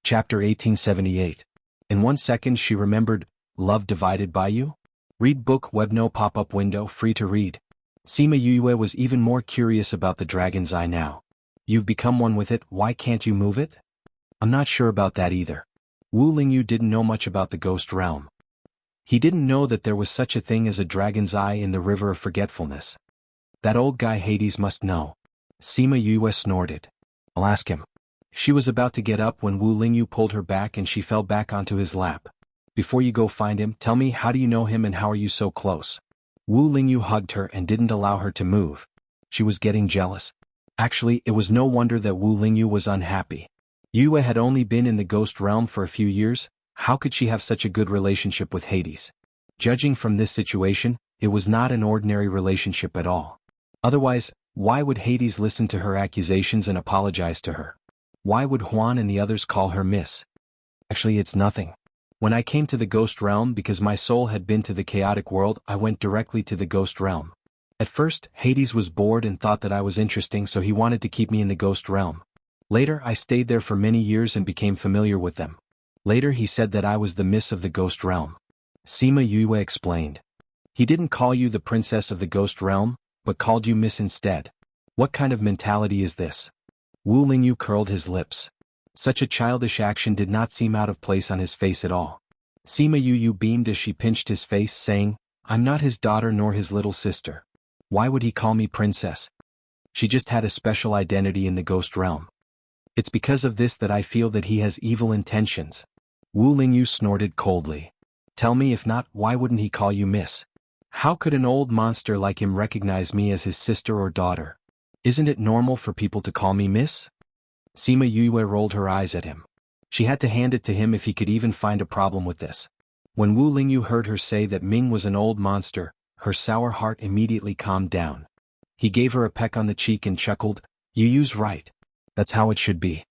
Chapter 1878. In 1 second she remembered, Love Divided by You? Read book web no pop-up window free to read. Sima Yue was even more curious about the dragon's eye now. You've become one with it, why can't you move it? I'm not sure about that either. Wu Lingyu didn't know much about the ghost realm. He didn't know that there was such a thing as a dragon's eye in the river of forgetfulness. That old guy Hades must know. Sima Yue snorted. I'll ask him. She was about to get up when Wu Lingyu pulled her back and she fell back onto his lap. Before you go find him, tell me, how do you know him and how are you so close? Wu Lingyu hugged her and didn't allow her to move. She was getting jealous. Actually, it was no wonder that Wu Lingyu was unhappy. Yue had only been in the ghost realm for a few years, how could she have such a good relationship with Hades? Judging from this situation, it was not an ordinary relationship at all. Otherwise, why would Hades listen to her accusations and apologize to her? Why would Huan and the others call her Miss? Actually, it's nothing. When I came to the ghost realm because my soul had been to the chaotic world, I went directly to the ghost realm. At first, Hades was bored and thought that I was interesting, so he wanted to keep me in the ghost realm. Later, I stayed there for many years and became familiar with them. Later, he said that I was the Miss of the ghost realm. Sima Yue explained. He didn't call you the princess of the ghost realm, but called you Miss instead. What kind of mentality is this? Wu Lingyu curled his lips. Such a childish action did not seem out of place on his face at all. Sima Yue beamed as she pinched his face, saying, I'm not his daughter nor his little sister. Why would he call me princess? She just had a special identity in the ghost realm. It's because of this that I feel that he has evil intentions. Wu Lingyu snorted coldly. Tell me, if not, why wouldn't he call you Miss? How could an old monster like him recognize me as his sister or daughter? Isn't it normal for people to call me Miss? Sima Yue rolled her eyes at him. She had to hand it to him if he could even find a problem with this. When Wu Lingyu heard her say that Ming was an old monster, her sour heart immediately calmed down. He gave her a peck on the cheek and chuckled, Yu's right. That's how it should be.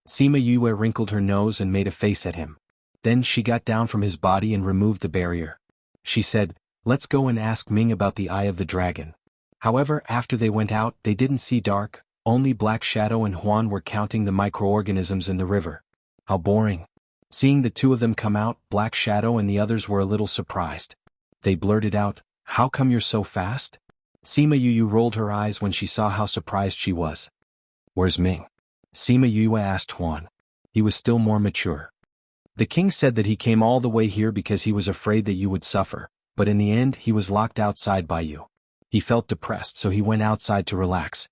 Sima Yue wrinkled her nose and made a face at him. Then she got down from his body and removed the barrier. She said, let's go and ask Ming about the Eye of the Dragon. However, after they went out, they didn't see dark, only Black Shadow and Huan were counting the microorganisms in the river. How boring. Seeing the two of them come out, Black Shadow and the others were a little surprised. They blurted out, how come you're so fast? Sima Yue rolled her eyes when she saw how surprised she was. Where's Ming? Sima Yue asked Huan. He was still more mature. The king said that he came all the way here because he was afraid that you would suffer, but in the end he was locked outside by you. He felt depressed, so he went outside to relax.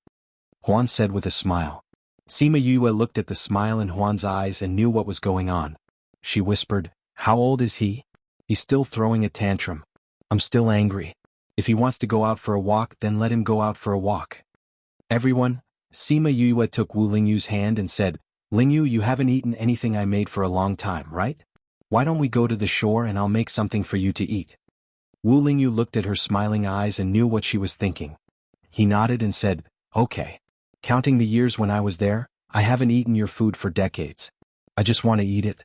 Huan said with a smile. Sima Yue looked at the smile in Huan's eyes and knew what was going on. She whispered, how old is he? He's still throwing a tantrum. I'm still angry. If he wants to go out for a walk, then let him go out for a walk. Everyone, Sima Yue took Wu Lingyu's hand and said, Lingyu, you haven't eaten anything I made for a long time, right? Why don't we go to the shore and I'll make something for you to eat? Wu Lingyu looked at her smiling eyes and knew what she was thinking. He nodded and said, okay. Counting the years when I was there, I haven't eaten your food for decades. I just want to eat it.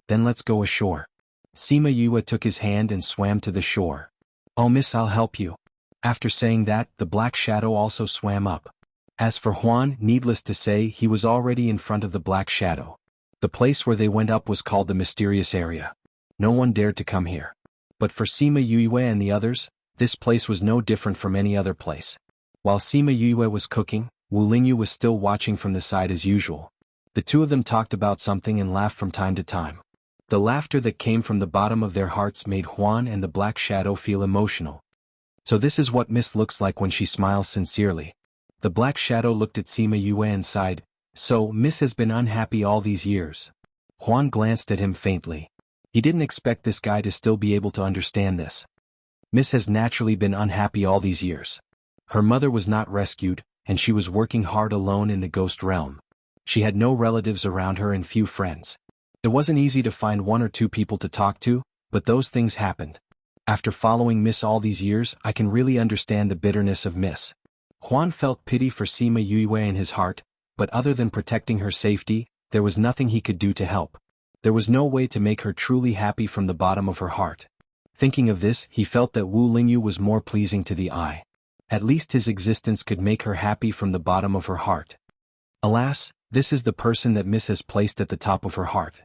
Then let's go ashore. Sima Yue took his hand and swam to the shore. Oh miss, I'll help you. After saying that, the Black Shadow also swam up. As for Huan, needless to say, he was already in front of the Black Shadow. The place where they went up was called the Mysterious Area. No one dared to come here. But for Sima Yue and the others, this place was no different from any other place. While Sima Yue was cooking, Wu Lingyu was still watching from the side as usual. The two of them talked about something and laughed from time to time. The laughter that came from the bottom of their hearts made Huan and the Black Shadow feel emotional. So this is what Miss looks like when she smiles sincerely. The Black Shadow looked at Sima Yue and sighed, so Miss has been unhappy all these years. Huan glanced at him faintly. He didn't expect this guy to still be able to understand this. Miss has naturally been unhappy all these years. Her mother was not rescued, and she was working hard alone in the ghost realm. She had no relatives around her and few friends. It wasn't easy to find 1 or 2 people to talk to, but those things happened. After following Miss all these years, I can really understand the bitterness of Miss. Huan felt pity for Sima Yue in his heart, but other than protecting her safety, there was nothing he could do to help. There was no way to make her truly happy from the bottom of her heart. Thinking of this, he felt that Wu Lingyu was more pleasing to the eye. At least his existence could make her happy from the bottom of her heart. Alas, this is the person that Miss has placed at the top of her heart.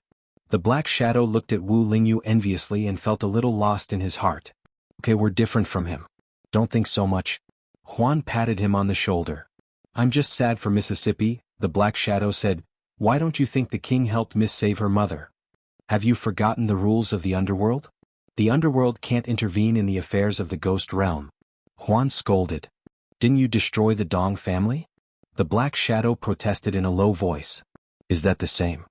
The black shadow looked at Wu Lingyu enviously and felt a little lost in his heart. Okay, we're different from him. Don't think so much. Huan patted him on the shoulder. I'm just sad for Mississippi, the black shadow said. Why don't you think the king helped Miss save her mother? Have you forgotten the rules of the underworld? The underworld can't intervene in the affairs of the ghost realm. Huan scolded. Didn't you destroy the Dong family? The black shadow protested in a low voice. Is that the same?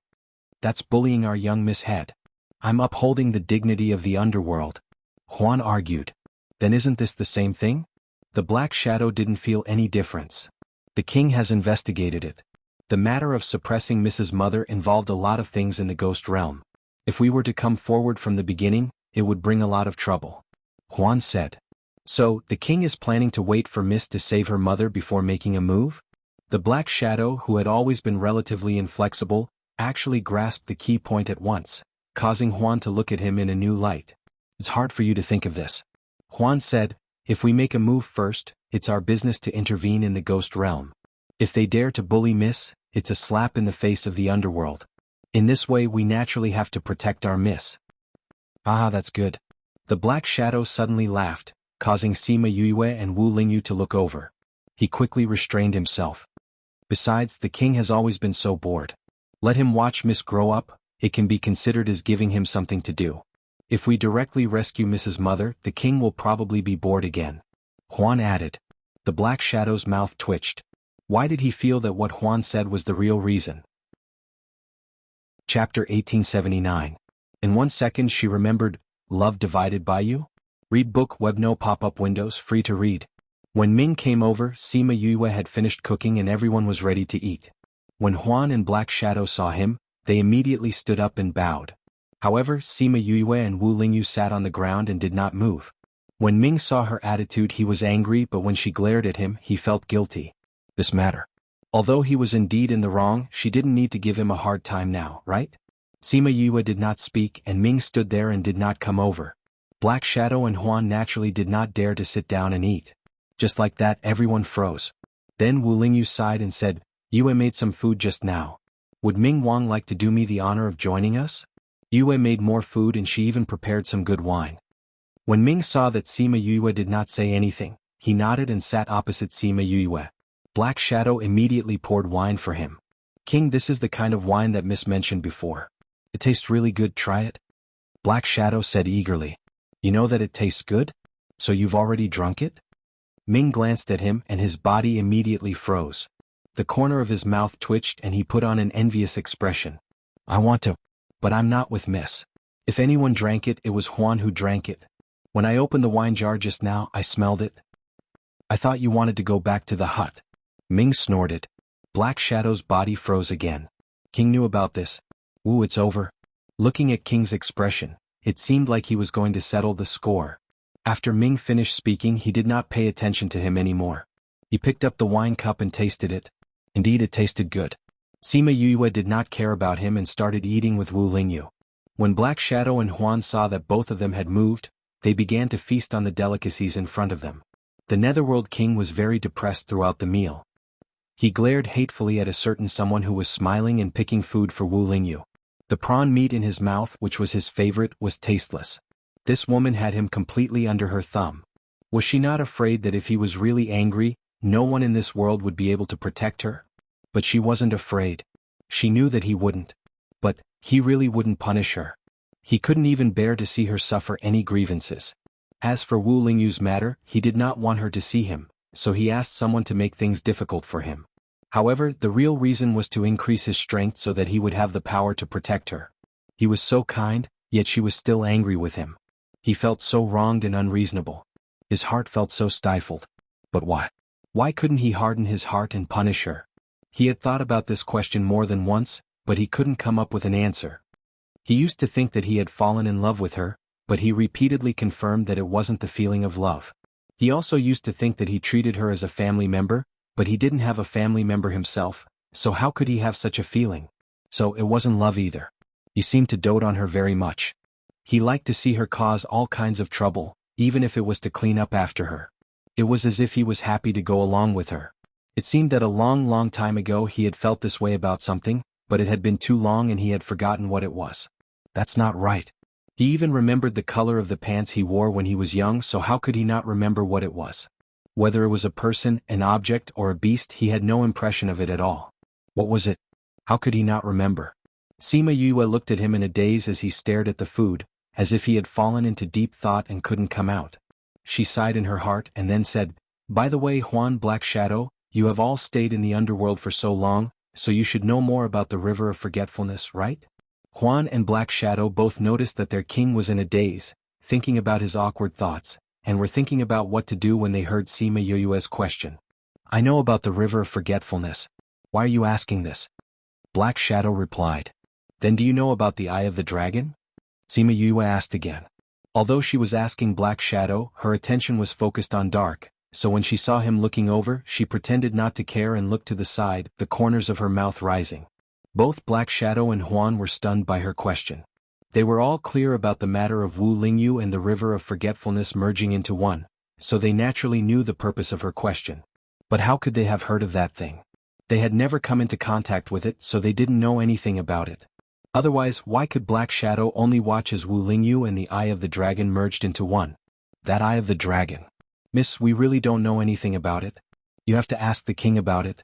That's bullying our young Miss Head. I'm upholding the dignity of the underworld. Huan argued. Then isn't this the same thing? The black shadow didn't feel any difference. The king has investigated it. The matter of suppressing Mrs. Mother involved a lot of things in the ghost realm. If we were to come forward from the beginning, it would bring a lot of trouble. Huan said. So, the king is planning to wait for Miss to save her mother before making a move? The black shadow, who had always been relatively inflexible, actually grasped the key point at once, causing Huan to look at him in a new light. It's hard for you to think of this. Huan said, if we make a move first, it's our business to intervene in the ghost realm. If they dare to bully Miss, it's a slap in the face of the underworld. In this way we naturally have to protect our Miss. Ah, that's good. The black shadow suddenly laughed, causing Sima Yue and Wu Lingyu to look over. He quickly restrained himself. Besides, the king has always been so bored. Let him watch Miss grow up, it can be considered as giving him something to do. If we directly rescue Mrs. Mother, the king will probably be bored again. Huan added. The black shadow's mouth twitched. Why did he feel that what Huan said was the real reason? Chapter 1879. In 1 second she remembered, Love Divided by You? Read book web no pop-up windows free to read. When Ming came over, Sima Yue had finished cooking and everyone was ready to eat. When Huan and Black Shadow saw him, they immediately stood up and bowed. However, Sima Yue and Wu Lingyu sat on the ground and did not move. When Ming saw her attitude he was angry, but when she glared at him he felt guilty. This matter. Although he was indeed in the wrong, she didn't need to give him a hard time now, right? Sima Yue did not speak and Ming stood there and did not come over. Black Shadow and Huan naturally did not dare to sit down and eat. Just like that everyone froze. Then Wu Lingyu sighed and said, Yue made some food just now. Would Ming Wang like to do me the honor of joining us? Yue made more food and she even prepared some good wine. When Ming saw that Sima Yue did not say anything, he nodded and sat opposite Sima Yue. Black Shadow immediately poured wine for him. King, this is the kind of wine that Miss mentioned before. It tastes really good, try it? Black Shadow said eagerly. You know that it tastes good? So you've already drunk it? Ming glanced at him and his body immediately froze. The corner of his mouth twitched and he put on an envious expression. I want to, but I'm not with Miss. If anyone drank it, it was Huan who drank it. When I opened the wine jar just now, I smelled it. I thought you wanted to go back to the hut. Ming snorted. Black Shadow's body froze again. King knew about this. Ooh, it's over. Looking at King's expression, it seemed like he was going to settle the score. After Ming finished speaking, he did not pay attention to him anymore. He picked up the wine cup and tasted it. Indeed, it tasted good. Sima Yue did not care about him and started eating with Wu Lingyu. When Black Shadow and Huan saw that both of them had moved, they began to feast on the delicacies in front of them. The Netherworld King was very depressed throughout the meal. He glared hatefully at a certain someone who was smiling and picking food for Wu Lingyu. The prawn meat in his mouth, which was his favorite, was tasteless. This woman had him completely under her thumb. Was she not afraid that if he was really angry, no one in this world would be able to protect her? But she wasn't afraid. She knew that he wouldn't. But he really wouldn't punish her. He couldn't even bear to see her suffer any grievances. As for Wu Lingyu's matter, he did not want her to see him, so he asked someone to make things difficult for him. However, the real reason was to increase his strength so that he would have the power to protect her. He was so kind, yet she was still angry with him. He felt so wronged and unreasonable. His heart felt so stifled. But why? Why couldn't he harden his heart and punish her? He had thought about this question more than once, but he couldn't come up with an answer. He used to think that he had fallen in love with her, but he repeatedly confirmed that it wasn't the feeling of love. He also used to think that he treated her as a family member, but he didn't have a family member himself, so how could he have such a feeling? So it wasn't love either. He seemed to dote on her very much. He liked to see her cause all kinds of trouble, even if it was to clean up after her. It was as if he was happy to go along with her. It seemed that a long time ago he had felt this way about something, but it had been too long and he had forgotten what it was. That's not right. He even remembered the color of the pants he wore when he was young, so how could he not remember what it was? Whether it was a person, an object, or a beast, he had no impression of it at all. What was it? How could he not remember? Sima Yue looked at him in a daze as he stared at the food, as if he had fallen into deep thought and couldn't come out. She sighed in her heart and then said, "By the way, Huan Black Shadow, you have all stayed in the underworld for so long, so you should know more about the River of Forgetfulness, right?" Huan and Black Shadow both noticed that their king was in a daze, thinking about his awkward thoughts, and were thinking about what to do when they heard Sima Yue's question. "I know about the River of Forgetfulness. Why are you asking this?" Black Shadow replied. "Then do you know about the Eye of the Dragon?" Sima Yue asked again. Although she was asking Black Shadow, her attention was focused on Dark, so when she saw him looking over, she pretended not to care and looked to the side, the corners of her mouth rising. Both Black Shadow and Huan were stunned by her question. They were all clear about the matter of Wu Lingyu and the River of Forgetfulness merging into one, so they naturally knew the purpose of her question. But how could they have heard of that thing? They had never come into contact with it, so they didn't know anything about it. Otherwise, why could Black Shadow only watch as Wu Lingyu and the Eye of the Dragon merged into one? That Eye of the Dragon. "Miss, we really don't know anything about it. You have to ask the king about it."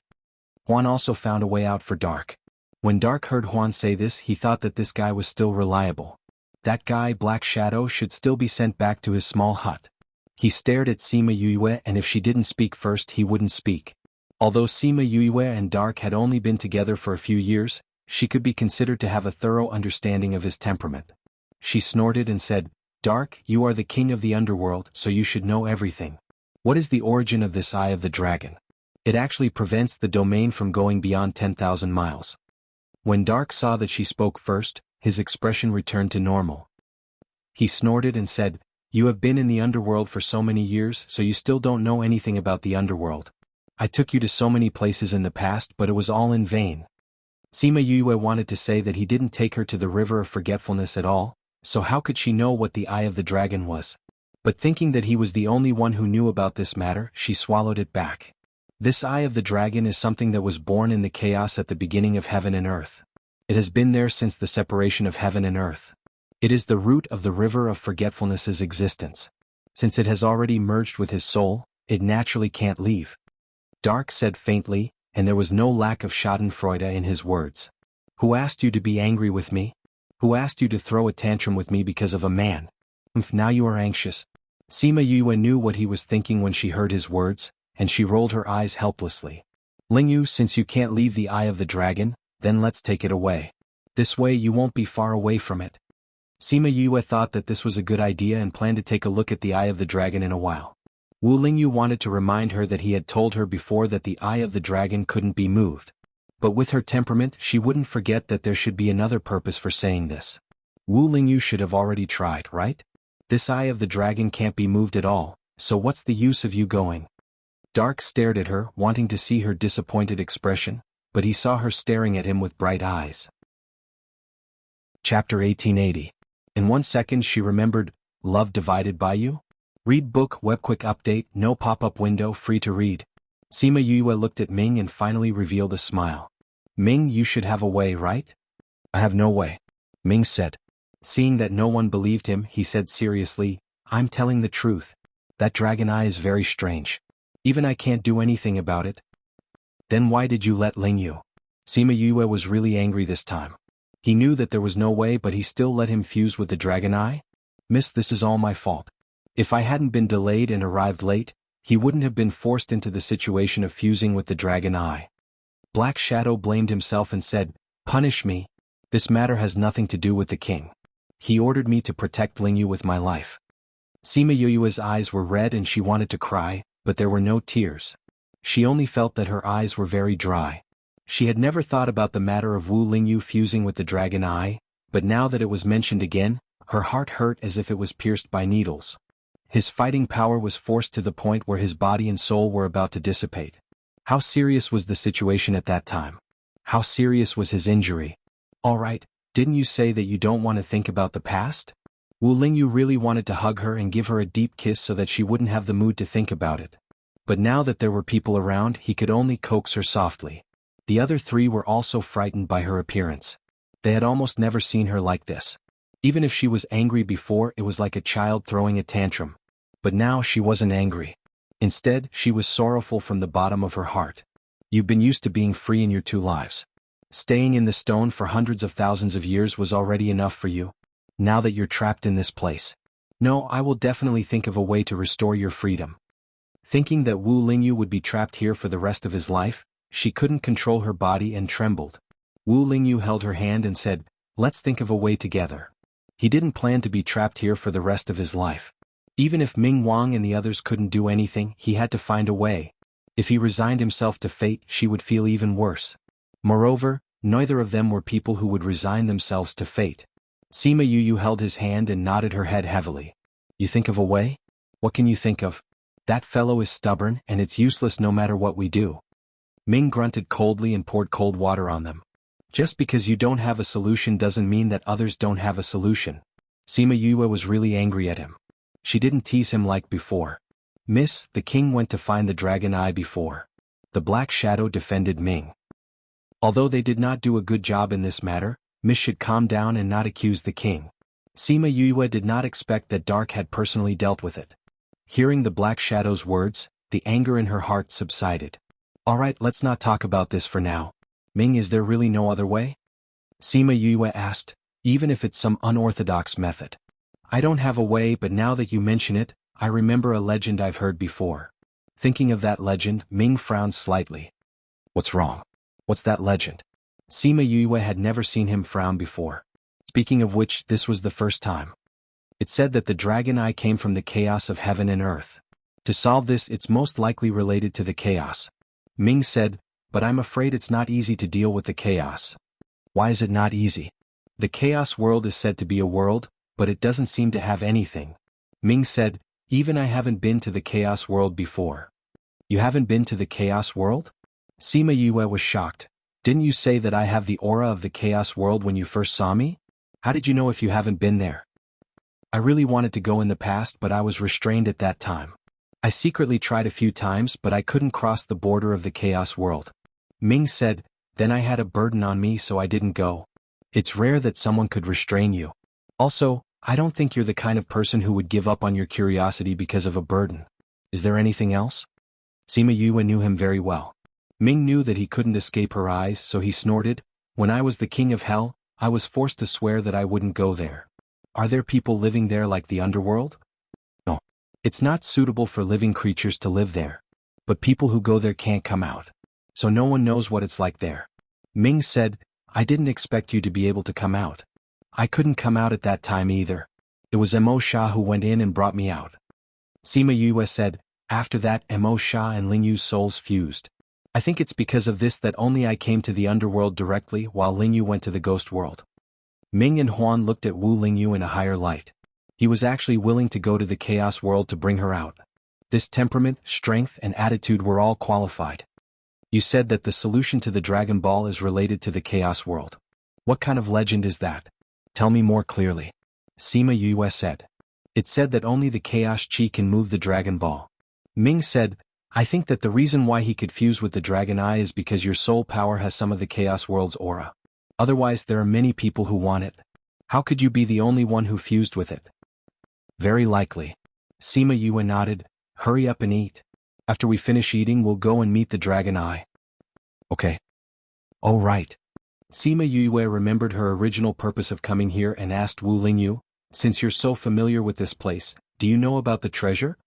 Huan also found a way out for Dark. When Dark heard Huan say this, he thought that this guy was still reliable. That guy, Black Shadow, should still be sent back to his small hut. He stared at Sima Yue, and if she didn't speak first, he wouldn't speak. Although Sima Yue and Dark had only been together for a few years, she could be considered to have a thorough understanding of his temperament. She snorted and said, "Dark, you are the king of the underworld, so you should know everything. What is the origin of this Eye of the Dragon? It actually prevents the domain from going beyond 10,000 miles. When Dark saw that she spoke first, his expression returned to normal. He snorted and said, "You have been in the underworld for so many years, so you still don't know anything about the underworld. I took you to so many places in the past, but it was all in vain." Sima Yue wanted to say that he didn't take her to the River of Forgetfulness at all, so how could she know what the Eye of the Dragon was? But thinking that he was the only one who knew about this matter, she swallowed it back. This Eye of the Dragon is something that was born in the chaos at the beginning of heaven and earth. It has been there since the separation of heaven and earth. It is the root of the River of Forgetfulness's existence. Since it has already merged with his soul, it naturally can't leave. Dark said faintly, and there was no lack of schadenfreude in his words. "Who asked you to be angry with me? Who asked you to throw a tantrum with me because of a man? Now you are anxious." Sima Yue knew what he was thinking when she heard his words, and she rolled her eyes helplessly. "Lingyu, since you can't leave the Eye of the Dragon, then let's take it away. This way you won't be far away from it." Sima Yue thought that this was a good idea and planned to take a look at the Eye of the Dragon in a while. Wu Lingyu wanted to remind her that he had told her before that the Eye of the Dragon couldn't be moved. But with her temperament, she wouldn't forget that there should be another purpose for saying this. Wu Lingyu should have already tried, right? This Eye of the Dragon can't be moved at all, so what's the use of you going? Dark stared at her, wanting to see her disappointed expression, but he saw her staring at him with bright eyes. Chapter 1880. In 1 second she remembered, "Love divided by you?" Read book web quick update, no pop-up window, free to read. Sima Yue looked at Ming and finally revealed a smile. "Ming, you should have a way, right?" "I have no way," Ming said. Seeing that no one believed him, he said seriously, "I'm telling the truth. That dragon eye is very strange. Even I can't do anything about it." "Then why did you let Lingyu?" Sima Yue was really angry this time. He knew that there was no way, but he still let him fuse with the dragon eye? "Miss, this is all my fault. If I hadn't been delayed and arrived late, he wouldn't have been forced into the situation of fusing with the dragon eye." Black Shadow blamed himself and said, "Punish me. This matter has nothing to do with the king. He ordered me to protect Lingyu with my life." Sima Yue's eyes were red and she wanted to cry, but there were no tears. She only felt that her eyes were very dry. She had never thought about the matter of Wu Lingyu fusing with the dragon eye, but now that it was mentioned again, her heart hurt as if it was pierced by needles. His fighting power was forced to the point where his body and soul were about to dissipate. How serious was the situation at that time? How serious was his injury? "All right, didn't you say that you don't want to think about the past?" Wu Lingyu really wanted to hug her and give her a deep kiss so that she wouldn't have the mood to think about it. But now that there were people around, he could only coax her softly. The other three were also frightened by her appearance. They had almost never seen her like this. Even if she was angry before, it was like a child throwing a tantrum. But now she wasn't angry. Instead, she was sorrowful from the bottom of her heart. You've been used to being free in your two lives. Staying in the stone for hundreds of thousands of years was already enough for you. Now that you're trapped in this place. No, I will definitely think of a way to restore your freedom. Thinking that Wu Lingyu would be trapped here for the rest of his life, she couldn't control her body and trembled. Wu Lingyu held her hand and said, "Let's think of a way together." He didn't plan to be trapped here for the rest of his life. Even if Ming Wang and the others couldn't do anything, he had to find a way. If he resigned himself to fate, she would feel even worse. Moreover, neither of them were people who would resign themselves to fate. Sima Yu held his hand and nodded her head heavily. You think of a way? What can you think of? That fellow is stubborn and it's useless no matter what we do. Ming grunted coldly and poured cold water on them. Just because you don't have a solution doesn't mean that others don't have a solution. Sima Yu was really angry at him. She didn't tease him like before. Miss, the king went to find the dragon eye before. The black shadow defended Ming. Although they did not do a good job in this matter, Miss should calm down and not accuse the king. Sima Yu did not expect that Dark had personally dealt with it. Hearing the black shadow's words, the anger in her heart subsided. Alright, let's not talk about this for now. Ming, is there really no other way? Sima Yu asked, even if it's some unorthodox method. I don't have a way, but now that you mention it, I remember a legend I've heard before. Thinking of that legend, Ming frowned slightly. What's wrong? What's that legend? Sima Yu had never seen him frown before. Speaking of which, this was the first time. It said that the dragon eye came from the chaos of heaven and earth. To solve this, it's most likely related to the chaos. Ming said, but I'm afraid it's not easy to deal with the chaos. Why is it not easy? The chaos world is said to be a world, but it doesn't seem to have anything. Ming said, even I haven't been to the chaos world before. You haven't been to the chaos world? Sima Yu was shocked. Didn't you say that I have the aura of the chaos world when you first saw me? How did you know if you haven't been there? I really wanted to go in the past, but I was restrained at that time. I secretly tried a few times, but I couldn't cross the border of the chaos world. Ming said, then I had a burden on me, so I didn't go. It's rare that someone could restrain you. Also, I don't think you're the kind of person who would give up on your curiosity because of a burden. Is there anything else? Sima Yu knew him very well. Ming knew that he couldn't escape her eyes, so he snorted, when I was the king of hell, I was forced to swear that I wouldn't go there. Are there people living there like the underworld? No. It's not suitable for living creatures to live there. But people who go there can't come out. So no one knows what it's like there. Ming said, I didn't expect you to be able to come out. I couldn't come out at that time either. It was Mo Sha who went in and brought me out. Sima Yu said, after that Mo Sha and Ling Yu's souls fused. I think it's because of this that only I came to the underworld directly while Ling Yu went to the ghost world. Ming and Huan looked at Wu Lingyu in a higher light. He was actually willing to go to the chaos world to bring her out. This temperament, strength, and attitude were all qualified. You said that the solution to the Dragon Ball is related to the chaos world. What kind of legend is that? Tell me more clearly. Sima Yu said. It said that only the chaos chi can move the Dragon Ball. Ming said, I think that the reason why he could fuse with the Dragon Eye is because your soul power has some of the chaos world's aura. Otherwise there are many people who want it. How could you be the only one who fused with it? Very likely. Sima Yu nodded, hurry up and eat. After we finish eating we'll go and meet the Dragon Eye. Okay. Oh right. Sima Yu remembered her original purpose of coming here and asked Wu Lingyu, since you're so familiar with this place, do you know about the treasure?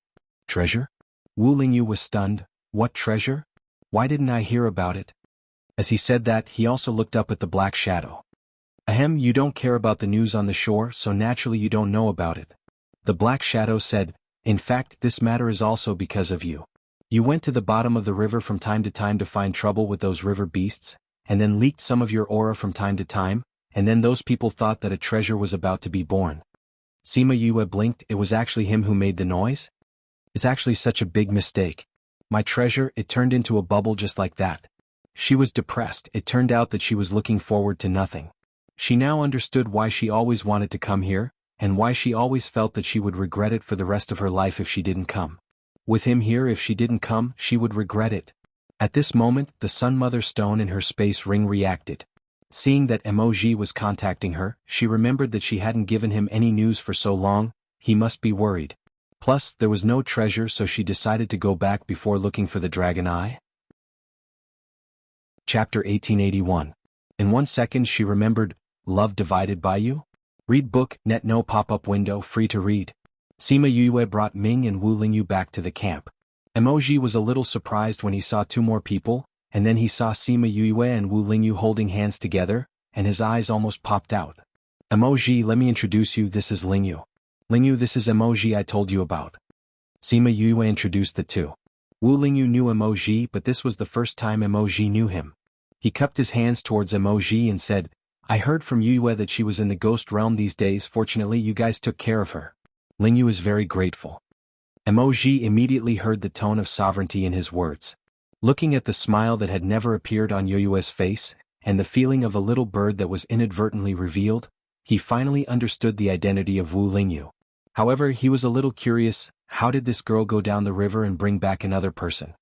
Treasure? Wu Lingyu was stunned. What treasure? Why didn't I hear about it? As he said that, he also looked up at the black shadow. Ahem, you don't care about the news on the shore, so naturally you don't know about it. The black shadow said, in fact, this matter is also because of you. You went to the bottom of the river from time to find trouble with those river beasts, and then leaked some of your aura from time to time, and then those people thought that a treasure was about to be born. Sima Yu blinked. It was actually him who made the noise? It's actually such a big mistake. My treasure, it turned into a bubble just like that. She was depressed. It turned out that she was looking forward to nothing. She now understood why she always wanted to come here, and why she always felt that she would regret it for the rest of her life if she didn't come. With him here, if she didn't come, she would regret it. At this moment, the Sun Mother Stone in her space ring reacted. Seeing that Emoji was contacting her, she remembered that she hadn't given him any news for so long. He must be worried. Plus, there was no treasure, so she decided to go back before looking for the dragon eye. Chapter 1881. In 1 second she remembered, Love Divided by You? Read book, net no pop-up window, free to read. Sima Yue brought Ming and Wu Lingyu back to the camp. Emoji was a little surprised when he saw 2 more people, and then he saw Sima Yue and Wu Lingyu holding hands together, and his eyes almost popped out. Emoji, let me introduce you, this is Lingyu. Lingyu, this is Emoji I told you about. Sima Yue introduced the 2. Wu Lingyu knew Emoji, but this was the first time Emoji knew him. He cupped his hands towards Emoji and said, I heard from Yue that she was in the ghost realm these days. Fortunately you guys took care of her. Lingyu is very grateful. Emoji immediately heard the tone of sovereignty in his words. Looking at the smile that had never appeared on Yue's face, and the feeling of a little bird that was inadvertently revealed, he finally understood the identity of Wu Lingyu. However, he was a little curious, how did this girl go down the river and bring back another person?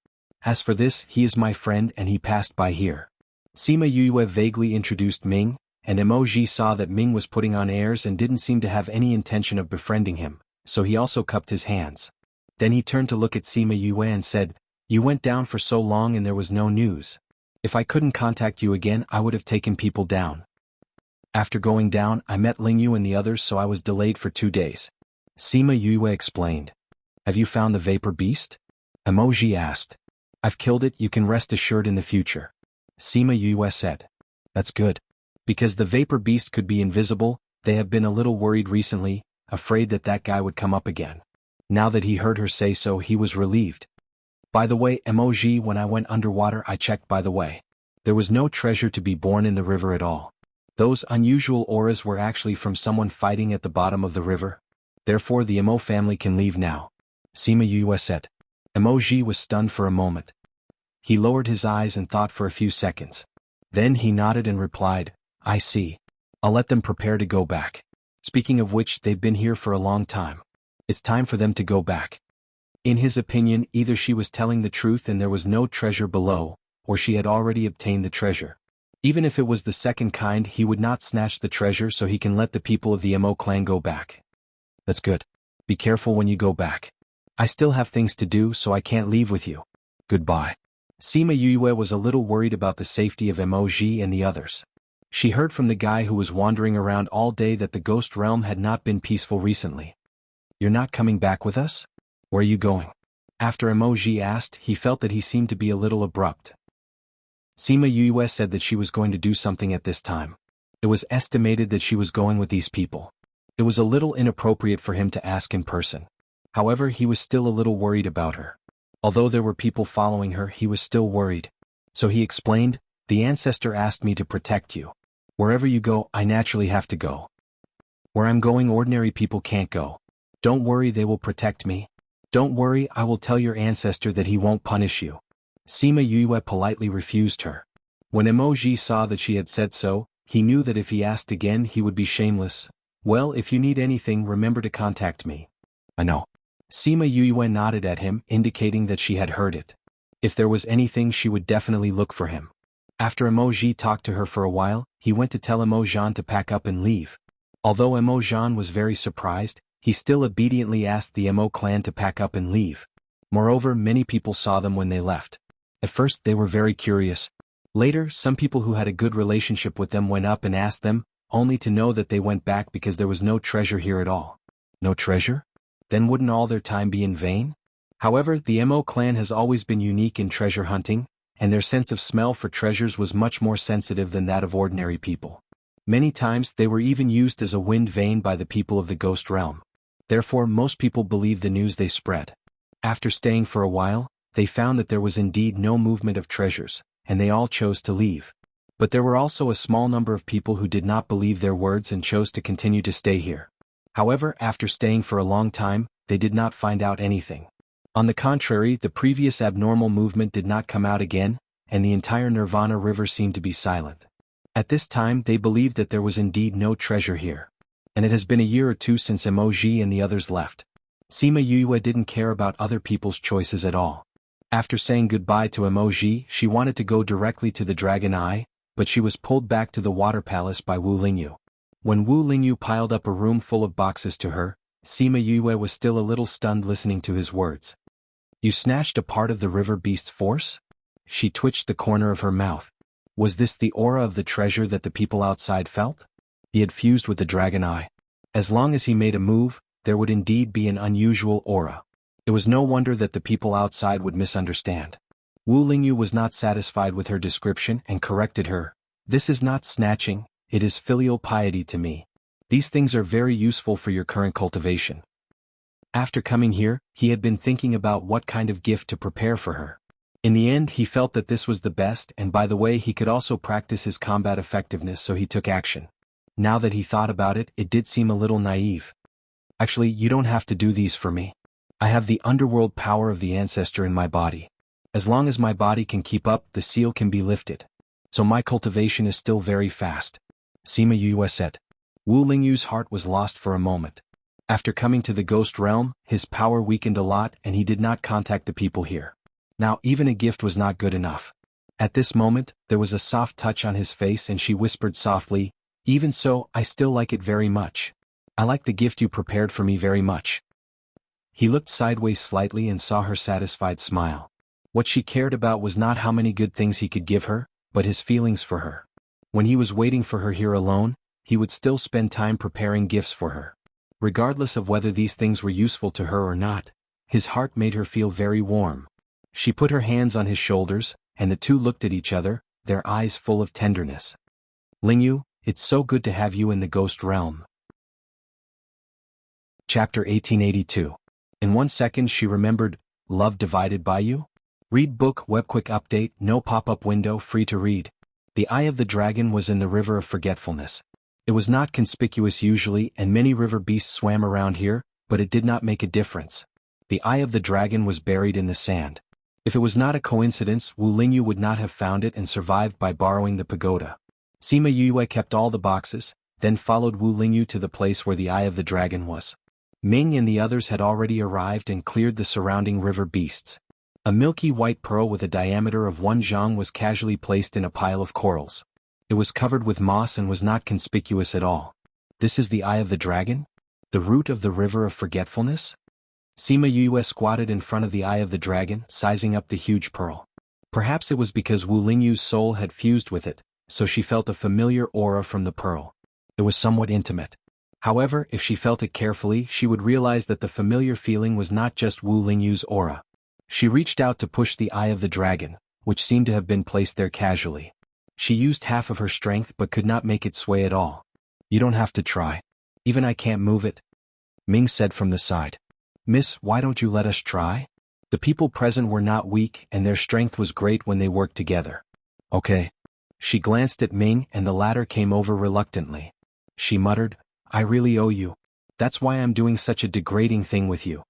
As for this, he is my friend and he passed by here. Sima Yue vaguely introduced Ming, and Emoji saw that Ming was putting on airs and didn't seem to have any intention of befriending him, so he also cupped his hands. Then he turned to look at Sima Yue and said, You went down for so long and there was no news. If I couldn't contact you again, I would have taken people down. After going down, I met Lingyu and the others, so I was delayed for 2 days. Sima Yue explained. Have you found the vapor beast? Emoji asked. I've killed it, you can rest assured in the future. Sima Yue said. That's good. Because the vapor beast could be invisible, they have been a little worried recently, afraid that that guy would come up again. Now that he heard her say so, he was relieved. By the way, Emoji, when I went underwater I checked by the way. There was no treasure to be born in the river at all. Those unusual auras were actually from someone fighting at the bottom of the river. Therefore the Emo family can leave now. Sima Yue said. Emoji was stunned for a moment. He lowered his eyes and thought for a few seconds. Then he nodded and replied, I see. I'll let them prepare to go back. Speaking of which, they've been here for a long time. It's time for them to go back. In his opinion, either she was telling the truth and there was no treasure below, or she had already obtained the treasure. Even if it was the second kind, he would not snatch the treasure so he can let the people of the Mo clan go back. That's good. Be careful when you go back. I still have things to do, so I can't leave with you. Goodbye. Sima Yue was a little worried about the safety of Emoji and the others. She heard from the guy who was wandering around all day that the ghost realm had not been peaceful recently. You're not coming back with us? Where are you going? After Emoji asked, he felt that he seemed to be a little abrupt. Sima Yue said that she was going to do something at this time. It was estimated that she was going with these people. It was a little inappropriate for him to ask in person. However, he was still a little worried about her. Although there were people following her, he was still worried. So he explained, the ancestor asked me to protect you. Wherever you go, I naturally have to go. Where I'm going, ordinary people can't go. Don't worry, they will protect me. Don't worry, I will tell your ancestor that he won't punish you. Sima Yue politely refused her. When Emoji saw that she had said so, he knew that if he asked again he would be shameless. Well, if you need anything, remember to contact me. I know. Sima Yue nodded at him, indicating that she had heard it. If there was anything, she would definitely look for him. After Emoji talked to her for a while, he went to tell Emojan to pack up and leave. Although Emojan was very surprised, he still obediently asked the Mo clan to pack up and leave. Moreover, many people saw them when they left. At first they were very curious. Later, some people who had a good relationship with them went up and asked them, only to know that they went back because there was no treasure here at all. No treasure? Then wouldn't all their time be in vain? However, the Mo clan has always been unique in treasure hunting, and their sense of smell for treasures was much more sensitive than that of ordinary people. Many times they were even used as a wind vane by the people of the ghost realm. Therefore most people believed the news they spread. After staying for a while, they found that there was indeed no movement of treasures, and they all chose to leave. But there were also a small number of people who did not believe their words and chose to continue to stay here. However, after staying for a long time, they did not find out anything. On the contrary, the previous abnormal movement did not come out again, and the entire Nirvana River seemed to be silent. At this time they believed that there was indeed no treasure here. And it has been a year or two since Emoji and the others left. Sima Yue didn't care about other people's choices at all. After saying goodbye to Emoji, she wanted to go directly to the Dragon Eye, but she was pulled back to the Water Palace by Wu Lingyu. When Wu Lingyu piled up a room full of boxes to her, Sima Yue was still a little stunned listening to his words. You snatched a part of the river beast's force? She twitched the corner of her mouth. Was this the aura of the treasure that the people outside felt? He had fused with the Dragon Eye. As long as he made a move, there would indeed be an unusual aura. It was no wonder that the people outside would misunderstand. Wu Lingyu was not satisfied with her description and corrected her. This is not snatching, it is filial piety to me. These things are very useful for your current cultivation. After coming here, he had been thinking about what kind of gift to prepare for her. In the end, he felt that this was the best, and by the way, he could also practice his combat effectiveness, so he took action. Now that he thought about it, it did seem a little naive. Actually, you don't have to do these for me. I have the underworld power of the ancestor in my body. As long as my body can keep up, the seal can be lifted. So my cultivation is still very fast. Sima Yue said. Wu Lingyu's heart was lost for a moment. After coming to the ghost realm, his power weakened a lot and he did not contact the people here. Now even a gift was not good enough. At this moment, there was a soft touch on his face and she whispered softly, even so, I still like it very much. I like the gift you prepared for me very much. He looked sideways slightly and saw her satisfied smile. What she cared about was not how many good things he could give her, but his feelings for her. When he was waiting for her here alone, he would still spend time preparing gifts for her. Regardless of whether these things were useful to her or not, his heart made her feel very warm. She put her hands on his shoulders, and the two looked at each other, their eyes full of tenderness. Lingyu, it's so good to have you in the ghost realm. Chapter 1882. In 1 second she remembered, Love Divided by You? Read book web quick update, no pop-up window, free to read. The Eye of the Dragon was in the River of Forgetfulness. It was not conspicuous usually and many river beasts swam around here, but it did not make a difference. The Eye of the Dragon was buried in the sand. If it was not a coincidence, Wu Lingyu would not have found it and survived by borrowing the pagoda. Sima Yue kept all the boxes, then followed Wu Lingyu to the place where the Eye of the Dragon was. Ming and the others had already arrived and cleared the surrounding river beasts. A milky white pearl with a diameter of 1 zhang was casually placed in a pile of corals. It was covered with moss and was not conspicuous at all. This is the Eye of the Dragon? The root of the River of Forgetfulness? Sima Yue squatted in front of the Eye of the Dragon, sizing up the huge pearl. Perhaps it was because Wu Lingyu's soul had fused with it, so she felt a familiar aura from the pearl. It was somewhat intimate. However, if she felt it carefully, she would realize that the familiar feeling was not just Wu Lingyu's aura. She reached out to push the Eye of the Dragon, which seemed to have been placed there casually. She used half of her strength but could not make it sway at all. You don't have to try. Even I can't move it. Ming said from the side. Miss, why don't you let us try? The people present were not weak and their strength was great when they worked together. Okay. She glanced at Ming and the latter came over reluctantly. She muttered, I really owe you. That's why I'm doing such a degrading thing with you.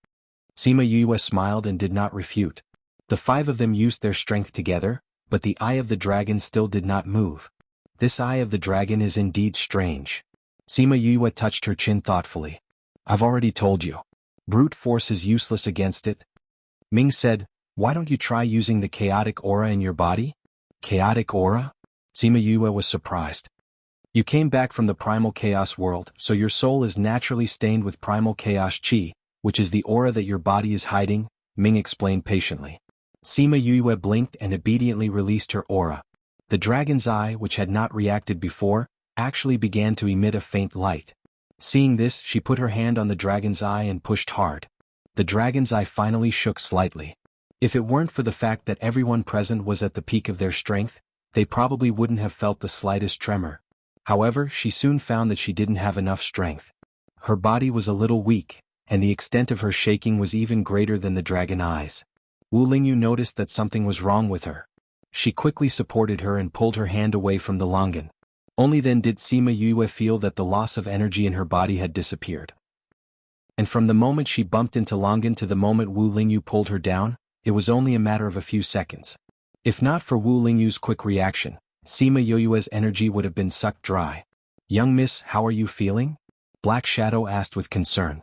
Sima Yue smiled and did not refute. The 5 of them used their strength together, but the Eye of the Dragon still did not move. This Eye of the Dragon is indeed strange. Sima Yue touched her chin thoughtfully. I've already told you. Brute force is useless against it. Ming said, why don't you try using the chaotic aura in your body? Chaotic aura? Sima Yue was surprised. You came back from the primal chaos world, so your soul is naturally stained with primal chaos chi, which is the aura that your body is hiding, Ming explained patiently. Sima Yue blinked and obediently released her aura. The dragon's eye, which had not reacted before, actually began to emit a faint light. Seeing this, she put her hand on the dragon's eye and pushed hard. The dragon's eye finally shook slightly. If it weren't for the fact that everyone present was at the peak of their strength, they probably wouldn't have felt the slightest tremor. However, she soon found that she didn't have enough strength. Her body was a little weak, and the extent of her shaking was even greater than the dragon eyes. Wu Lingyu noticed that something was wrong with her. She quickly supported her and pulled her hand away from the longan. Only then did Sima Yue feel that the loss of energy in her body had disappeared. And from the moment she bumped into longan to the moment Wu Lingyu pulled her down, it was only a matter of a few seconds. If not for Wu Lingyu's quick reaction, Sima Yue's energy would have been sucked dry. Young miss, how are you feeling? Black Shadow asked with concern.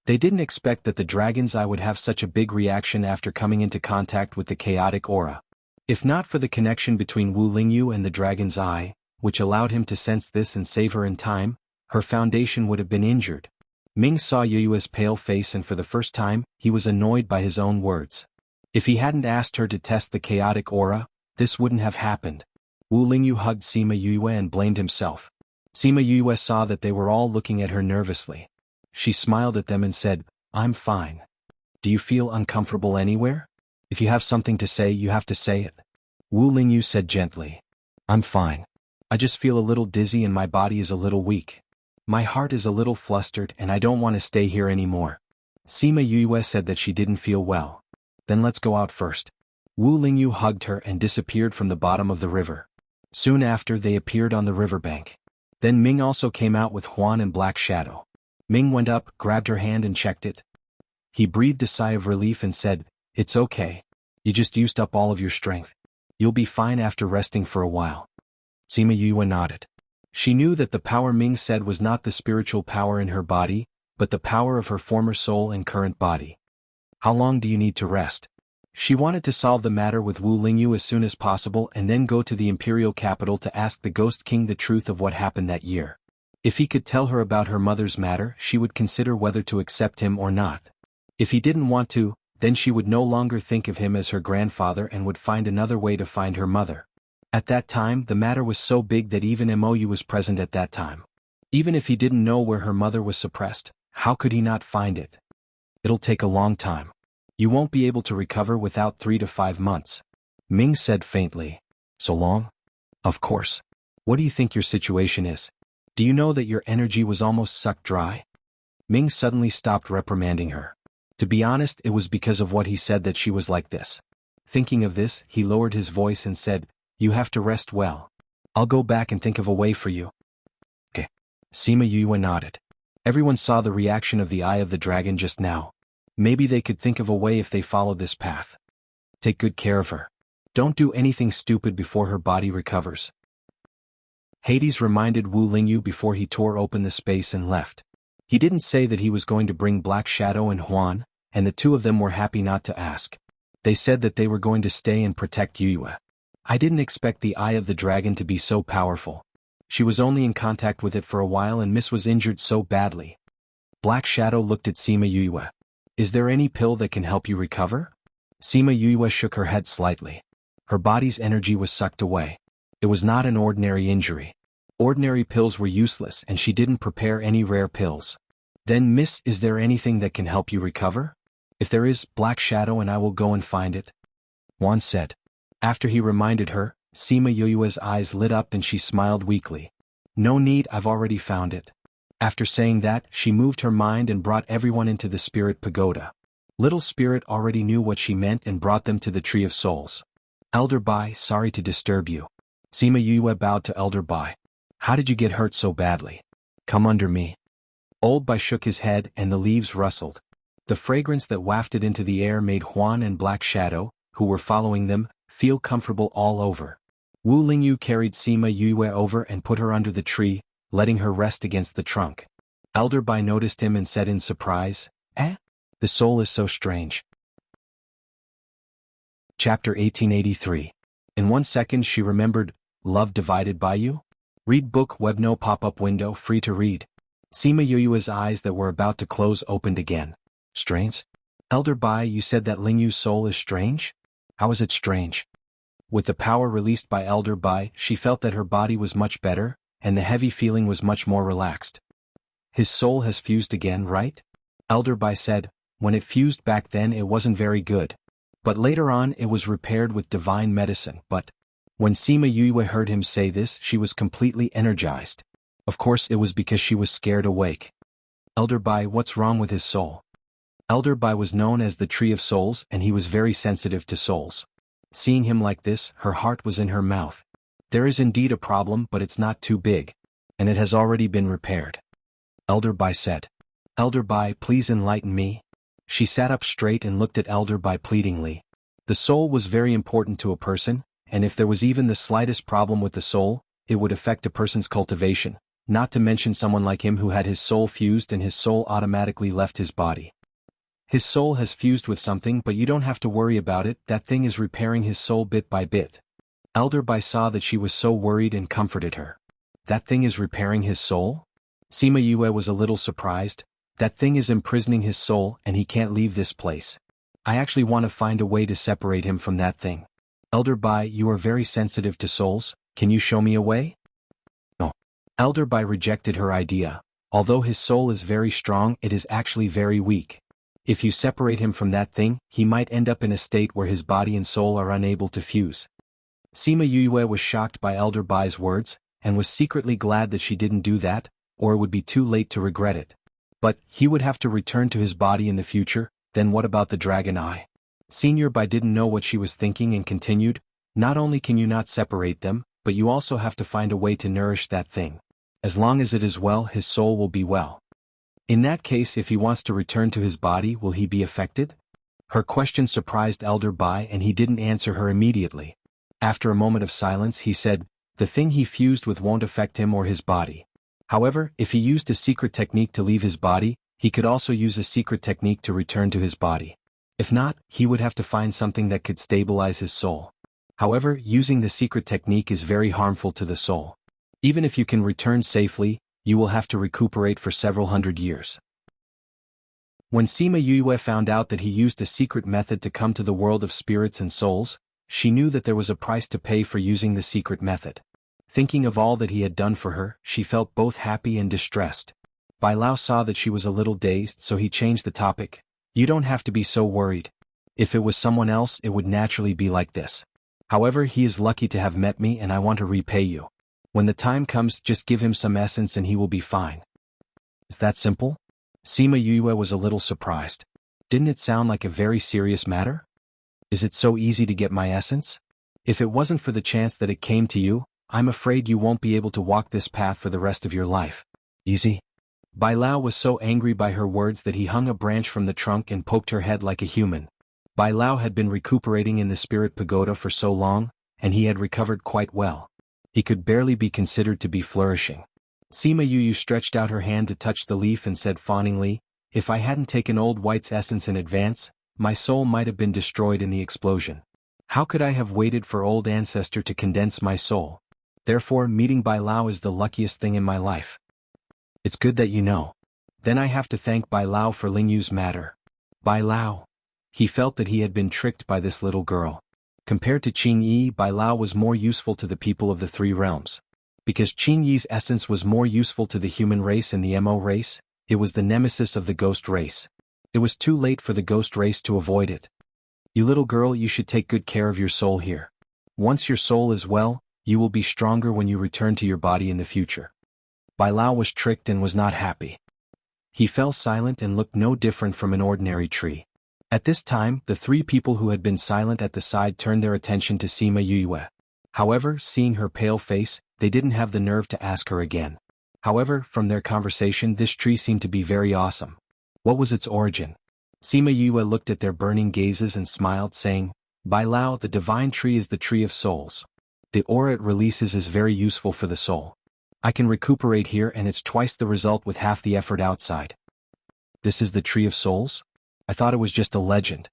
They didn't expect that the dragon's eye would have such a big reaction after coming into contact with the chaotic aura. If not for the connection between Wu Lingyu and the dragon's eye, which allowed him to sense this and save her in time, her foundation would have been injured. Ming saw Yue's pale face and for the first time, he was annoyed by his own words. If he hadn't asked her to test the chaotic aura, this wouldn't have happened. Wu Lingyu hugged Sima Yue and blamed himself. Sima Yue saw that they were all looking at her nervously. She smiled at them and said, "I'm fine. Do you feel uncomfortable anywhere? If you have something to say, you have to say it." Wu Lingyu said gently, "I'm fine. I just feel a little dizzy and my body is a little weak. My heart is a little flustered and I don't want to stay here anymore." Sima Yue said that she didn't feel well. "Then let's go out first." Wu Lingyu hugged her and disappeared from the bottom of the river. Soon after they appeared on the riverbank. Then Ming also came out with Huan and Black Shadow. Ming went up, grabbed her hand and checked it. He breathed a sigh of relief and said, "It's okay. You just used up all of your strength. You'll be fine after resting for a while." Sima Yue nodded. She knew that the power Ming said was not the spiritual power in her body, but the power of her former soul and current body. "How long do you need to rest?" She wanted to solve the matter with Wu Lingyu as soon as possible and then go to the imperial capital to ask the Ghost King the truth of what happened that year. If he could tell her about her mother's matter, she would consider whether to accept him or not. If he didn't want to, then she would no longer think of him as her grandfather and would find another way to find her mother. At that time, the matter was so big that even Mou was present at that time. Even if he didn't know where her mother was suppressed, how could he not find it? "It'll take a long time. You won't be able to recover without 3 to 5 months. Ming said faintly. "So long?" "Of course. What do you think your situation is? Do you know that your energy was almost sucked dry?" Ming suddenly stopped reprimanding her. To be honest, it was because of what he said that she was like this. Thinking of this, he lowered his voice and said, "You have to rest well. I'll go back and think of a way for you." "Okay." Sima Yue nodded. Everyone saw the reaction of the Eye of the Dragon just now. Maybe they could think of a way if they followed this path. "Take good care of her. Don't do anything stupid before her body recovers." Hades reminded Wu Lingyu before he tore open the space and left. He didn't say that he was going to bring Black Shadow and Huan, and the two of them were happy not to ask. They said that they were going to stay and protect Yue. I didn't expect the Eye of the Dragon to be so powerful. She was only in contact with it for a while and Miss was injured so badly. Black Shadow looked at Sima Yue. "Is there any pill that can help you recover?" Sima Yue shook her head slightly. Her body's energy was sucked away. It was not an ordinary injury. Ordinary pills were useless and she didn't prepare any rare pills. "Then Miss, is there anything that can help you recover?" "If there is, Black Shadow and I will go and find it," Juan said. After he reminded her, Sima Yue's eyes lit up and she smiled weakly. "No need, I've already found it." After saying that, she moved her mind and brought everyone into the Spirit Pagoda. Little Spirit already knew what she meant and brought them to the Tree of Souls. "Elder Bai, sorry to disturb you." Sima Yue bowed to Elder Bai. "How did you get hurt so badly?" "Come under me." Old Bai shook his head and the leaves rustled. The fragrance that wafted into the air made Huan and Black Shadow, who were following them, feel comfortable all over. Wu Lingyu carried Sima Yue over and put her under the tree, letting her rest against the trunk. Elder Bai noticed him and said in surprise, "Eh? The soul is so strange." Chapter 1883. In 1 second she remembered, "Love divided by you?" Read book Webno pop-up window free to read. Sima Yue's eyes that were about to close opened again. "Strange? Elder Bai, you said that Lingyu's soul is strange? How is it strange?" With the power released by Elder Bai, she felt that her body was much better, and the heavy feeling was much more relaxed. "His soul has fused again, right?" Elder Bai said. "When it fused back then it wasn't very good. But later on it was repaired with divine medicine, but..." When Sima Yue heard him say this, she was completely energized. Of course it was because she was scared awake. "Elder Bai, what's wrong with his soul?" Elder Bai was known as the Tree of Souls and he was very sensitive to souls. Seeing him like this, her heart was in her mouth. "There is indeed a problem, but it's not too big. And it has already been repaired," Elder Bai said. "Elder Bai, please enlighten me." She sat up straight and looked at Elder Bai pleadingly. The soul was very important to a person, and if there was even the slightest problem with the soul, it would affect a person's cultivation, Not to mention someone like him who had his soul fused and his soul automatically left his body. His soul has fused with something, but you don't have to worry about it, that thing is repairing his soul bit by bit. Elder Bai saw that she was so worried and comforted her. That thing is repairing his soul? Sima Yue was a little surprised. That thing is imprisoning his soul and he can't leave this place. I actually want to find a way to separate him from that thing. Elder Bai, you are very sensitive to souls, can you show me a way? No. Elder Bai rejected her idea. Although his soul is very strong, it is actually very weak. If you separate him from that thing, he might end up in a state where his body and soul are unable to fuse. Sima Yue was shocked by Elder Bai's words, and was secretly glad that she didn't do that, or it would be too late to regret it. But, he would have to return to his body in the future, then what about the dragon eye? Senior Bai didn't know what she was thinking and continued, not only can you not separate them, but you also have to find a way to nourish that thing. As long as it is well, his soul will be well. In that case, if he wants to return to his body, will he be affected? Her question surprised Elder Bai and he didn't answer her immediately. After a moment of silence he said, the thing he fused with won't affect him or his body. However, if he used a secret technique to leave his body, he could also use a secret technique to return to his body. If not, he would have to find something that could stabilize his soul. However, using the secret technique is very harmful to the soul. Even if you can return safely, you will have to recuperate for several hundred years. When Sima Yue found out that he used a secret method to come to the world of spirits and souls, she knew that there was a price to pay for using the secret method. Thinking of all that he had done for her, she felt both happy and distressed. Bai Lao saw that she was a little dazed, so he changed the topic. You don't have to be so worried. If it was someone else, it would naturally be like this. However, he is lucky to have met me and I want to repay you. When the time comes, just give him some essence and he will be fine. Is that simple? Sima Yue was a little surprised. Didn't it sound like a very serious matter? Is it so easy to get my essence? If it wasn't for the chance that it came to you, I'm afraid you won't be able to walk this path for the rest of your life. Easy? Bai Lao was so angry by her words that he hung a branch from the trunk and poked her head like a human. Bai Lao had been recuperating in the spirit pagoda for so long, and he had recovered quite well. He could barely be considered to be flourishing. Sima Yue stretched out her hand to touch the leaf and said fawningly, if I hadn't taken Old White's essence in advance, my soul might have been destroyed in the explosion. How could I have waited for Old Ancestor to condense my soul? Therefore, meeting Bai Lao is the luckiest thing in my life. It's good that you know. Then I have to thank Bai Lao for Ling Yu's matter. Bai Lao. He felt that he had been tricked by this little girl. Compared to Qing Yi, Bai Lao was more useful to the people of the three realms. Because Qing Yi's essence was more useful to the human race and the Mo race, it was the nemesis of the ghost race. It was too late for the ghost race to avoid it. You little girl, you should take good care of your soul here. Once your soul is well, you will be stronger when you return to your body in the future. Bai Lao was tricked and was not happy. He fell silent and looked no different from an ordinary tree. At this time, the three people who had been silent at the side turned their attention to Sima Yue. However, seeing her pale face, they didn't have the nerve to ask her again. However, from their conversation, this tree seemed to be very awesome. What was its origin? Sima Yue looked at their burning gazes and smiled, saying, Bai Lao, the divine tree is the tree of souls. The aura it releases is very useful for the soul. I can recuperate here and it's twice the result with half the effort outside. This is the tree of souls? I thought it was just a legend.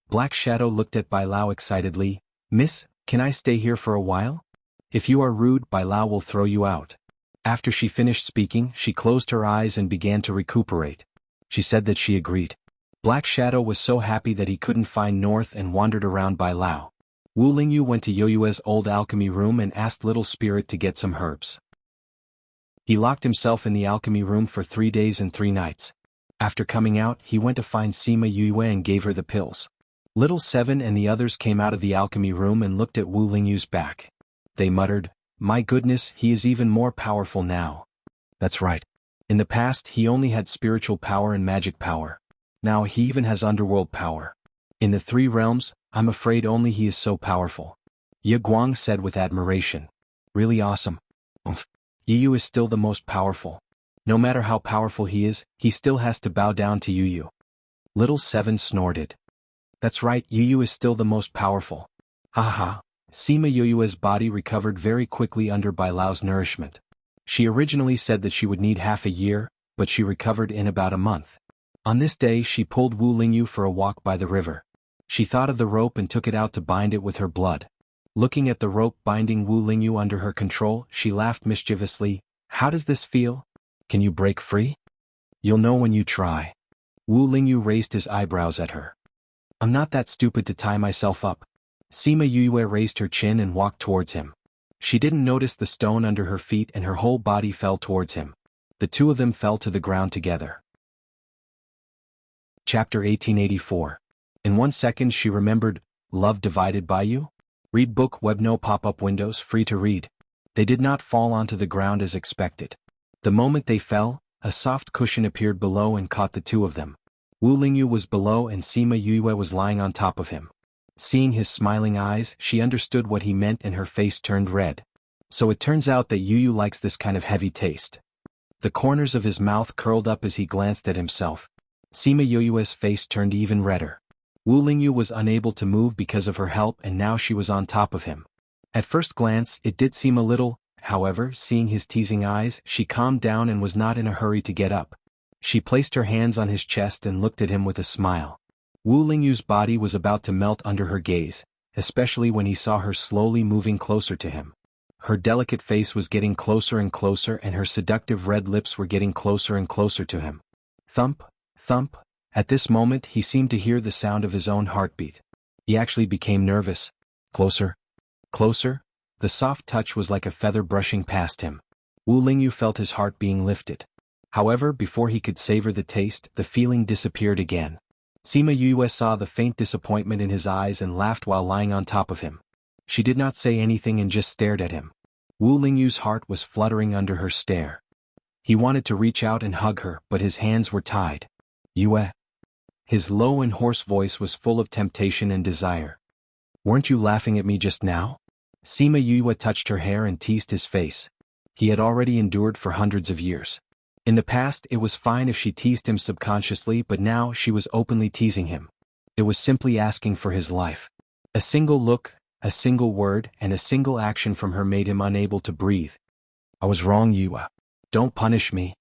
Black Shadow looked at Bai Lao excitedly. Miss, can I stay here for a while? If you are rude, Bai Lao will throw you out. After she finished speaking, she closed her eyes and began to recuperate. She said that she agreed. Black Shadow was so happy that he couldn't find north and wandered around Bai Lao. Wu Lingyu went to Yoyue's old alchemy room and asked Little Spirit to get some herbs. He locked himself in the alchemy room for 3 days and 3 nights. After coming out, he went to find Sima Yue and gave her the pills. Little Seven and the others came out of the alchemy room and looked at Wu Lingyu's back. They muttered, my goodness, he is even more powerful now. That's right. In the past, he only had spiritual power and magic power. Now he even has underworld power. In the three realms, I'm afraid only he is so powerful. Ye Guang said with admiration. Really awesome. Oomph. Yu is still the most powerful. No matter how powerful he is, he still has to bow down to Yu. Little Seven snorted. That's right, Yu is still the most powerful. Ha ha. Sima Yue's body recovered very quickly under Bai Lao's nourishment. She originally said that she would need half a year, but she recovered in about a month. On this day she pulled Wu Lingyu for a walk by the river. She thought of the rope and took it out to bind it with her blood. Looking at the rope binding Wu Lingyu under her control, she laughed mischievously. How does this feel? Can you break free? You'll know when you try. Wu Lingyu raised his eyebrows at her. I'm not that stupid to tie myself up. Sima Yue raised her chin and walked towards him. She didn't notice the stone under her feet and her whole body fell towards him. The two of them fell to the ground together. Chapter 1884. In 1 second she remembered, Love Divided by You? Read book web no pop-up windows free to read. They did not fall onto the ground as expected. The moment they fell, a soft cushion appeared below and caught the two of them. Wu Lingyu was below and Sima Yue was lying on top of him. Seeing his smiling eyes, she understood what he meant and her face turned red. So it turns out that Yu likes this kind of heavy taste. The corners of his mouth curled up as he glanced at himself. Sima Yue's face turned even redder. Wu Lingyu was unable to move because of her help and now she was on top of him. At first glance, it did seem a little, however, seeing his teasing eyes, she calmed down and was not in a hurry to get up. She placed her hands on his chest and looked at him with a smile. Wu Lingyu's body was about to melt under her gaze, especially when he saw her slowly moving closer to him. Her delicate face was getting closer and closer and her seductive red lips were getting closer and closer to him. Thump, thump. At this moment he seemed to hear the sound of his own heartbeat. He actually became nervous. Closer. Closer. The soft touch was like a feather brushing past him. Wu Lingyu felt his heart being lifted. However, before he could savor the taste, the feeling disappeared again. Sima Yue saw the faint disappointment in his eyes and laughed while lying on top of him. She did not say anything and just stared at him. Wu Lingyu's heart was fluttering under her stare. He wanted to reach out and hug her, but his hands were tied. Yue. His low and hoarse voice was full of temptation and desire. Weren't you laughing at me just now? Sima Yue touched her hair and teased his face. He had already endured for hundreds of years. In the past it was fine if she teased him subconsciously, but now she was openly teasing him. It was simply asking for his life. A single look, a single word, and a single action from her made him unable to breathe. I was wrong, Yue. Don't punish me.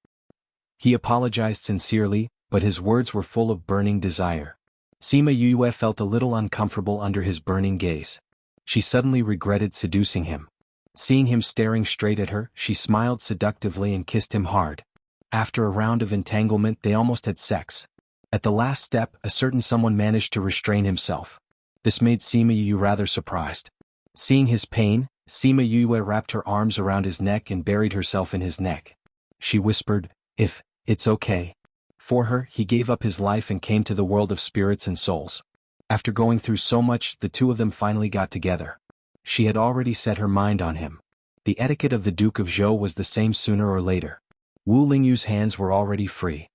He apologized sincerely, but his words were full of burning desire. Sima Yue felt a little uncomfortable under his burning gaze. She suddenly regretted seducing him. Seeing him staring straight at her, she smiled seductively and kissed him hard. After a round of entanglement they almost had sex. At the last step, a certain someone managed to restrain himself. This made Sima Yue rather surprised. Seeing his pain, Sima Yue wrapped her arms around his neck and buried herself in his neck. She whispered, It's okay. For her, he gave up his life and came to the world of spirits and souls. After going through so much, the two of them finally got together. She had already set her mind on him. The etiquette of the Duke of Zhou was the same sooner or later. Wu Lingyu's hands were already free.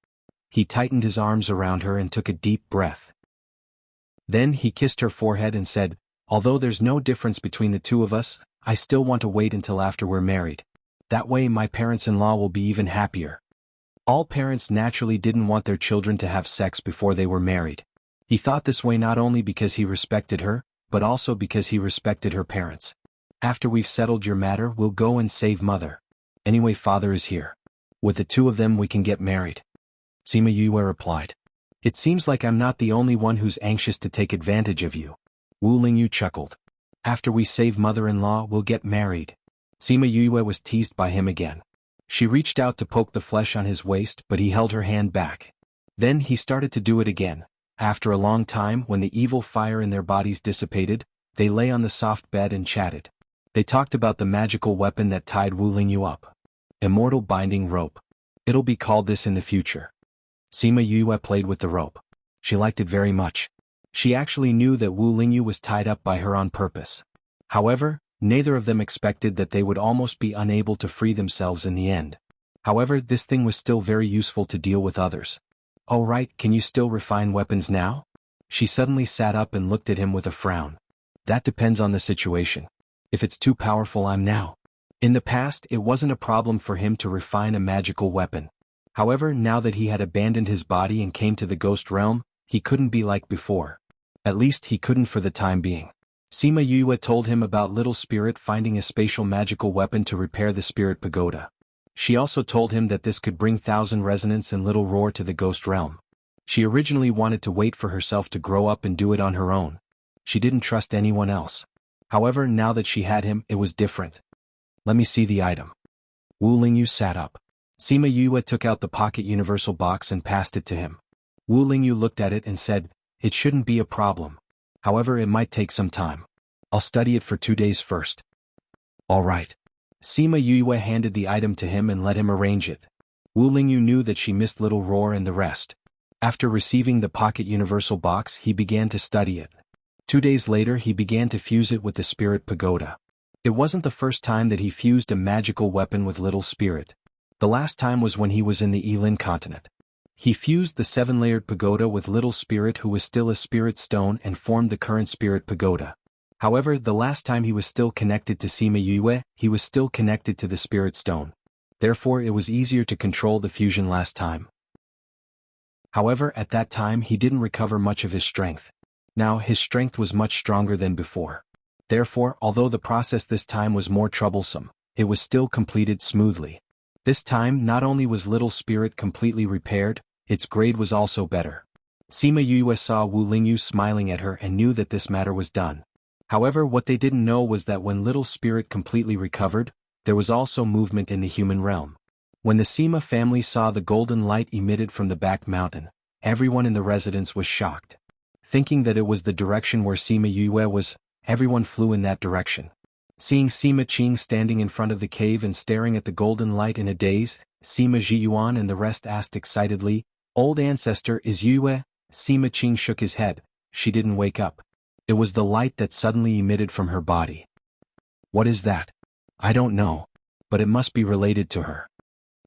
He tightened his arms around her and took a deep breath. Then he kissed her forehead and said, Although there's no difference between the two of us, I still want to wait until after we're married. That way my parents-in-law will be even happier. All parents naturally didn't want their children to have sex before they were married. He thought this way not only because he respected her, but also because he respected her parents. After we've settled your matter, we'll go and save mother. Anyway, father is here. With the two of them we can get married. Sima Yue replied. It seems like I'm not the only one who's anxious to take advantage of you. Wu Lingyu chuckled. After we save mother-in-law, we'll get married. Sima Yue was teased by him again. She reached out to poke the flesh on his waist, but he held her hand back. Then he started to do it again. After a long time, when the evil fire in their bodies dissipated, they lay on the soft bed and chatted. They talked about the magical weapon that tied Wu Lingyu up. Immortal binding rope. It'll be called this in the future. Sima Yue played with the rope. She liked it very much. She actually knew that Wu Lingyu was tied up by her on purpose. However, neither of them expected that they would almost be unable to free themselves in the end. However, this thing was still very useful to deal with others. Oh right, can you still refine weapons now? She suddenly sat up and looked at him with a frown. That depends on the situation. If it's too powerful, I'm now. In the past, it wasn't a problem for him to refine a magical weapon. However, now that he had abandoned his body and came to the ghost realm, he couldn't be like before. At least he couldn't for the time being. Sima Yue told him about Little Spirit finding a spatial magical weapon to repair the spirit pagoda. She also told him that this could bring Thousand Resonance and Little Roar to the ghost realm. She originally wanted to wait for herself to grow up and do it on her own. She didn't trust anyone else. However, now that she had him, it was different. Let me see the item. Wu Lingyu sat up. Sima Yue took out the pocket universal box and passed it to him. Wu Lingyu looked at it and said, "It shouldn't be a problem. However, it might take some time. I'll study it for 2 days first." "All right." Sima Yue handed the item to him and let him arrange it. Wu Lingyu knew that she missed Little Roar and the rest. After receiving the pocket universal box, he began to study it. 2 days later, he began to fuse it with the Spirit Pagoda. It wasn't the first time that he fused a magical weapon with Little Spirit. The last time was when he was in the Yilin continent. He fused the 7-layered pagoda with Little Spirit, who was still a spirit stone, and formed the current Spirit Pagoda. However, the last time he was still connected to Sima Yue, he was still connected to the Spirit Stone. Therefore, it was easier to control the fusion last time. However, at that time he didn't recover much of his strength. Now his strength was much stronger than before. Therefore, although the process this time was more troublesome, it was still completed smoothly. This time not only was Little Spirit completely repaired, its grade was also better. Sima Yue saw Wu Lingyu smiling at her and knew that this matter was done. However, what they didn't know was that when Little Spirit completely recovered, there was also movement in the human realm. When the Sima family saw the golden light emitted from the back mountain, everyone in the residence was shocked. Thinking that it was the direction where Sima Yue was, everyone flew in that direction. Seeing Sima Qing standing in front of the cave and staring at the golden light in a daze, Sima Zhiyuan and the rest asked excitedly, "Old ancestor, is Yue?" Sima Qing shook his head. She didn't wake up. It was the light that suddenly emitted from her body. "What is that?" "I don't know. But it must be related to her."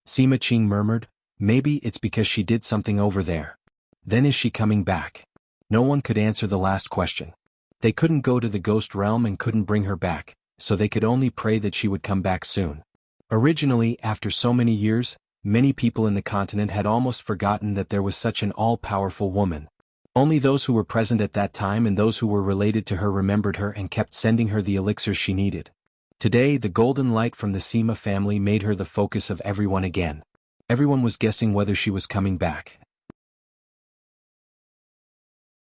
Sima Qing murmured, "Maybe it's because she did something over there. Then is she coming back?" No one could answer the last question. They couldn't go to the ghost realm and couldn't bring her back, so they could only pray that she would come back soon. Originally, after so many years, many people in the continent had almost forgotten that there was such an all-powerful woman. Only those who were present at that time and those who were related to her remembered her and kept sending her the elixirs she needed. Today, the golden light from the Sima family made her the focus of everyone again. Everyone was guessing whether she was coming back.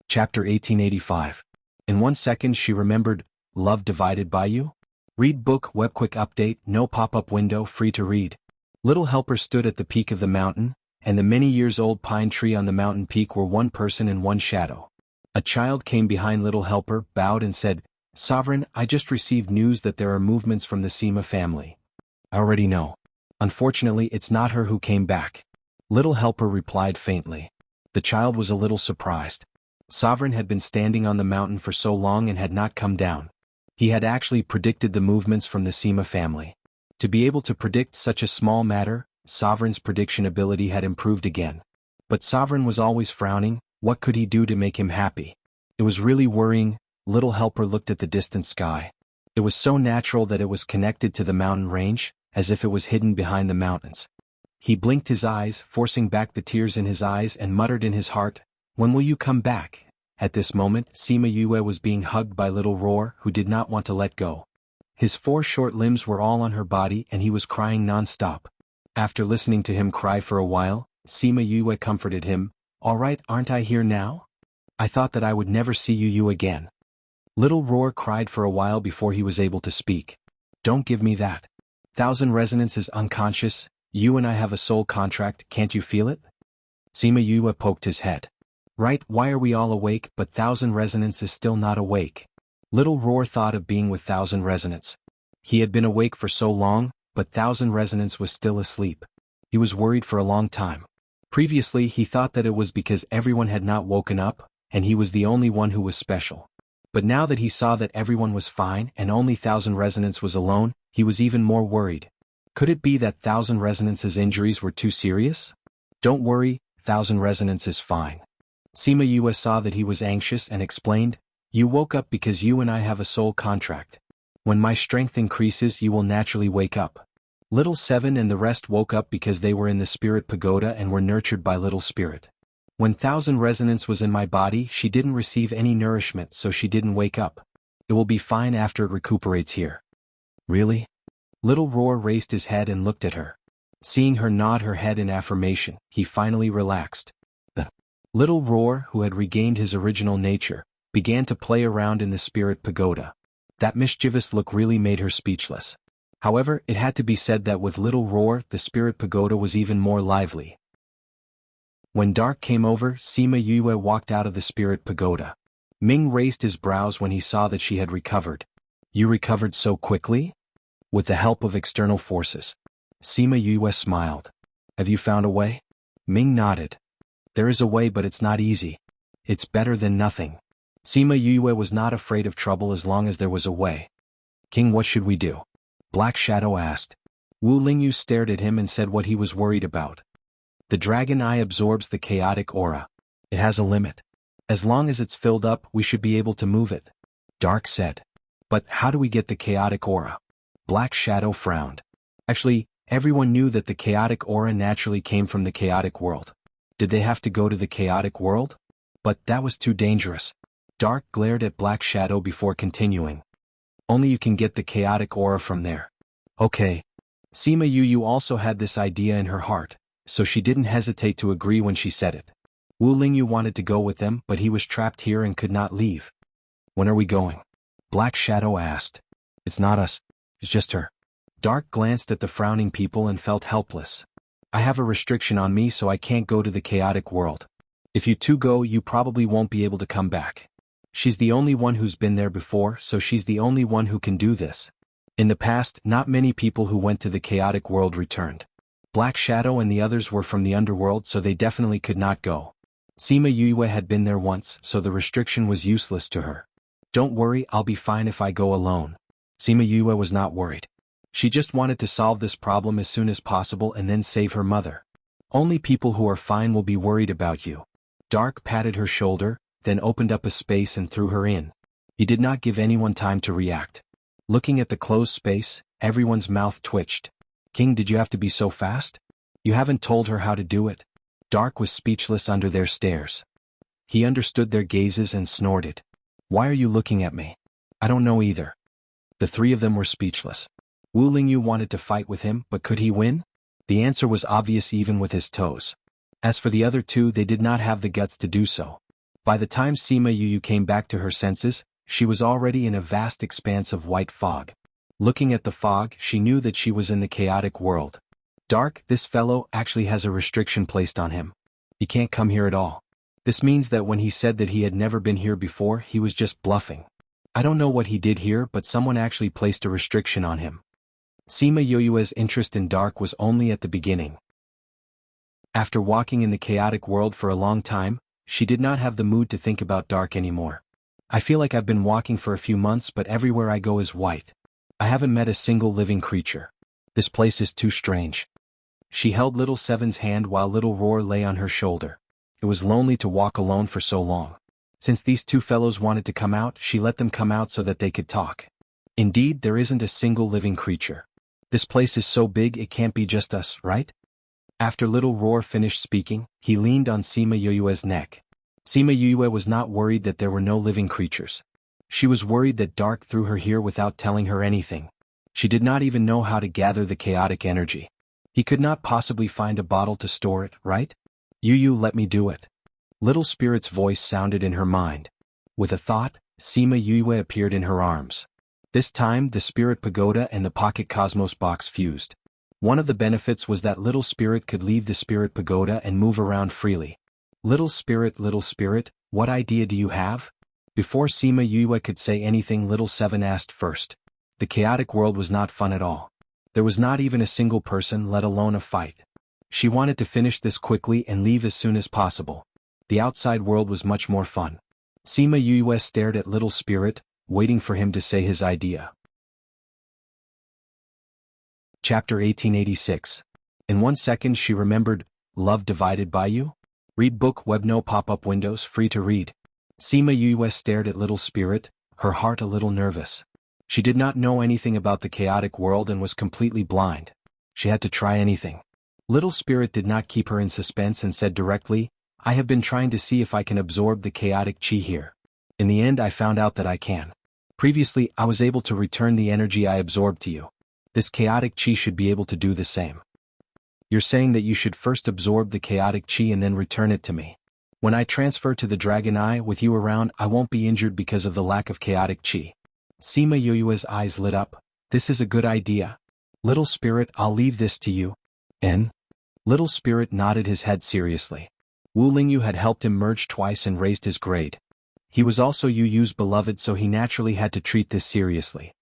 Chapter 1885. In 1 second she remembered, "Love divided by you?" Read book web quick update, no pop-up window, free to read. Little Helper stood at the peak of the mountain, and the many years old pine tree on the mountain peak were one person and one shadow. A child came behind Little Helper, bowed and said, "Sovereign, I just received news that there are movements from the Sima family." "I already know. Unfortunately, it's not her who came back." Little Helper replied faintly. The child was a little surprised. Sovereign had been standing on the mountain for so long and had not come down. He had actually predicted the movements from the Sima family. To be able to predict such a small matter, Sovereign's prediction ability had improved again. But Sovereign was always frowning. What could he do to make him happy? It was really worrying. Little Helper looked at the distant sky. It was so natural that it was connected to the mountain range, as if it was hidden behind the mountains. He blinked his eyes, forcing back the tears in his eyes, and muttered in his heart, "When will you come back?" At this moment, Sima Yue was being hugged by Little Roar, who did not want to let go. His 4 short limbs were all on her body and he was crying non-stop. After listening to him cry for a while, Sima Yue comforted him, "All right, aren't I here now? I thought that I would never see you again." Little Roar cried for a while before he was able to speak. "Don't give me that. Thousand Resonance is unconscious. You and I have a soul contract, can't you feel it?" Sima Yue poked his head. "Right, why are we all awake but Thousand Resonance is still not awake?" Little Roar thought of being with Thousand Resonance. He had been awake for so long, but Thousand Resonance was still asleep. He was worried for a long time. Previously he thought that it was because everyone had not woken up, and he was the only one who was special. But now that he saw that everyone was fine and only Thousand Resonance was alone, he was even more worried. Could it be that Thousand Resonance's injuries were too serious? "Don't worry, Thousand Resonance is fine." Sima Yue saw that he was anxious and explained, "You woke up because you and I have a soul contract. When my strength increases you will naturally wake up." Little Seven and the rest woke up because they were in the Spirit Pagoda and were nurtured by Little Spirit. When Thousand Resonance was in my body she didn't receive any nourishment, so she didn't wake up. It will be fine after it recuperates here. "Really?" Little Roar raised his head and looked at her. Seeing her nod her head in affirmation, he finally relaxed. The little roar, who had regained his original nature, began to play around in the spirit pagoda. That mischievous look really made her speechless. However, it had to be said that with little roar, the spirit pagoda was even more lively. When dark came over, Sima Yue walked out of the spirit pagoda. Ming raised his brows when he saw that she had recovered. You recovered so quickly? With the help of external forces. Sima Yue smiled. Have you found a way? Ming nodded. There is a way, but it's not easy. It's better than nothing. Sima Yue was not afraid of trouble as long as there was a way. King, what should we do? Black Shadow asked. Wu Lingyu stared at him and said what he was worried about. The dragon eye absorbs the chaotic aura. It has a limit. As long as it's filled up, we should be able to move it. Dark said. But how do we get the chaotic aura? Black Shadow frowned. Actually, everyone knew that the chaotic aura naturally came from the chaotic world. Did they have to go to the chaotic world? But that was too dangerous. Dark glared at Black Shadow before continuing. Only you can get the chaotic aura from there. Okay. Sima Yu also had this idea in her heart, so she didn't hesitate to agree when she said it. Wu Lingyu wanted to go with them, but he was trapped here and could not leave. When are we going? Black Shadow asked. It's not us. It's just her. Dark glanced at the frowning people and felt helpless. I have a restriction on me, so I can't go to the chaotic world. If you two go, you probably won't be able to come back. She's the only one who's been there before, so she's the only one who can do this. In the past, not many people who went to the chaotic world returned. Black Shadow and the others were from the underworld, so they definitely could not go. Sima Yue had been there once, so the restriction was useless to her. Don't worry, I'll be fine if I go alone. Sima Yue was not worried. She just wanted to solve this problem as soon as possible and then save her mother. Only people who are fine will be worried about you. Dark patted her shoulder, then opened up a space and threw her in. He did not give anyone time to react. Looking at the closed space, everyone's mouth twitched. King, did you have to be so fast? You haven't told her how to do it. Dark was speechless under their stares. He understood their gazes and snorted. Why are you looking at me? I don't know either. The three of them were speechless. Wu Lingyu wanted to fight with him, but could he win? The answer was obvious even with his toes. As for the other two, they did not have the guts to do so. By the time Sima Yu came back to her senses, she was already in a vast expanse of white fog. Looking at the fog, she knew that she was in the chaotic world. Dark, this fellow actually has a restriction placed on him. He can't come here at all. This means that when he said that he had never been here before, he was just bluffing. I don't know what he did here, but someone actually placed a restriction on him. Sima Yue's interest in Dark was only at the beginning. After walking in the chaotic world for a long time, she did not have the mood to think about Dark anymore. I feel like I've been walking for a few months, but everywhere I go is white. I haven't met a single living creature. This place is too strange. She held Little Seven's hand while Little Roar lay on her shoulder. It was lonely to walk alone for so long. Since these two fellows wanted to come out, she let them come out so that they could talk. Indeed, there isn't a single living creature. This place is so big it can't be just us, right? After Little Roar finished speaking, he leaned on Sima Yue's neck. Sima Yue was not worried that there were no living creatures. She was worried that Dark threw her here without telling her anything. She did not even know how to gather the chaotic energy. He could not possibly find a bottle to store it, right? Yu, let me do it. Little Spirit's voice sounded in her mind. With a thought, Sima Yue appeared in her arms. This time, the Spirit Pagoda and the Pocket Cosmos box fused. One of the benefits was that Little Spirit could leave the Spirit Pagoda and move around freely. Little Spirit, what idea do you have? Before Sima Yue could say anything, Little Seven asked first. The chaotic world was not fun at all. There was not even a single person, let alone a fight. She wanted to finish this quickly and leave as soon as possible. The outside world was much more fun. Sima Yue stared at Little Spirit, waiting for him to say his idea. Chapter 1886. In 1 second she remembered, Love Divided by You? Read book web no pop-up windows free to read. Sima Yue stared at Little Spirit, her heart a little nervous. She did not know anything about the chaotic world and was completely blind. She had to try anything. Little Spirit did not keep her in suspense and said directly, I have been trying to see if I can absorb the chaotic chi here. In the end I found out that I can. Previously I was able to return the energy I absorbed to you. This chaotic chi should be able to do the same. You're saying that you should first absorb the chaotic chi and then return it to me. When I transfer to the Dragon Eye with you around, I won't be injured because of the lack of chaotic chi. Sima Yoyue's eyes lit up. This is a good idea. Little spirit, I'll leave this to you. And? Little spirit nodded his head seriously. Wu Lingyu had helped him merge twice and raised his grade. He was also Yu Yu's beloved, so he naturally had to treat this seriously.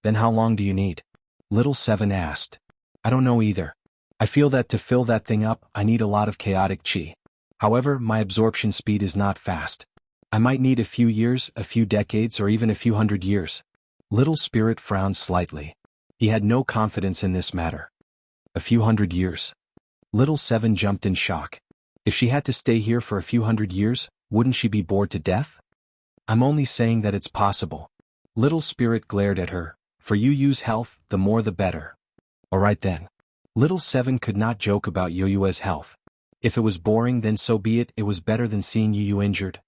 Then how long do you need? Little Seven asked. I don't know either. I feel that to fill that thing up, I need a lot of chaotic chi. However, my absorption speed is not fast. I might need a few years, a few decades, or even a few hundred years. Little Spirit frowned slightly. He had no confidence in this matter. A few hundred years. Little Seven jumped in shock. If she had to stay here for a few hundred years, wouldn't she be bored to death? I'm only saying that it's possible. Little Spirit glared at her. For Yu Yu's health, the more the better. Alright then. Little Seven could not joke about Yu Yu's health. If it was boring, then so be it. It was better than seeing Yu Yu injured.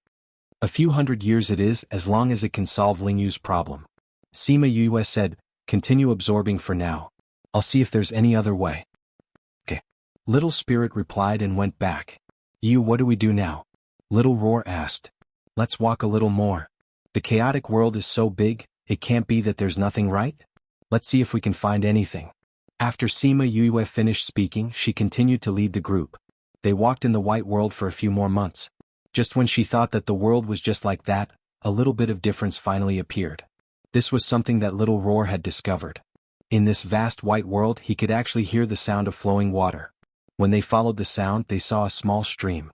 A few hundred years it is, as long as it can solve Ling Yu's problem. Sima Yue said, continue absorbing for now. I'll see if there's any other way. Okay. Little Spirit replied and went back. Yu, what do we do now? Little Roar asked. Let's walk a little more. The chaotic world is so big, it can't be that there's nothing, right? Let's see if we can find anything. After Sima Yue finished speaking, she continued to lead the group. They walked in the white world for a few more months. Just when she thought that the world was just like that, a little bit of difference finally appeared. This was something that Little Roar had discovered. In this vast white world, he could actually hear the sound of flowing water. When they followed the sound, they saw a small stream.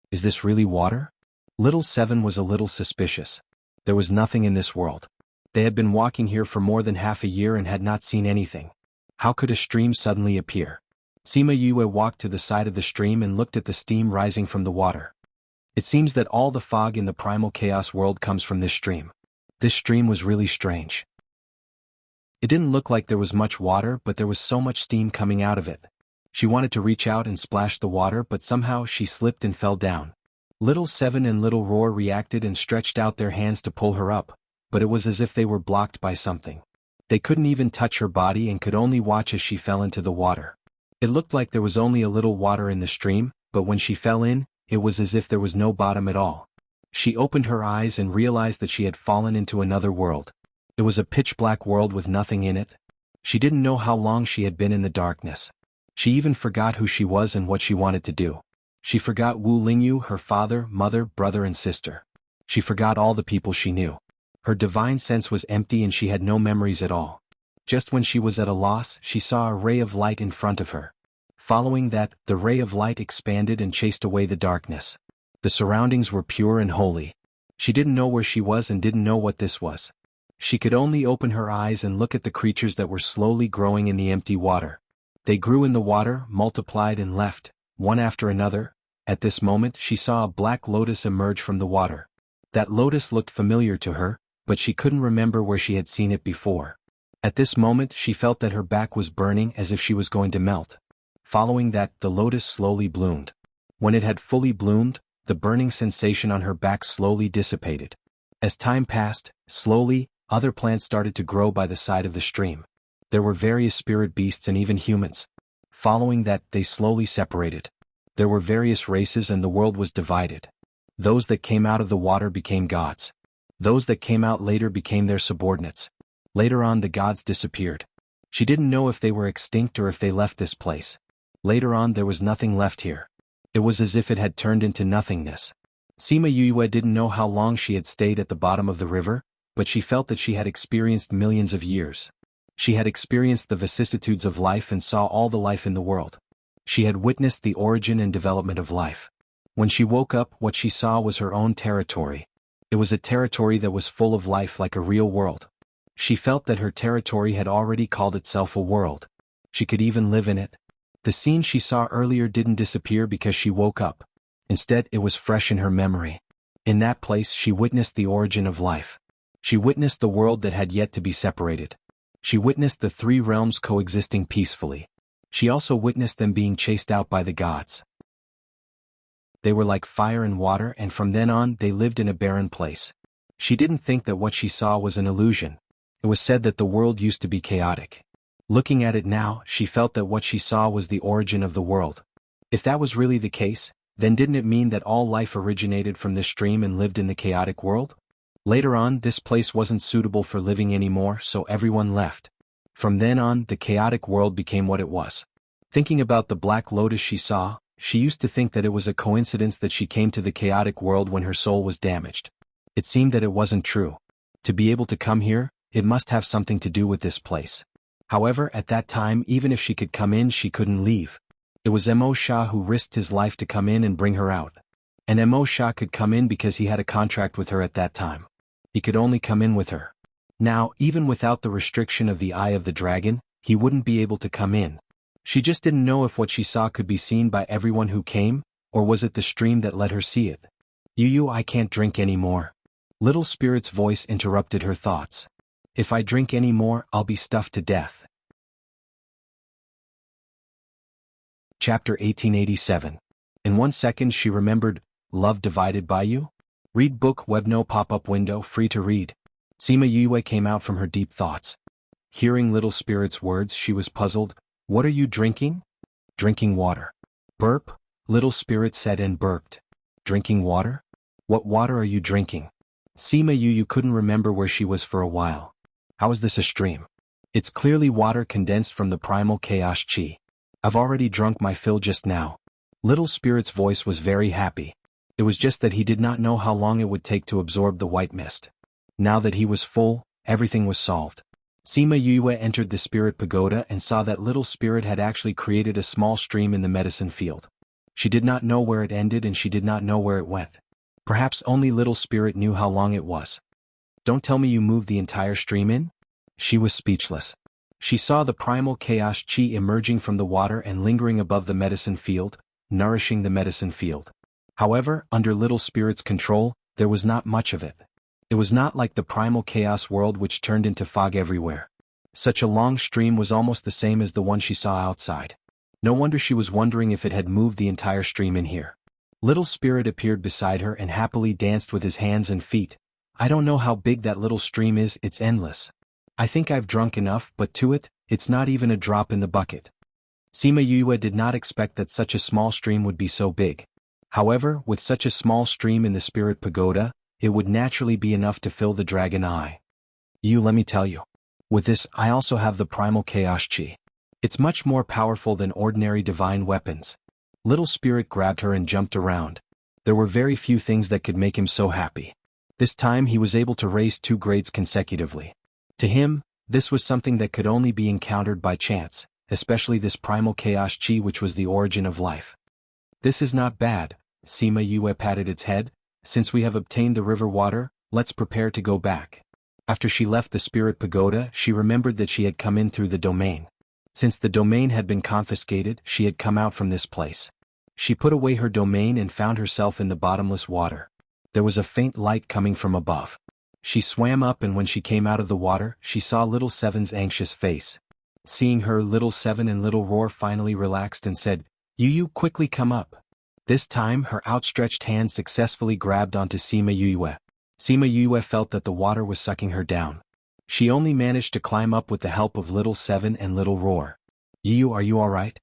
Is this really water? Little Seven was a little suspicious. There was nothing in this world. They had been walking here for more than half a year and had not seen anything. How could a stream suddenly appear? Sima Yue walked to the side of the stream and looked at the steam rising from the water. It seems that all the fog in the primal chaos world comes from this stream. This stream was really strange. It didn't look like there was much water, but there was so much steam coming out of it. She wanted to reach out and splash the water, but somehow she slipped and fell down. Little Seven and Little Roar reacted and stretched out their hands to pull her up, but it was as if they were blocked by something. They couldn't even touch her body and could only watch as she fell into the water. It looked like there was only a little water in the stream, but when she fell in, it was as if there was no bottom at all. She opened her eyes and realized that she had fallen into another world. It was a pitch-black world with nothing in it. She didn't know how long she had been in the darkness. She even forgot who she was and what she wanted to do. She forgot Wu Lingyu, her father, mother, brother and sister. She forgot all the people she knew. Her divine sense was empty and she had no memories at all. Just when she was at a loss, she saw a ray of light in front of her. Following that, the ray of light expanded and chased away the darkness. The surroundings were pure and holy. She didn't know where she was and didn't know what this was. She could only open her eyes and look at the creatures that were slowly growing in the empty water. They grew in the water, multiplied and left, one after another. At this moment she saw a black lotus emerge from the water. That lotus looked familiar to her, but she couldn't remember where she had seen it before. At this moment she felt that her back was burning as if she was going to melt. Following that, the lotus slowly bloomed. When it had fully bloomed, the burning sensation on her back slowly dissipated. As time passed, slowly, other plants started to grow by the side of the stream. There were various spirit beasts and even humans. Following that, they slowly separated. There were various races and the world was divided. Those that came out of the water became gods. Those that came out later became their subordinates. Later on the gods disappeared. She didn't know if they were extinct or if they left this place. Later on there was nothing left here. It was as if it had turned into nothingness. Sima Yue didn't know how long she had stayed at the bottom of the river, but she felt that she had experienced millions of years. She had experienced the vicissitudes of life and saw all the life in the world. She had witnessed the origin and development of life. When she woke up, what she saw was her own territory. It was a territory that was full of life like a real world. She felt that her territory had already called itself a world. She could even live in it. The scene she saw earlier didn't disappear because she woke up. Instead, it was fresh in her memory. In that place, she witnessed the origin of life. She witnessed the world that had yet to be separated. She witnessed the three realms coexisting peacefully. She also witnessed them being chased out by the gods. They were like fire and water, and from then on, they lived in a barren place. She didn't think that what she saw was an illusion. It was said that the world used to be chaotic. Looking at it now, she felt that what she saw was the origin of the world. If that was really the case, then didn't it mean that all life originated from this stream and lived in the chaotic world? Later on, this place wasn't suitable for living anymore, so everyone left. From then on, the chaotic world became what it was. Thinking about the black lotus she saw, she used to think that it was a coincidence that she came to the chaotic world when her soul was damaged. It seemed that it wasn't true. To be able to come here, it must have something to do with this place. However, at that time, even if she could come in, she couldn't leave. It was Mo Shah who risked his life to come in and bring her out. And Mo Shah could come in because he had a contract with her at that time. He could only come in with her. Now, even without the restriction of the Eye of the Dragon, he wouldn't be able to come in. She just didn't know if what she saw could be seen by everyone who came, or was it the stream that let her see it? I can't drink anymore. Little Spirit's voice interrupted her thoughts. If I drink any more, I'll be stuffed to death. Chapter 1887. In 1 second she remembered, Love Divided by You? Read book webno pop-up window free to read. Sima Yue came out from her deep thoughts. Hearing Little Spirit's words, she was puzzled. What are you drinking? Drinking water. Burp, Little Spirit said and burped. Drinking water? What water are you drinking? Sima Yue couldn't remember where she was for a while. How is this a stream? It's clearly water condensed from the primal chaos chi. I've already drunk my fill just now. Little Spirit's voice was very happy. It was just that he did not know how long it would take to absorb the white mist. Now that he was full, everything was solved. Sima Yue entered the spirit pagoda and saw that Little Spirit had actually created a small stream in the medicine field. She did not know where it ended and she did not know where it went. Perhaps only Little Spirit knew how long it was. Don't tell me you moved the entire stream in? She was speechless. She saw the primal chaos chi emerging from the water and lingering above the medicine field, nourishing the medicine field. However, under Little Spirit's control, there was not much of it. It was not like the primal chaos world which turned into fog everywhere. Such a long stream was almost the same as the one she saw outside. No wonder she was wondering if it had moved the entire stream in here. Little Spirit appeared beside her and happily danced with his hands and feet. I don't know how big that little stream is, it's endless. I think I've drunk enough, but to it, it's not even a drop in the bucket. Sima Yue did not expect that such a small stream would be so big. However, with such a small stream in the spirit pagoda, it would naturally be enough to fill the dragon eye. Let me tell you. With this, I also have the primal chaos chi. It's much more powerful than ordinary divine weapons. Little Spirit grabbed her and jumped around. There were very few things that could make him so happy. This time he was able to raise 2 grades consecutively. To him, this was something that could only be encountered by chance, especially this primal chaos chi which was the origin of life. This is not bad, Sima Yue patted its head. Since we have obtained the river water, let's prepare to go back. After she left the spirit pagoda, she remembered that she had come in through the domain. Since the domain had been confiscated, she had come out from this place. She put away her domain and found herself in the bottomless water. There was a faint light coming from above. She swam up and when she came out of the water, she saw Little Seven's anxious face. Seeing her, Little Seven and Little Roar finally relaxed and said, You quickly come up. This time her outstretched hand successfully grabbed onto Sima Yue. Sima Yue felt that the water was sucking her down. She only managed to climb up with the help of Little Seven and Little Roar. Are you alright?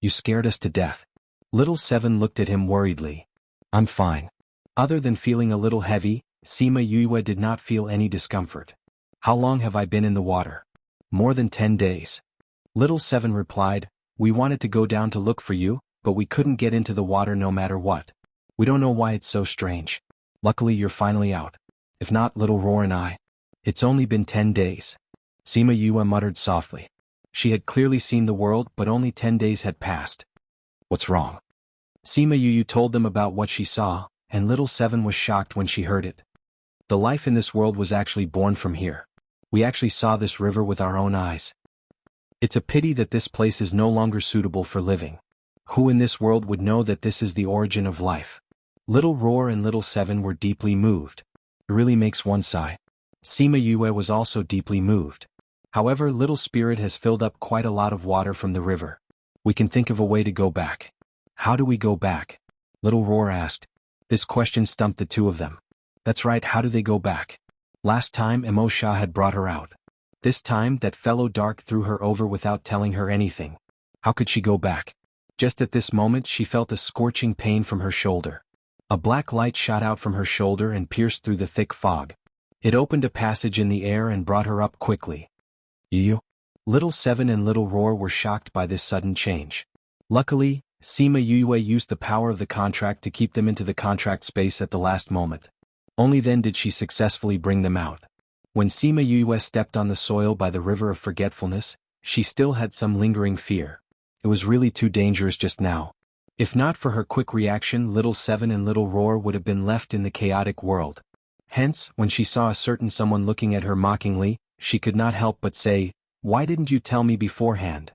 You scared us to death. Little Seven looked at him worriedly. I'm fine. Other than feeling a little heavy, Sima Yue did not feel any discomfort. How long have I been in the water? More than 10 days. Little Seven replied, We wanted to go down to look for you, but we couldn't get into the water no matter what. We don't know why it's so strange. Luckily you're finally out. If not, Little Roar and I. It's only been 10 days. Sima Yue muttered softly. She had clearly seen the world, but only 10 days had passed. What's wrong? Sima Yue told them about what she saw, and Little Seven was shocked when she heard it. The life in this world was actually born from here. We actually saw this river with our own eyes. It's a pity that this place is no longer suitable for living. Who in this world would know that this is the origin of life? Little Roar and Little Seven were deeply moved. It really makes one sigh. Sima Yue was also deeply moved. However, Little Spirit has filled up quite a lot of water from the river. We can think of a way to go back. How do we go back? Little Roar asked. This question stumped the two of them. That's right, how do they go back? Last time Mo Shah had brought her out. This time that fellow Dark threw her over without telling her anything. How could she go back? Just at this moment she felt a scorching pain from her shoulder. A black light shot out from her shoulder and pierced through the thick fog. It opened a passage in the air and brought her up quickly. You? Little Seven and Little Roar were shocked by this sudden change. Luckily, Sima Yue used the power of the contract to keep them into the contract space at the last moment. Only then did she successfully bring them out. When Sima Yue stepped on the soil by the River of Forgetfulness, she still had some lingering fear. It was really too dangerous just now. If not for her quick reaction, Little Seven and Little Roar would have been left in the chaotic world. Hence, when she saw a certain someone looking at her mockingly, she could not help but say, "Why didn't you tell me beforehand?"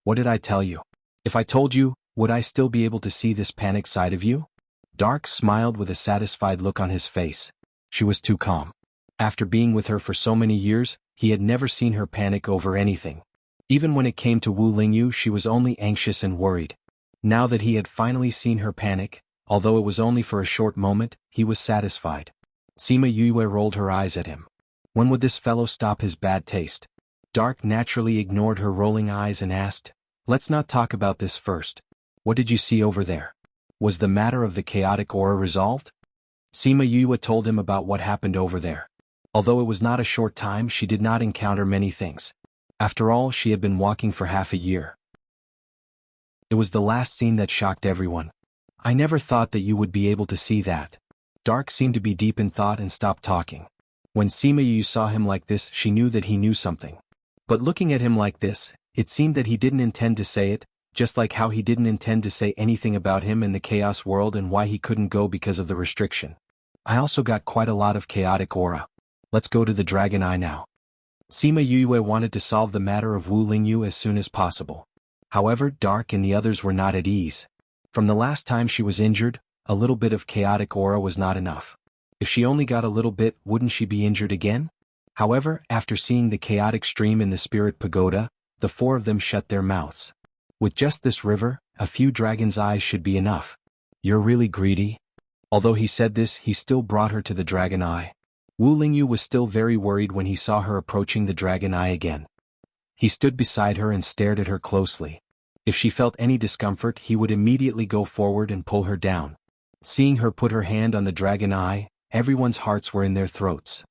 "What did I tell you? If I told you, would I still be able to see this panic side of you?" Dark smiled with a satisfied look on his face. She was too calm. After being with her for so many years, he had never seen her panic over anything. Even when it came to Wu Lingyu, she was only anxious and worried. Now that he had finally seen her panic, although it was only for a short moment, he was satisfied. Sima Yue rolled her eyes at him. When would this fellow stop his bad taste? Dark naturally ignored her rolling eyes and asked, "Let's not talk about this first. What did you see over there? Was the matter of the chaotic aura resolved?" Sima Yue told him about what happened over there. Although it was not a short time, she did not encounter many things. After all, she had been walking for half a year. It was the last scene that shocked everyone. "I never thought that you would be able to see that." Dark seemed to be deep in thought and stopped talking. When Sima Yue saw him like this, she knew that he knew something. But looking at him like this, it seemed that he didn't intend to say it, just like how he didn't intend to say anything about him in the chaos world and why he couldn't go because of the restriction. "I also got quite a lot of chaotic aura. Let's go to the Dragon Eye now." Sima Yue wanted to solve the matter of Wu Lingyu as soon as possible. However, Dark and the others were not at ease. From the last time she was injured, a little bit of chaotic aura was not enough. If she only got a little bit, wouldn't she be injured again? However, after seeing the chaotic stream in the Spirit Pagoda, the four of them shut their mouths. With just this river, a few dragon's eyes should be enough. "You're really greedy?" Although he said this, he still brought her to the Dragon Eye. Wu Lingyu was still very worried when he saw her approaching the Dragon Eye again. He stood beside her and stared at her closely. If she felt any discomfort, he would immediately go forward and pull her down. Seeing her put her hand on the Dragon Eye, everyone's hearts were in their throats.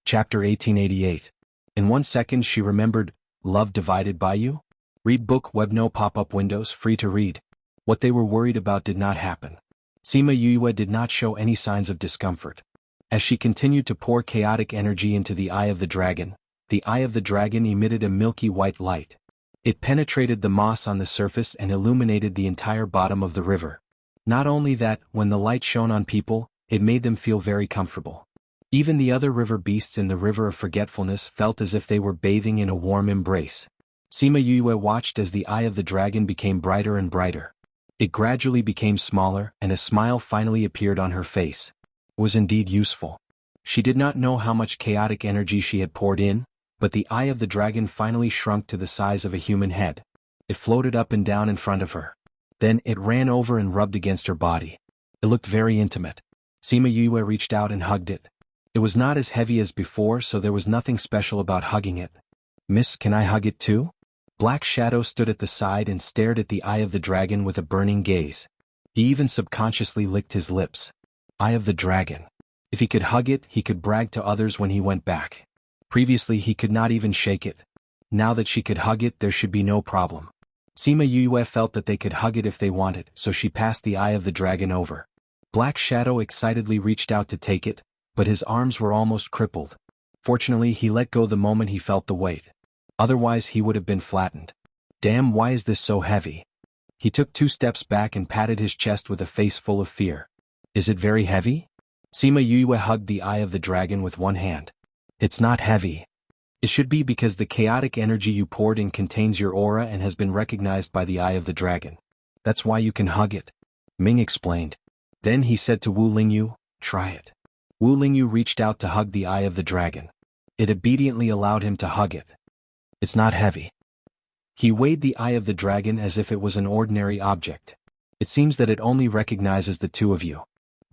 Chapter 1888. In 1 second she remembered, "Love divided by you?" Read book web no pop-up windows free to read. What they were worried about did not happen. Sima Yue did not show any signs of discomfort. As she continued to pour chaotic energy into the Eye of the Dragon emitted a milky white light. It penetrated the moss on the surface and illuminated the entire bottom of the river. Not only that, when the light shone on people, it made them feel very comfortable. Even the other river beasts in the River of Forgetfulness felt as if they were bathing in a warm embrace. Sima Yue watched as the Eye of the Dragon became brighter and brighter. It gradually became smaller, and a smile finally appeared on her face. It was indeed useful. She did not know how much chaotic energy she had poured in, but the Eye of the Dragon finally shrunk to the size of a human head. It floated up and down in front of her. Then it ran over and rubbed against her body. It looked very intimate. Sima Yue reached out and hugged it. It was not as heavy as before, so there was nothing special about hugging it. "Miss, can I hug it too?" Black Shadow stood at the side and stared at the Eye of the Dragon with a burning gaze. He even subconsciously licked his lips. Eye of the Dragon. If he could hug it, he could brag to others when he went back. Previously he could not even shake it. Now that she could hug it, there should be no problem. Sima Yue felt that they could hug it if they wanted, so she passed the Eye of the Dragon over. Black Shadow excitedly reached out to take it, but his arms were almost crippled. Fortunately, he let go the moment he felt the weight. Otherwise he would have been flattened. "Damn, why is this so heavy?" He took 2 steps back and patted his chest with a face full of fear. "Is it very heavy?" Sima Yue hugged the Eye of the Dragon with one hand. "It's not heavy. It should be because the chaotic energy you poured in contains your aura and has been recognized by the Eye of the Dragon. That's why you can hug it," Ming explained. Then he said to Wu Lingyu, "Try it." Wu Lingyu reached out to hug the Eye of the Dragon. It obediently allowed him to hug it. "It's not heavy." He weighed the Eye of the Dragon as if it was an ordinary object. "It seems that it only recognizes the two of you."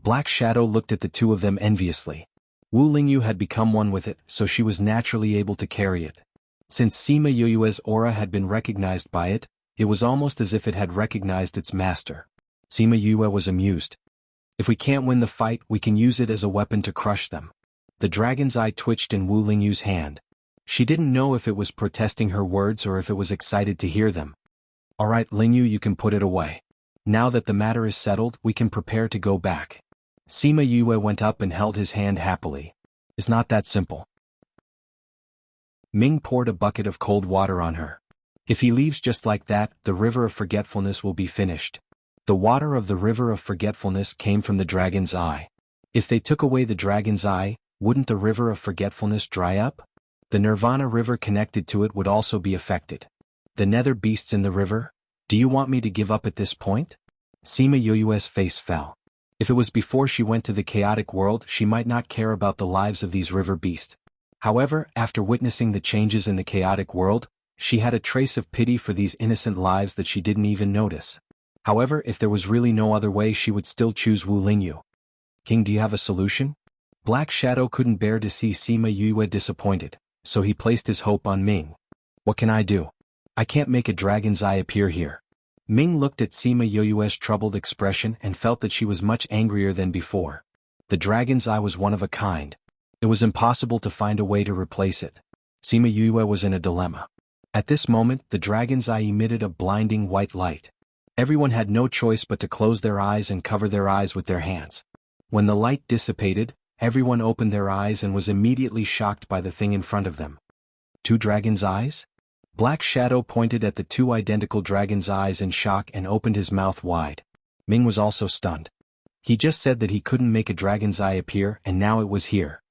Black Shadow looked at the two of them enviously. Wu Lingyu had become one with it, so she was naturally able to carry it. Since Sima Yoyue's aura had been recognized by it, it was almost as if it had recognized its master. Sima Yue was amused. If we can't win the fight, we can use it as a weapon to crush them. The dragon's eye twitched in Wu Lingyu's hand. She didn't know if it was protesting her words or if it was excited to hear them. Alright Lingyu, you can put it away. Now that the matter is settled, we can prepare to go back. Sima Yue went up and held his hand happily. It's not that simple. Ming poured a bucket of cold water on her. If he leaves just like that, the river of forgetfulness will be finished. The water of the river of forgetfulness came from the dragon's eye. If they took away the dragon's eye, wouldn't the river of forgetfulness dry up? The Nirvana river connected to it would also be affected. The nether beasts in the river? Do you want me to give up at this point? Sima Yoyue's face fell. If it was before she went to the chaotic world, she might not care about the lives of these river beasts. However, after witnessing the changes in the chaotic world, she had a trace of pity for these innocent lives that she didn't even notice. However, if there was really no other way, she would still choose Wu Lingyu. King, do you have a solution? Black Shadow couldn't bear to see Sima Yue disappointed, so he placed his hope on Ming. What can I do? I can't make a dragon's eye appear here. Ming looked at Sima Yoyue's troubled expression and felt that she was much angrier than before. The dragon's eye was one of a kind. It was impossible to find a way to replace it. Sima Yue was in a dilemma. At this moment, the dragon's eye emitted a blinding white light. Everyone had no choice but to close their eyes and cover their eyes with their hands. When the light dissipated, everyone opened their eyes and was immediately shocked by the thing in front of them. 2 dragons' eyes? Black Shadow pointed at the 2 identical dragon's eyes in shock and opened his mouth wide. Ming was also stunned. He just said that he couldn't make a dragon's eye appear, and now it was here.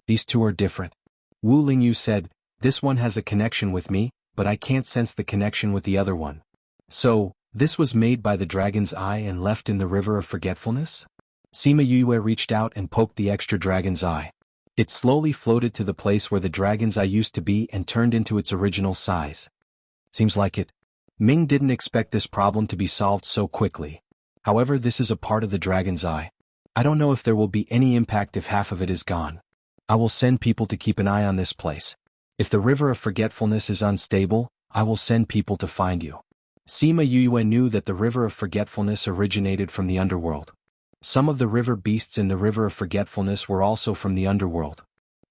These 2 are different. Wu Lingyu said, this one has a connection with me, but I can't sense the connection with the other one. So, this was made by the dragon's eye and left in the river of forgetfulness? Sima Yue reached out and poked the extra dragon's eye. It slowly floated to the place where the dragon's eye used to be and turned into its original size. Seems like it. Ming didn't expect this problem to be solved so quickly. However, this is a part of the dragon's eye. I don't know if there will be any impact if half of it is gone. I will send people to keep an eye on this place. If the river of forgetfulness is unstable, I will send people to find you. Sima Yue knew that the river of forgetfulness originated from the underworld. Some of the river beasts in the river of forgetfulness were also from the underworld.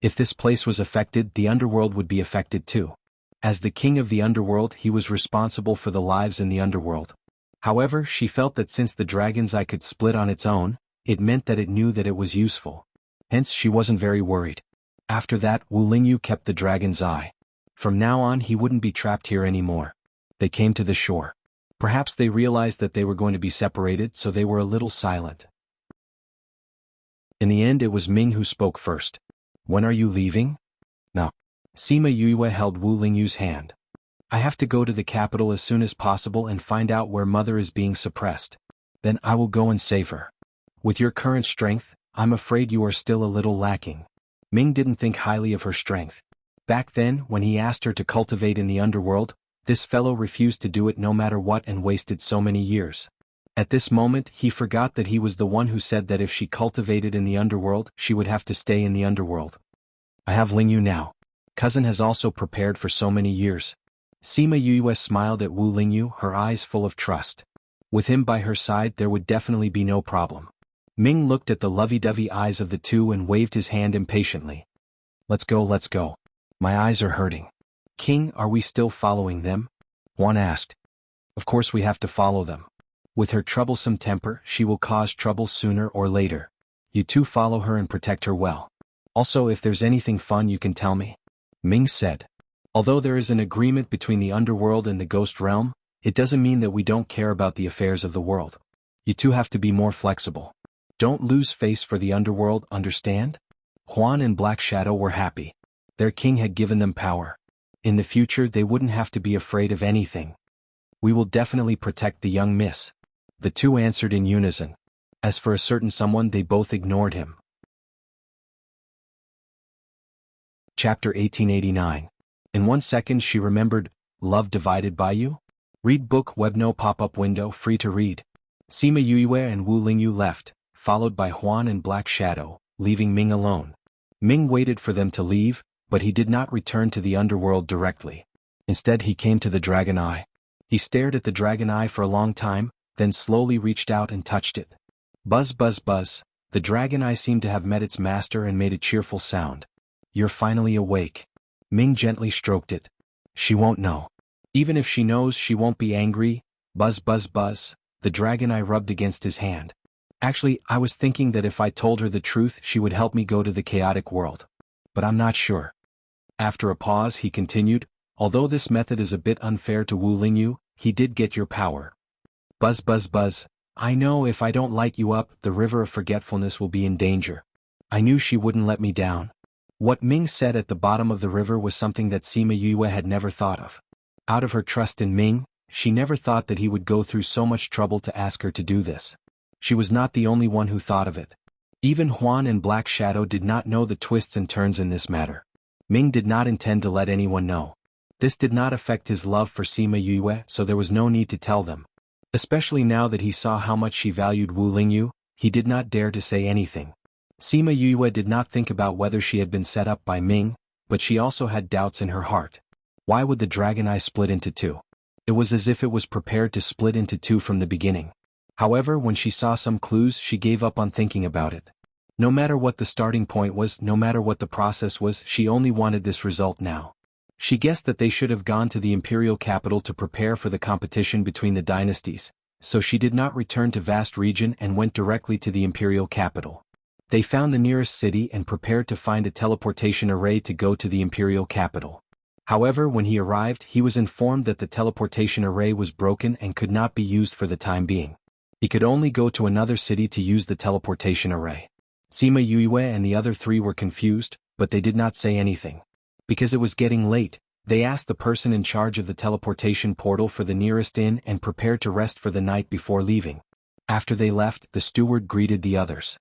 If this place was affected, the underworld would be affected too. As the king of the underworld, he was responsible for the lives in the underworld. However, she felt that since the dragon's eye could split on its own, it meant that it knew that it was useful. Hence, she wasn't very worried. After that, Wu Lingyu kept the dragon's eye. From now on, he wouldn't be trapped here anymore. They came to the shore. Perhaps they realized that they were going to be separated, so they were a little silent. In the end, it was Ming who spoke first. When are you leaving? No. Sima Yue held Wu Lingyu's hand. I have to go to the capital as soon as possible and find out where Mother is being suppressed. Then I will go and save her. With your current strength, I'm afraid you are still a little lacking. Ming didn't think highly of her strength. Back then, when he asked her to cultivate in the underworld, this fellow refused to do it no matter what and wasted so many years. At this moment, he forgot that he was the one who said that if she cultivated in the underworld, she would have to stay in the underworld. I have Lingyu now. Cousin has also prepared for so many years. Sima Yue smiled at Wu Lingyu, her eyes full of trust. With him by her side, there would definitely be no problem. Ming looked at the lovey-dovey eyes of the 2 and waved his hand impatiently. Let's go, let's go. My eyes are hurting. King, are we still following them? Huan asked. Of course we have to follow them. With her troublesome temper, she will cause trouble sooner or later. You 2 follow her and protect her well. Also, if there's anything fun you can tell me. Ming said. Although there is an agreement between the underworld and the ghost realm, it doesn't mean that we don't care about the affairs of the world. You 2 have to be more flexible. Don't lose face for the underworld, understand? Huan and Black Shadow were happy. Their king had given them power. In the future, they wouldn't have to be afraid of anything. We will definitely protect the young miss. The 2 answered in unison. As for a certain someone, they both ignored him. Chapter 1889. In 1 second she remembered, Love Divided by You? Read book Webno pop-up window free to read. Sima Yue and Wu Lingyu left, followed by Huan and Black Shadow, leaving Ming alone. Ming waited for them to leave, but he did not return to the underworld directly. Instead he came to the dragon eye. He stared at the dragon eye for a long time, then slowly reached out and touched it. Buzz buzz buzz, the dragon eye seemed to have met its master and made a cheerful sound. You're finally awake. Ming gently stroked it. She won't know. Even if she knows, she won't be angry. Buzz buzz buzz, the dragon eye rubbed against his hand. Actually, I was thinking that if I told her the truth she would help me go to the chaotic world. But I'm not sure. After a pause he continued, although this method is a bit unfair to Wu Lingyu, he did get your power. Buzz buzz buzz, I know if I don't light you up, the river of forgetfulness will be in danger. I knew she wouldn't let me down. What Ming said at the bottom of the river was something that Sima Yue had never thought of. Out of her trust in Ming, she never thought that he would go through so much trouble to ask her to do this. She was not the only one who thought of it. Even Huan and Black Shadow did not know the twists and turns in this matter. Ming did not intend to let anyone know. This did not affect his love for Sima Yue, so there was no need to tell them. Especially now that he saw how much she valued Wu Lingyu, he did not dare to say anything. Sima Yue did not think about whether she had been set up by Ming, but she also had doubts in her heart. Why would the dragon eye split into two? It was as if it was prepared to split into two from the beginning. However, when she saw some clues, she gave up on thinking about it. No matter what the starting point was, no matter what the process was, she only wanted this result now. She guessed that they should have gone to the imperial capital to prepare for the competition between the dynasties, so she did not return to Vast Region and went directly to the imperial capital. They found the nearest city and prepared to find a teleportation array to go to the imperial capital. However, when he arrived, he was informed that the teleportation array was broken and could not be used for the time being. He could only go to another city to use the teleportation array. Sima Yue and the other three were confused, but they did not say anything. Because it was getting late, they asked the person in charge of the teleportation portal for the nearest inn and prepared to rest for the night before leaving. After they left, the steward greeted the others.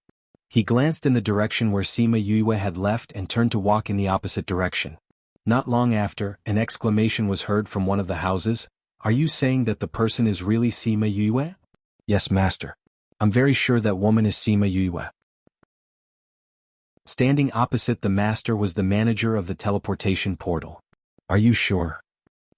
He glanced in the direction where Sima Yue had left and turned to walk in the opposite direction. Not long after, an exclamation was heard from one of the houses. Are you saying that the person is really Sima Yue? Yes, master. I'm very sure that woman is Sima Yue. Standing opposite the master was the manager of the teleportation portal. Are you sure?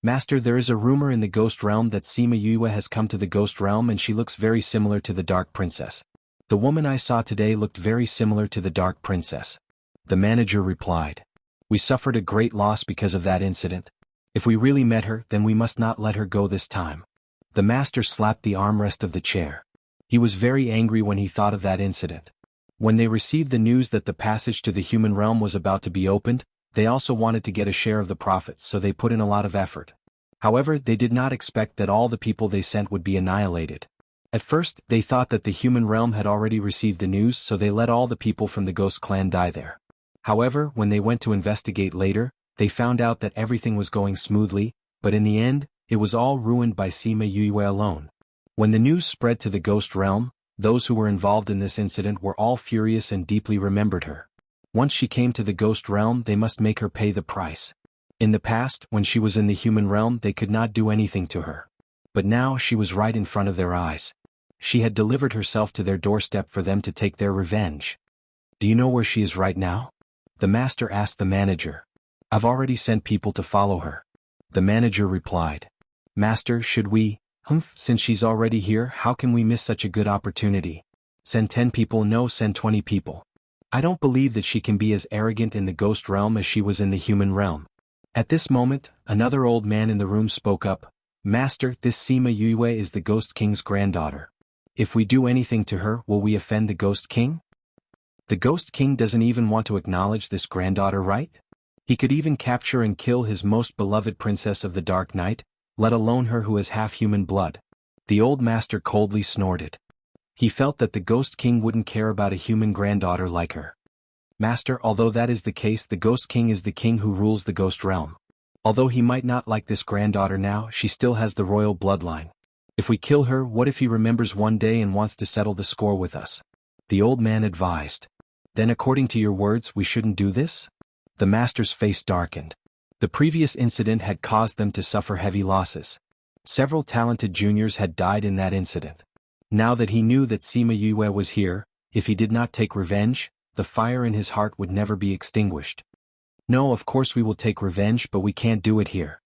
Master, there is a rumor in the ghost realm that Sima Yue has come to the ghost realm and she looks very similar to the Dark Princess. The woman I saw today looked very similar to the Dark Princess. The manager replied. We suffered a great loss because of that incident. If we really met her, then we must not let her go this time. The master slapped the armrest of the chair. He was very angry when he thought of that incident. When they received the news that the passage to the human realm was about to be opened, they also wanted to get a share of the profits, so they put in a lot of effort. However, they did not expect that all the people they sent would be annihilated. At first, they thought that the human realm had already received the news, so they let all the people from the Ghost Clan die there. However, when they went to investigate later, they found out that everything was going smoothly, but in the end, it was all ruined by Sima Yue alone. When the news spread to the Ghost Realm, those who were involved in this incident were all furious and deeply remembered her. Once she came to the Ghost Realm, they must make her pay the price. In the past, when she was in the human realm, they could not do anything to her. But now she was right in front of their eyes. She had delivered herself to their doorstep for them to take their revenge. Do you know where she is right now? The master asked the manager. I've already sent people to follow her. The manager replied. Master, should we? Since she's already here, how can we miss such a good opportunity? Send 10 people, no, send 20 people. I don't believe that she can be as arrogant in the ghost realm as she was in the human realm. At this moment, another old man in the room spoke up. Master, this Sima Yue is the Ghost King's granddaughter. If we do anything to her, will we offend the Ghost King? The Ghost King doesn't even want to acknowledge this granddaughter, right? He could even capture and kill his most beloved princess of the Dark Night, let alone her who has half-human blood. The old master coldly snorted. He felt that the Ghost King wouldn't care about a human granddaughter like her. Master, although that is the case, the Ghost King is the king who rules the Ghost Realm. Although he might not like this granddaughter now, she still has the royal bloodline. If we kill her, what if he remembers one day and wants to settle the score with us? The old man advised. Then according to your words, we shouldn't do this? The master's face darkened. The previous incident had caused them to suffer heavy losses. Several talented juniors had died in that incident. Now that he knew that Sima Yue was here, if he did not take revenge, the fire in his heart would never be extinguished. No, of course we will take revenge, but we can't do it here.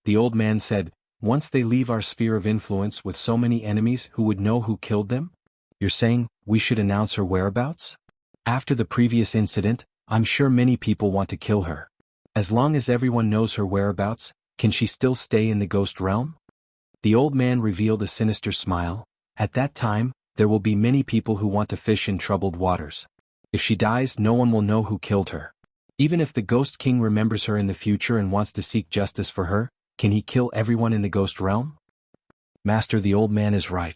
The old man said, once they leave our sphere of influence with so many enemies, who would know who killed them? You're saying, we should announce her whereabouts? After the previous incident, I'm sure many people want to kill her. As long as everyone knows her whereabouts, can she still stay in the ghost realm? The old man revealed a sinister smile. At that time, there will be many people who want to fish in troubled waters. If she dies, no one will know who killed her. Even if the Ghost King remembers her in the future and wants to seek justice for her, can he kill everyone in the ghost realm? Master, the old man is right.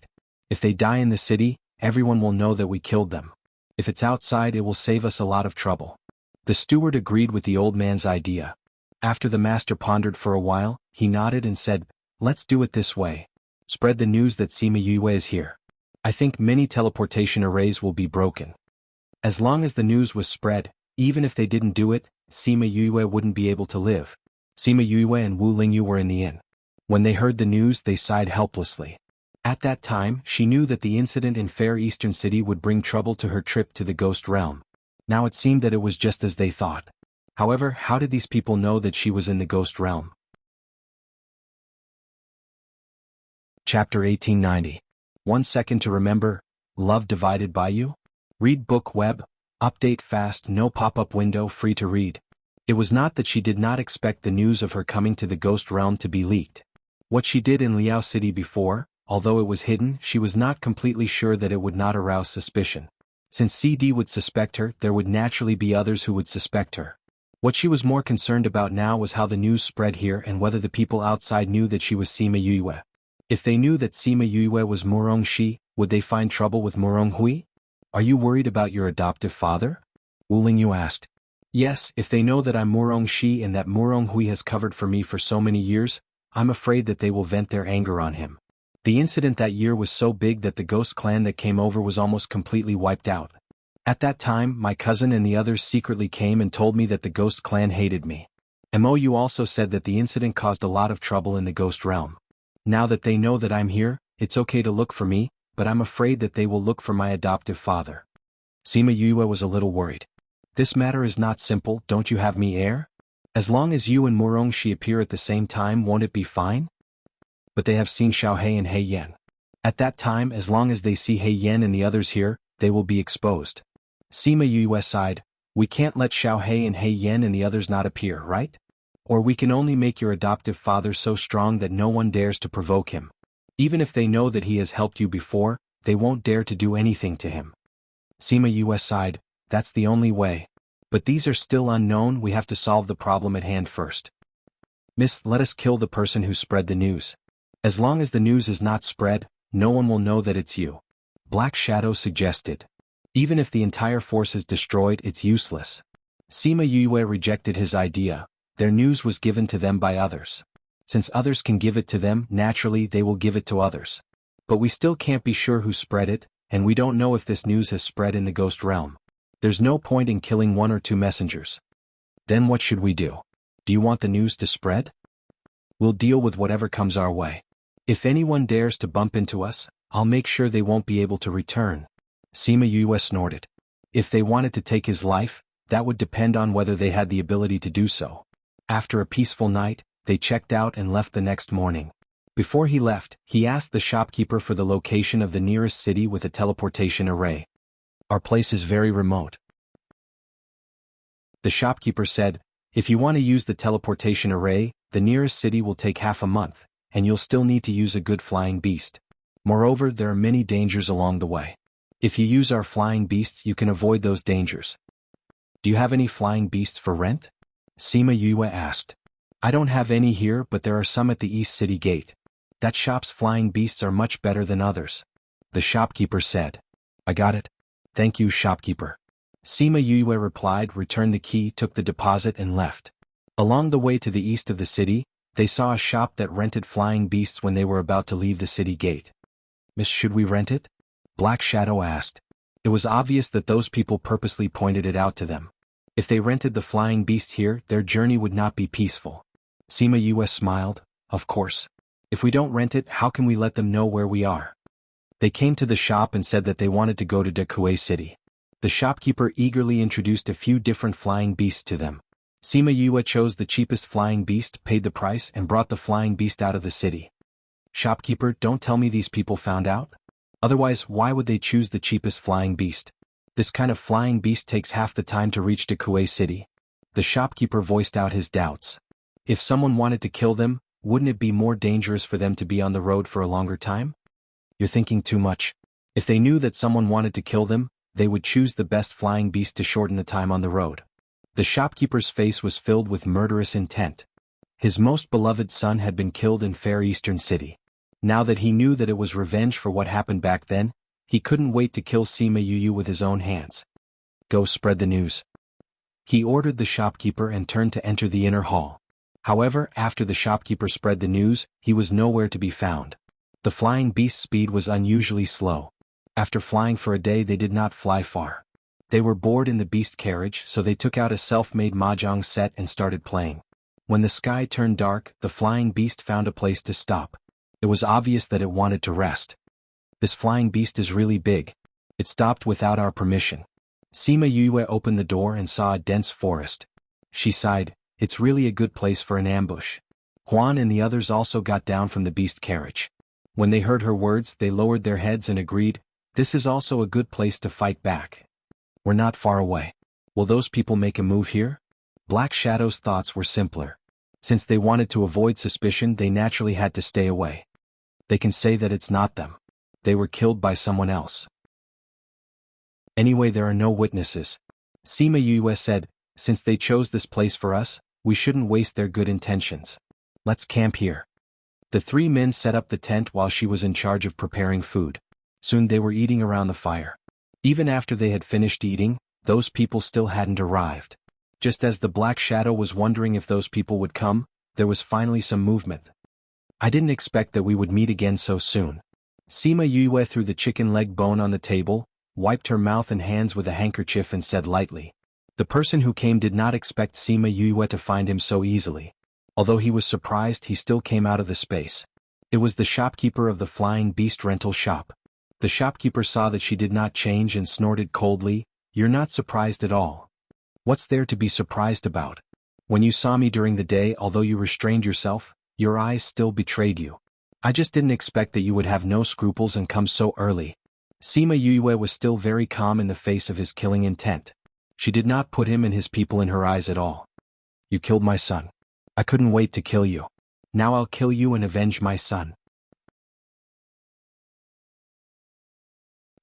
If they die in the city, everyone will know that we killed them. If it's outside, it will save us a lot of trouble. The steward agreed with the old man's idea. After the master pondered for a while, he nodded and said, let's do it this way. Spread the news that Sima Yue is here. I think many teleportation arrays will be broken. As long as the news was spread, even if they didn't do it, Sima Yue wouldn't be able to live. Sima Yue and Wu Lingyu were in the inn. When they heard the news, they sighed helplessly. At that time, she knew that the incident in Fair Eastern City would bring trouble to her trip to the ghost realm. Now it seemed that it was just as they thought. However, how did these people know that she was in the ghost realm? Chapter 1890. 1 second to remember. Love divided by you? Read book web. Update fast, no pop-up window, free to read. It was not that she did not expect the news of her coming to the ghost realm to be leaked. What she did in Liao City before, although it was hidden, she was not completely sure that it would not arouse suspicion. Since CD would suspect her, there would naturally be others who would suspect her. What she was more concerned about now was how the news spread here and whether the people outside knew that she was Sima Yue. If they knew that Sima Yue was Murong Shi, would they find trouble with Murong Hui? Are you worried about your adoptive father? Wu Lingyu asked. Yes, if they know that I'm Murong Shi and that Murong Hui has covered for me for so many years, I'm afraid that they will vent their anger on him. The incident that year was so big that the ghost clan that came over was almost completely wiped out. At that time, my cousin and the others secretly came and told me that the ghost clan hated me. MOU also said that the incident caused a lot of trouble in the ghost realm. Now that they know that I'm here, it's okay to look for me, but I'm afraid that they will look for my adoptive father. Sima Yue was a little worried. This matter is not simple, don't you have me heir? As long as you and Murong Shi appear at the same time, won't it be fine? But they have seen Xiao Hei and Hei Yan. At that time, as long as they see Hei Yan and the others here, they will be exposed. Sima Yue sighed. We can't let Xiao Hei and Hei Yan and the others not appear, right? Or we can only make your adoptive father so strong that no one dares to provoke him. Even if they know that he has helped you before, they won't dare to do anything to him. Sima Yue sighed. That's the only way. But these are still unknown, we have to solve the problem at hand first. Miss, let us kill the person who spread the news. As long as the news is not spread, no one will know that it's you. Black Shadow suggested. Even if the entire force is destroyed, it's useless. Sima Yue rejected his idea. Their news was given to them by others. Since others can give it to them, naturally they will give it to others. But we still can't be sure who spread it, and we don't know if this news has spread in the ghost realm. There's no point in killing 1 or 2 messengers. Then what should we do? Do you want the news to spread? We'll deal with whatever comes our way. If anyone dares to bump into us, I'll make sure they won't be able to return. Sima Yue snorted. If they wanted to take his life, that would depend on whether they had the ability to do so. After a peaceful night, they checked out and left the next morning. Before he left, he asked the shopkeeper for the location of the nearest city with a teleportation array. Our place is very remote. The shopkeeper said, if you want to use the teleportation array, the nearest city will take half a month, and you'll still need to use a good flying beast. Moreover, there are many dangers along the way. If you use our flying beasts, you can avoid those dangers. Do you have any flying beasts for rent? Sima Yue asked. I don't have any here, but there are some at the East City Gate. That shop's flying beasts are much better than others. The shopkeeper said. I got it. Thank you, shopkeeper. Sima Yue replied, returned the key, took the deposit and left. Along the way to the east of the city, they saw a shop that rented flying beasts when they were about to leave the city gate. Miss, should we rent it? Black Shadow asked. It was obvious that those people purposely pointed it out to them. If they rented the flying beast here, their journey would not be peaceful. Sima Yue smiled. Of course. If we don't rent it, how can we let them know where we are? They came to the shop and said that they wanted to go to Dekue City. The shopkeeper eagerly introduced a few different flying beasts to them. Sima Yue chose the cheapest flying beast, paid the price, and brought the flying beast out of the city. Shopkeeper, don't tell me these people found out? Otherwise, why would they choose the cheapest flying beast? This kind of flying beast takes half the time to reach Kuei City. The shopkeeper voiced out his doubts. If someone wanted to kill them, wouldn't it be more dangerous for them to be on the road for a longer time? You're thinking too much. If they knew that someone wanted to kill them, they would choose the best flying beast to shorten the time on the road. The shopkeeper's face was filled with murderous intent. His most beloved son had been killed in Fair Eastern City. Now that he knew that it was revenge for what happened back then, he couldn't wait to kill Sima Yu with his own hands. Go spread the news. He ordered the shopkeeper and turned to enter the inner hall. However, after the shopkeeper spread the news, he was nowhere to be found. The flying beast's speed was unusually slow. After flying for a day, they did not fly far. They were bored in the beast carriage, so they took out a self-made mahjong set and started playing. When the sky turned dark, the flying beast found a place to stop. It was obvious that it wanted to rest. This flying beast is really big. It stopped without our permission. Sima Yue opened the door and saw a dense forest. She sighed, it's really a good place for an ambush. Huan and the others also got down from the beast carriage. When they heard her words, they lowered their heads and agreed, this is also a good place to fight back. We're not far away. Will those people make a move here? Black Shadow's thoughts were simpler. Since they wanted to avoid suspicion, they naturally had to stay away. They can say that it's not them. They were killed by someone else. Anyway, there are no witnesses. Sima Yue said, since they chose this place for us, we shouldn't waste their good intentions. Let's camp here. The three men set up the tent while she was in charge of preparing food. Soon they were eating around the fire. Even after they had finished eating, those people still hadn't arrived. Just as the Black Shadow was wondering if those people would come, there was finally some movement. I didn't expect that we would meet again so soon. Sima Yue threw the chicken leg bone on the table, wiped her mouth and hands with a handkerchief and said lightly. The person who came did not expect Sima Yue to find him so easily. Although he was surprised, he still came out of the space. It was the shopkeeper of the flying beast rental shop. The shopkeeper saw that she did not change and snorted coldly, you're not surprised at all. What's there to be surprised about? When you saw me during the day, although you restrained yourself, your eyes still betrayed you. I just didn't expect that you would have no scruples and come so early. Sima Yue was still very calm in the face of his killing intent. She did not put him and his people in her eyes at all. You killed my son. I couldn't wait to kill you. Now I'll kill you and avenge my son.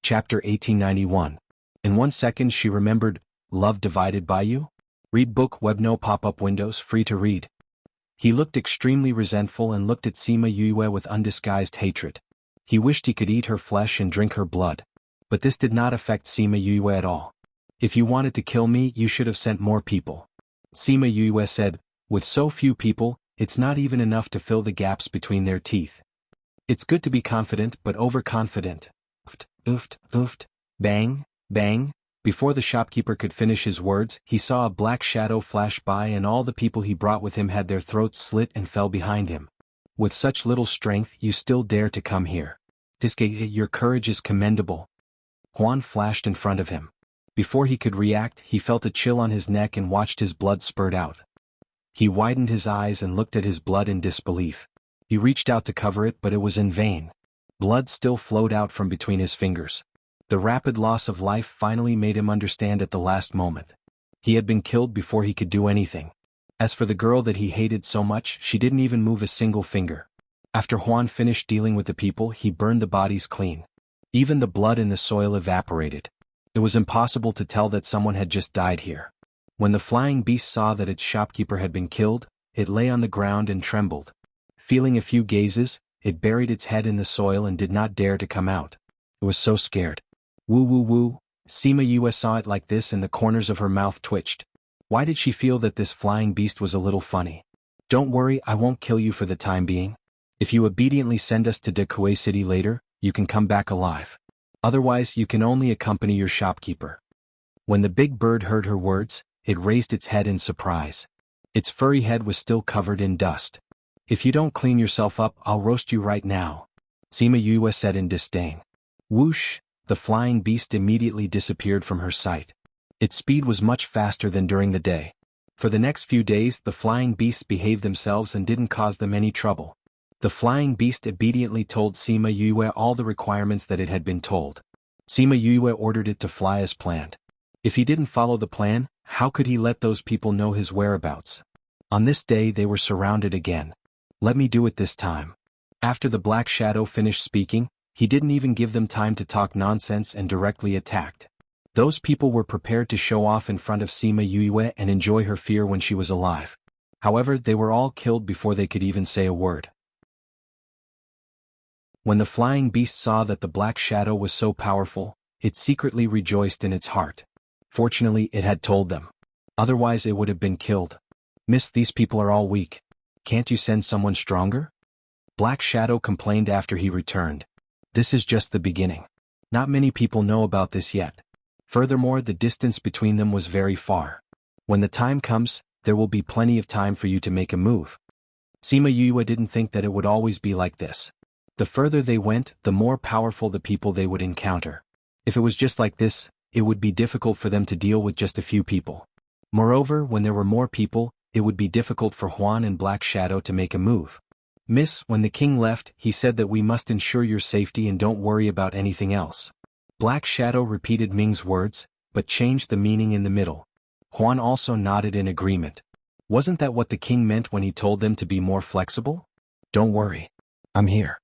Chapter 1891. In 1 second she remembered, love divided by you? Read book web no pop-up windows free to read. He looked extremely resentful and looked at Sima Yue with undisguised hatred. He wished he could eat her flesh and drink her blood. But this did not affect Sima Yue at all. If you wanted to kill me, you should have sent more people. Sima Yue said, with so few people, it's not even enough to fill the gaps between their teeth. It's good to be confident but overconfident. Ooft, ooft, bang, bang. Before the shopkeeper could finish his words, he saw a black shadow flash by and all the people he brought with him had their throats slit and fell behind him. With such little strength, you still dare to come here. Your courage is commendable. Huan flashed in front of him. Before he could react, he felt a chill on his neck and watched his blood spurt out. He widened his eyes and looked at his blood in disbelief. He reached out to cover it, but it was in vain. Blood still flowed out from between his fingers. The rapid loss of life finally made him understand at the last moment. He had been killed before he could do anything. As for the girl that he hated so much, she didn't even move a single finger. After Huan finished dealing with the people, he burned the bodies clean. Even the blood in the soil evaporated. It was impossible to tell that someone had just died here. When the flying beast saw that its shopkeeper had been killed, it lay on the ground and trembled. Feeling a few gazes, it buried its head in the soil and did not dare to come out. It was so scared. Woo woo woo. Sima Yue saw it like this and the corners of her mouth twitched. Why did she feel that this flying beast was a little funny? Don't worry, I won't kill you for the time being. If you obediently send us to Kuei City later, you can come back alive. Otherwise, you can only accompany your shopkeeper. When the big bird heard her words, it raised its head in surprise. Its furry head was still covered in dust. If you don't clean yourself up, I'll roast you right now. Sima Yue said in disdain. Whoosh, the flying beast immediately disappeared from her sight. Its speed was much faster than during the day. For the next few days the flying beasts behaved themselves and didn't cause them any trouble. The flying beast obediently told Sima Yue all the requirements that it had been told. Sima Yue ordered it to fly as planned. If he didn't follow the plan, how could he let those people know his whereabouts? On this day they were surrounded again. Let me do it this time. After the Black Shadow finished speaking, he didn't even give them time to talk nonsense and directly attacked. Those people were prepared to show off in front of Sima Yue and enjoy her fear when she was alive. However, they were all killed before they could even say a word. When the flying beast saw that the Black Shadow was so powerful, it secretly rejoiced in its heart. Fortunately, it had told them. Otherwise it would have been killed. Miss, these people are all weak. Can't you send someone stronger? Black Shadow complained after he returned. This is just the beginning. Not many people know about this yet. Furthermore, the distance between them was very far. When the time comes, there will be plenty of time for you to make a move. Sima Yue didn't think that it would always be like this. The further they went, the more powerful the people they would encounter. If it was just like this, it would be difficult for them to deal with just a few people. Moreover, when there were more people, it would be difficult for Huan and Black Shadow to make a move. Miss, when the king left, he said that we must ensure your safety and don't worry about anything else. Black Shadow repeated Ming's words, but changed the meaning in the middle. Huan also nodded in agreement. Wasn't that what the king meant when he told them to be more flexible? Don't worry. I'm here.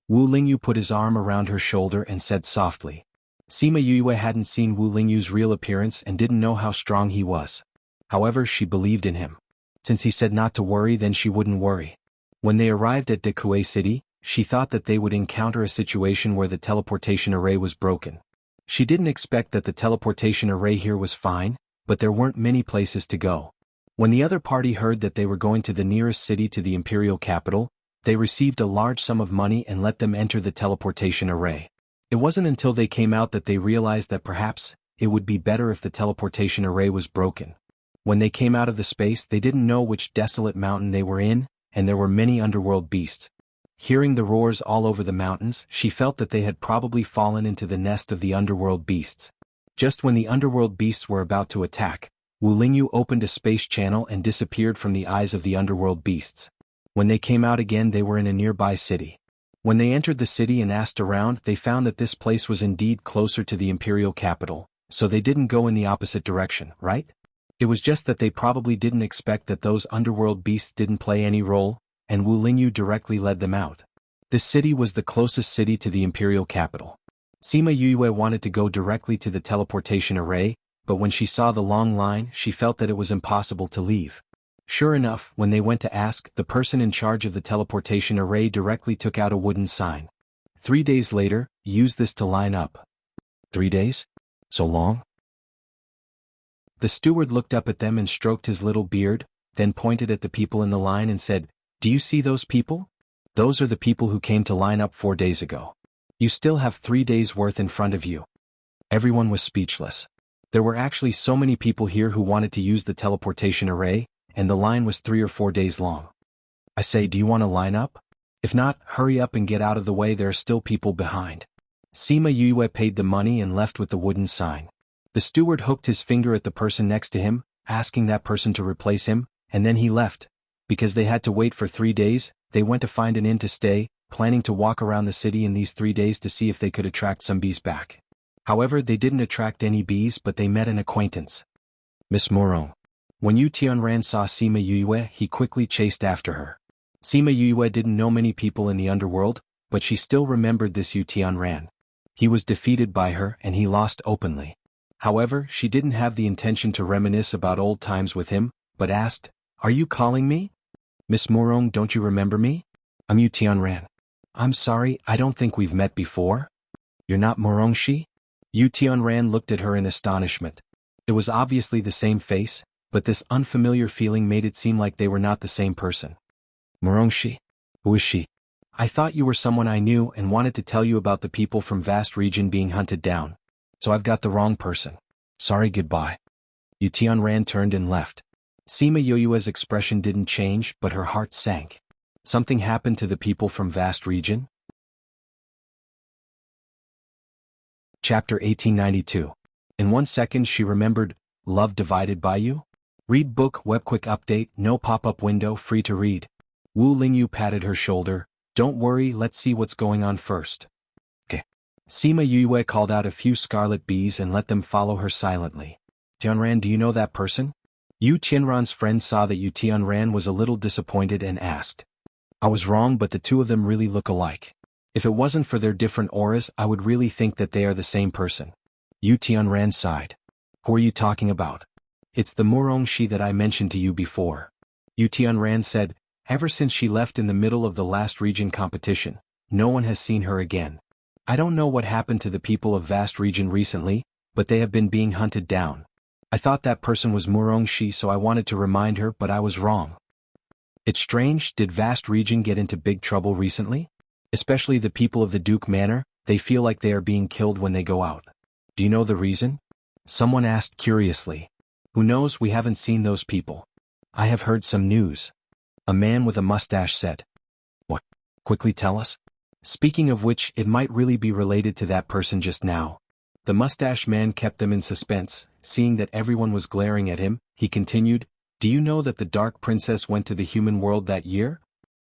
Wu Lingyu put his arm around her shoulder and said softly. Sima Yue hadn't seen Wu Lingyu's real appearance and didn't know how strong he was. However, she believed in him. Since he said not to worry, then she wouldn't worry. When they arrived at Dekue City, she thought that they would encounter a situation where the teleportation array was broken. She didn't expect that the teleportation array here was fine, but there weren't many places to go. When the other party heard that they were going to the nearest city to the imperial capital, they received a large sum of money and let them enter the teleportation array. It wasn't until they came out that they realized that perhaps it would be better if the teleportation array was broken. When they came out of the space, they didn't know which desolate mountain they were in, and there were many underworld beasts. Hearing the roars all over the mountains, she felt that they had probably fallen into the nest of the underworld beasts. Just when the underworld beasts were about to attack, Wu Lingyu opened a space channel and disappeared from the eyes of the underworld beasts. When they came out again, they were in a nearby city. When they entered the city and asked around, they found that this place was indeed closer to the imperial capital, so they didn't go in the opposite direction, right? It was just that they probably didn't expect that those underworld beasts didn't play any role, and Wu Lingyu directly led them out. This city was the closest city to the imperial capital. Sima Yue wanted to go directly to the teleportation array, but when she saw the long line, she felt that it was impossible to leave. Sure enough, when they went to ask, the person in charge of the teleportation array directly took out a wooden sign. 3 days later, use this to line up. 3 days? So long? The steward looked up at them and stroked his little beard, then pointed at the people in the line and said, "Do you see those people? Those are the people who came to line up 4 days ago. You still have 3 days' worth in front of you." Everyone was speechless. There were actually so many people here who wanted to use the teleportation array, and the line was 3 or 4 days long. I say, do you want to line up? If not, hurry up and get out of the way, there are still people behind. Sima Yue paid the money and left with the wooden sign. The steward hooked his finger at the person next to him, asking that person to replace him, and then he left. Because they had to wait for 3 days, they went to find an inn to stay, planning to walk around the city in these 3 days to see if they could attract some bees back. However, they didn't attract any bees, but they met an acquaintance. Miss Morong. When Yu Tianran saw Sima Yue, he quickly chased after her. Sima Yue didn't know many people in the underworld, but she still remembered this Yu Tianran. He was defeated by her and he lost openly. However, she didn't have the intention to reminisce about old times with him, but asked, "Are you calling me? Miss Morong, don't you remember me? I'm Yu Tianran." "I'm sorry, I don't think we've met before." "You're not Morongshi?" Yu Tianran looked at her in astonishment. It was obviously the same face, but this unfamiliar feeling made it seem like they were not the same person. "Morongshi? Who is she?" "I thought you were someone I knew and wanted to tell you about the people from vast region being hunted down. So I've got the wrong person. Sorry, goodbye." Yu Tianran turned and left. Sima Yue's expression didn't change, but her heart sank. Something happened to the people from vast region? Chapter 1892. In 1 second she remembered, Love Divided by You? Read book web quick update, no pop-up window, free to read. Wu Lingyu patted her shoulder. Don't worry, let's see what's going on first. Okay. Sima Yue called out a few scarlet bees and let them follow her silently. Tianran, do you know that person? Yu Tianran's friend saw that Yu Tianran was a little disappointed and asked. I was wrong, but the two of them really look alike. If it wasn't for their different auras, I would really think that they are the same person. Yu Tianran sighed. Who are you talking about? It's the Murongxi that I mentioned to you before. Yu Tianran said, ever since she left in the middle of the last region competition, no one has seen her again. I don't know what happened to the people of Vast Region recently, but they have been being hunted down. I thought that person was Murongxi, so I wanted to remind her, but I was wrong. It's strange, did Vast Region get into big trouble recently? Especially the people of the Duke Manor, they feel like they are being killed when they go out. Do you know the reason? Someone asked curiously. Who knows, we haven't seen those people. I have heard some news. A man with a mustache said. What? Quickly tell us. Speaking of which, it might really be related to that person just now. The mustache man kept them in suspense. Seeing that everyone was glaring at him, he continued, do you know that the Dark Princess went to the human world that year?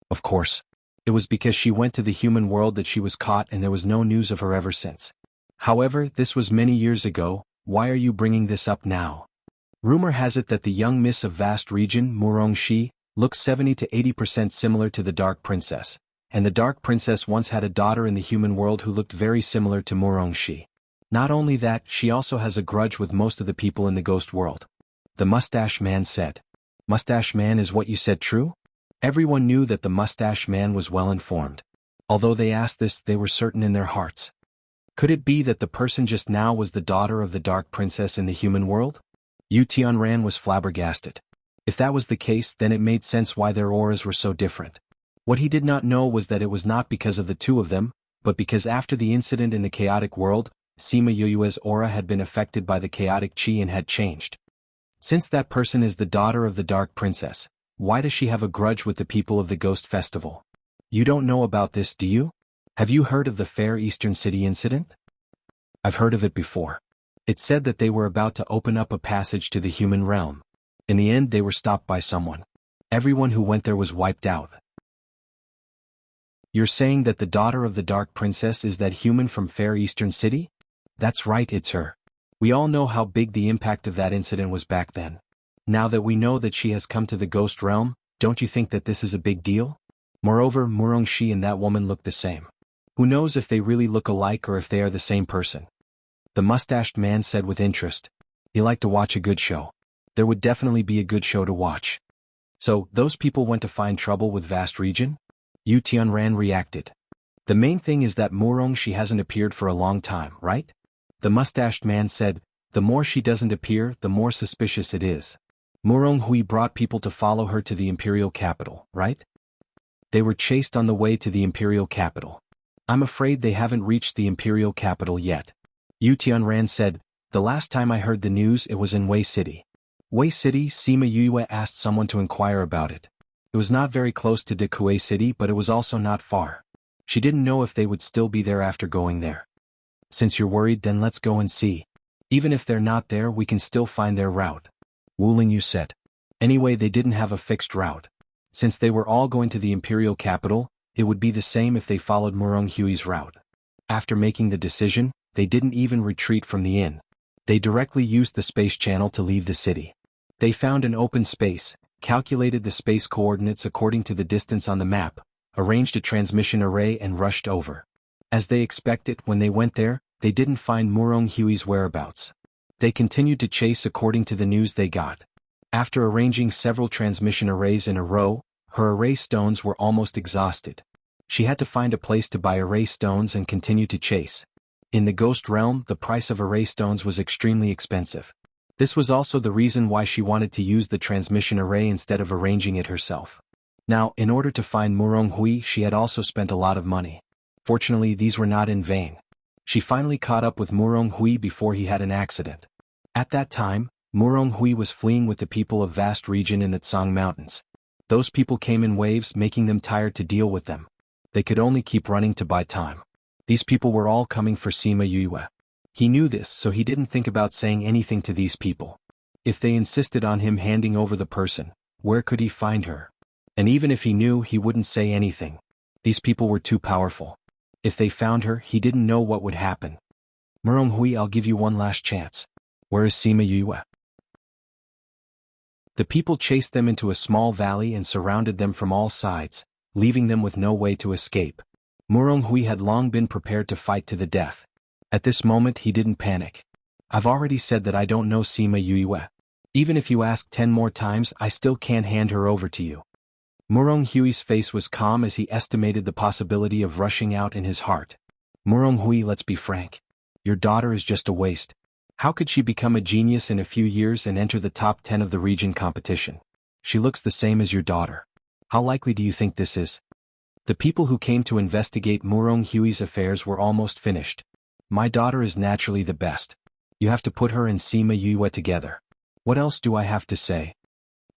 Of course. It was because she went to the human world that she was caught, and there was no news of her ever since. However, this was many years ago. Why are you bringing this up now? Rumor has it that the young miss of Vast Region, Murongxi, looks 70 to 80% similar to the Dark Princess, and the Dark Princess once had a daughter in the human world who looked very similar to Murongxi. Not only that, she also has a grudge with most of the people in the ghost world. The mustache man said. Mustache man, is what you said true? Everyone knew that the mustache man was well informed. Although they asked this, they were certain in their hearts. Could it be that the person just now was the daughter of the Dark Princess in the human world? Yu Tianran was flabbergasted. If that was the case, then it made sense why their auras were so different. What he did not know was that it was not because of the two of them, but because after the incident in the chaotic world, Sima Yue's aura had been affected by the chaotic chi and had changed. Since that person is the daughter of the Dark Princess, why does she have a grudge with the people of the Ghost Festival? You don't know about this, do you? Have you heard of the Fair Eastern City incident? I've heard of it before. It said that they were about to open up a passage to the human realm. In the end, they were stopped by someone. Everyone who went there was wiped out. You're saying that the daughter of the Dark Princess is that human from Fair Eastern City? That's right, it's her. We all know how big the impact of that incident was back then. Now that we know that she has come to the ghost realm, don't you think that this is a big deal? Moreover, Murongxi and that woman look the same. Who knows if they really look alike or if they are the same person? The mustached man said with interest. You like to watch a good show. There would definitely be a good show to watch. So, those people went to find trouble with Vast Region? Yu Tianran reacted. The main thing is that Murongxi hasn't appeared for a long time, right? The mustached man said, the more she doesn't appear, the more suspicious it is. Muronghui brought people to follow her to the imperial capital, right? They were chased on the way to the imperial capital. I'm afraid they haven't reached the imperial capital yet. Yu Tianran said, the last time I heard the news it was in Wei City. Wei City, Sima Yue asked someone to inquire about it. It was not very close to Dekue City, but it was also not far. She didn't know if they would still be there after going there. Since you're worried, then let's go and see. Even if they're not there, we can still find their route. Wu Lingyu said. Anyway, they didn't have a fixed route. Since they were all going to the imperial capital, it would be the same if they followed Muronghui's route. After making the decision, they didn't even retreat from the inn. They directly used the space channel to leave the city. They found an open space, calculated the space coordinates according to the distance on the map, arranged a transmission array and rushed over. As they expected, when they went there, they didn't find Muronghui's whereabouts. They continued to chase according to the news they got. After arranging several transmission arrays in a row, her array stones were almost exhausted. She had to find a place to buy array stones and continue to chase. In the ghost realm, the price of array stones was extremely expensive. This was also the reason why she wanted to use the transmission array instead of arranging it herself. Now, in order to find Muronghui, she had also spent a lot of money. Fortunately, these were not in vain. She finally caught up with Muronghui before he had an accident. At that time, Muronghui was fleeing with the people of Vast Region in the Tsang Mountains. Those people came in waves, making them tired to deal with them. They could only keep running to buy time. These people were all coming for Sima Yue. He knew this, so he didn't think about saying anything to these people. If they insisted on him handing over the person, where could he find her? And even if he knew, he wouldn't say anything. These people were too powerful. If they found her, he didn't know what would happen. Murong Hui, I'll give you one last chance. Where is Sima Yue? The people chased them into a small valley and surrounded them from all sides, leaving them with no way to escape. Murong Hui had long been prepared to fight to the death. At this moment he didn't panic. I've already said that I don't know Sima Yue. Even if you ask 10 more times, I still can't hand her over to you. Murong Hui's face was calm as he estimated the possibility of rushing out in his heart. Murong Hui, let's be frank. Your daughter is just a waste. How could she become a genius in a few years and enter the top 10 of the region competition? She looks the same as your daughter. How likely do you think this is? The people who came to investigate Murong Hui's affairs were almost finished. My daughter is naturally the best. You have to put her and Sima Yue together. What else do I have to say?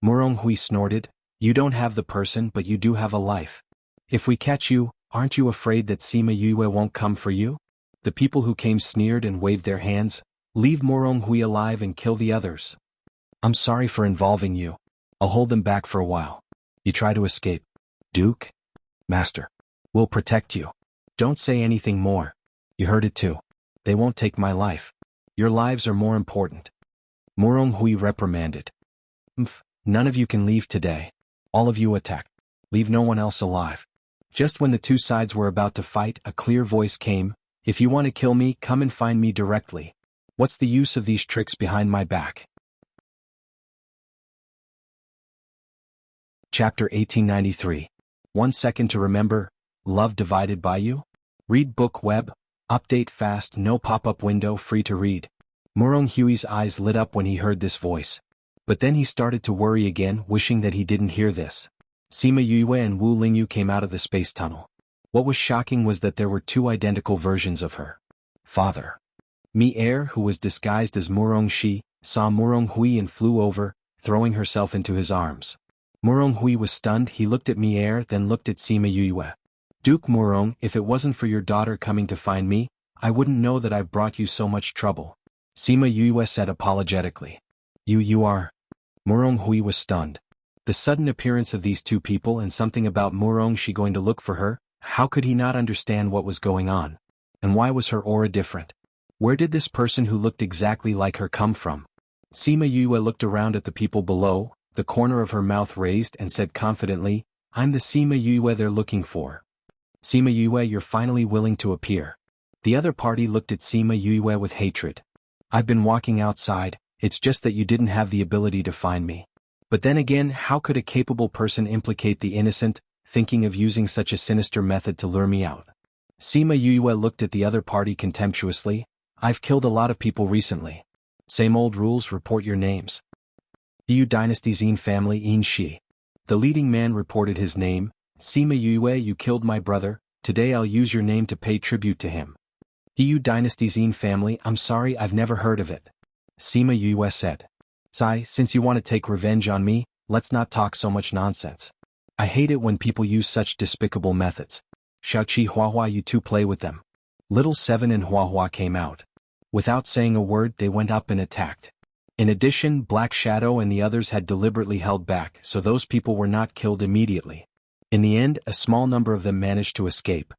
Murong Hui snorted. You don't have the person, but you do have a life. If we catch you, aren't you afraid that Sima Yue won't come for you? The people who came sneered and waved their hands. Leave Murong Hui alive and kill the others. I'm sorry for involving you. I'll hold them back for a while. You try to escape. Duke? Master. We'll protect you. Don't say anything more. You heard it too. They won't take my life. Your lives are more important. Murong Hui reprimanded. None of you can leave today. All of you attack. Leave no one else alive. Just when the two sides were about to fight, a clear voice came. If you want to kill me, come and find me directly. What's the use of these tricks behind my back? Chapter 1893. 1 second to remember. Love divided by you? Read book web. Update fast, no pop-up window, free to read. Murong Hui's eyes lit up when he heard this voice. But then he started to worry again, wishing that he didn't hear this. Sima Yue and Wu Lingyu came out of the space tunnel. What was shocking was that there were two identical versions of her. Father. Mi-Er, who was disguised as Murong Shi, saw Murong Hui and flew over, throwing herself into his arms. Murong Hui was stunned. He looked at Mi-Er, then looked at Sima Yue. Duke Murong, if it wasn't for your daughter coming to find me, I wouldn't know that I've brought you so much trouble. Sima Yue said apologetically. You are... Murong Hui was stunned. The sudden appearance of these two people and something about Murong Shi going to look for her, how could he not understand what was going on? And why was her aura different? Where did this person who looked exactly like her come from? Sima Yue looked around at the people below, the corner of her mouth raised, and said confidently, I'm the Sima Yue they're looking for. Sima Yue, you're finally willing to appear. The other party looked at Sima Yue with hatred. I've been walking outside, it's just that you didn't have the ability to find me. But then again, how could a capable person implicate the innocent, thinking of using such a sinister method to lure me out? Sima Yue looked at the other party contemptuously. I've killed a lot of people recently. Same old rules, report your names. Yu Dynasty Xin family Yin Shi. The leading man reported his name. Sima Yue, you killed my brother, today I'll use your name to pay tribute to him. Yu Dynasty Xin family, I'm sorry, I've never heard of it. Sima Yue said. Sai, since you want to take revenge on me, let's not talk so much nonsense. I hate it when people use such despicable methods. Xiaoqi Huahua, you two play with them. Little Seven and Huahua came out. Without saying a word, they went up and attacked. In addition, Black Shadow and the others had deliberately held back, so those people were not killed immediately. In the end, a small number of them managed to escape.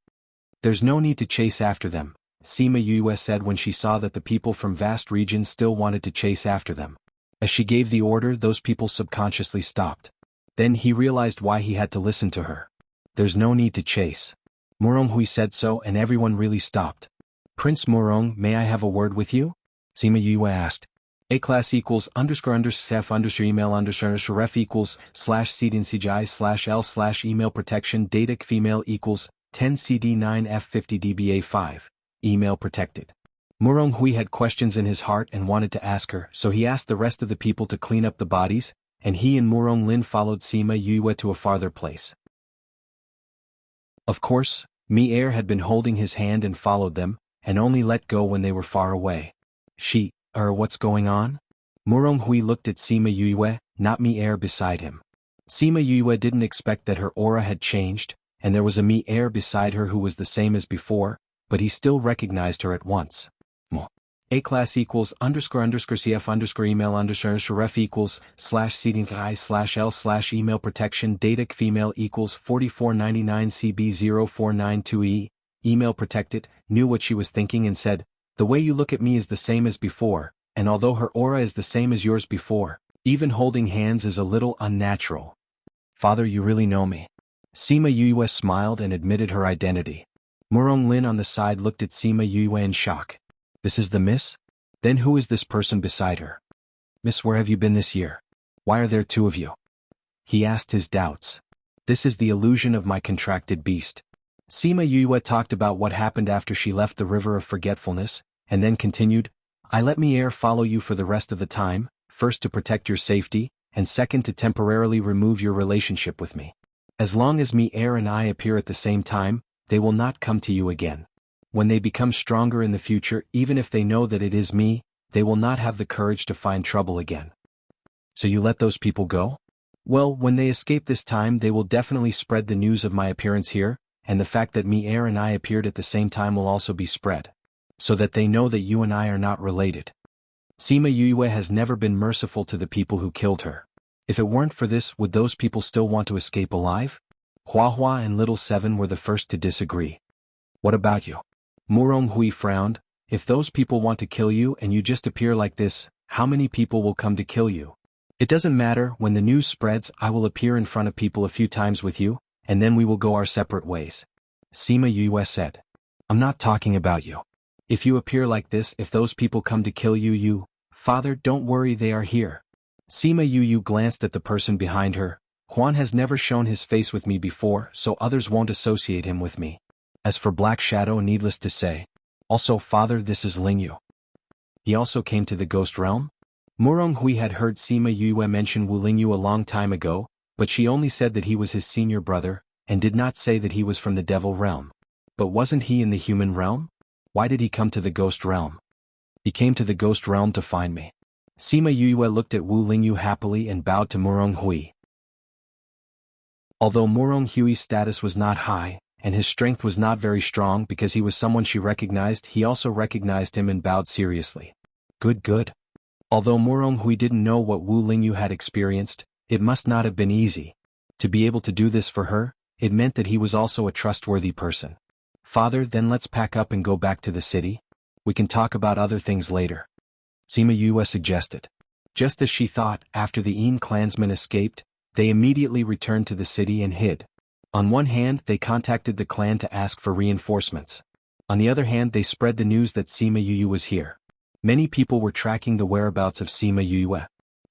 There's no need to chase after them, Sima Yue said when she saw that the people from vast regions still wanted to chase after them. As she gave the order, those people subconsciously stopped. Then he realized why he had to listen to her. There's no need to chase. Murong Hui said so, and everyone really stopped. Prince Murong, may I have a word with you? Sima Yue asked. A-class equals __sef email _ref equals /cdncgi /l email protection data female equals 10 CD9 F50 DBA5. Email protected. Murong Hui had questions in his heart and wanted to ask her, so he asked the rest of the people to clean up the bodies, and he and Murong Lin followed Sima Yue to a farther place. Of course, Mi-Er had been holding his hand and followed them, and only let go when they were far away. What's going on? Murong Hui looked at Sima Yue, not Mi-Er beside him. Sima Yue didn't expect that her aura had changed, and there was a Mi-Er beside her who was the same as before, but he still recognized her at once. A class equals underscore underscore CF underscore email underscore ref equals slash seating I slash L slash email protection data female equals 4499 CB0492E, email protected, knew what she was thinking and said, the way you look at me is the same as before, and although her aura is the same as yours before, even holding hands is a little unnatural. Father, you really know me. Sima Yue smiled and admitted her identity. Murong Lin on the side looked at Sima Yue in shock. This is the miss? Then who is this person beside her? Miss, where have you been this year? Why are there two of you? He asked his doubts. This is the illusion of my contracted beast. Sima Yue talked about what happened after she left the river of forgetfulness, and then continued, I let Mi Air follow you for the rest of the time, first to protect your safety, and second to temporarily remove your relationship with me. As long as Mi Air and I appear at the same time, they will not come to you again. When they become stronger in the future, even if they know that it is me, they will not have the courage to find trouble again. So you let those people go? Well, when they escape this time they will definitely spread the news of my appearance here, and the fact that Mi Air and I appeared at the same time will also be spread. So that they know that you and I are not related. Sima Yue has never been merciful to the people who killed her. If it weren't for this, would those people still want to escape alive? Hua Hua and Little Seven were the first to disagree. What about you? Murong Hui frowned. If those people want to kill you and you just appear like this, how many people will come to kill you? It doesn't matter, when the news spreads I will appear in front of people a few times with you, and then we will go our separate ways. Sima Yue said. I'm not talking about you. If you appear like this, if those people come to kill you, Father, don't worry, they are here. Sima Yue glanced at the person behind her. Huan has never shown his face with me before, so others won't associate him with me. As for Black Shadow, needless to say. Also, Father, this is Lingyu. He also came to the Ghost Realm? Murong Hui had heard Sima Yue mention Wu Lingyu a long time ago, but she only said that he was his senior brother, and did not say that he was from the Devil Realm. But wasn't he in the human realm? Why did he come to the Ghost Realm? He came to the Ghost Realm to find me. Sima Yue looked at Wu Lingyu happily and bowed to Murong Hui. Although Murong Hui's status was not high, and his strength was not very strong because he was someone she recognized, he also recognized him and bowed seriously. Good. Although Murong Hui didn't know what Wu Lingyu had experienced, it must not have been easy. To be able to do this for her, it meant that he was also a trustworthy person. Father, then let's pack up and go back to the city. We can talk about other things later. Sima Yue suggested. Just as she thought, after the Yin clansmen escaped, they immediately returned to the city and hid. On one hand, they contacted the clan to ask for reinforcements. On the other hand, they spread the news that Sima Yue was here. Many people were tracking the whereabouts of Sima Yue.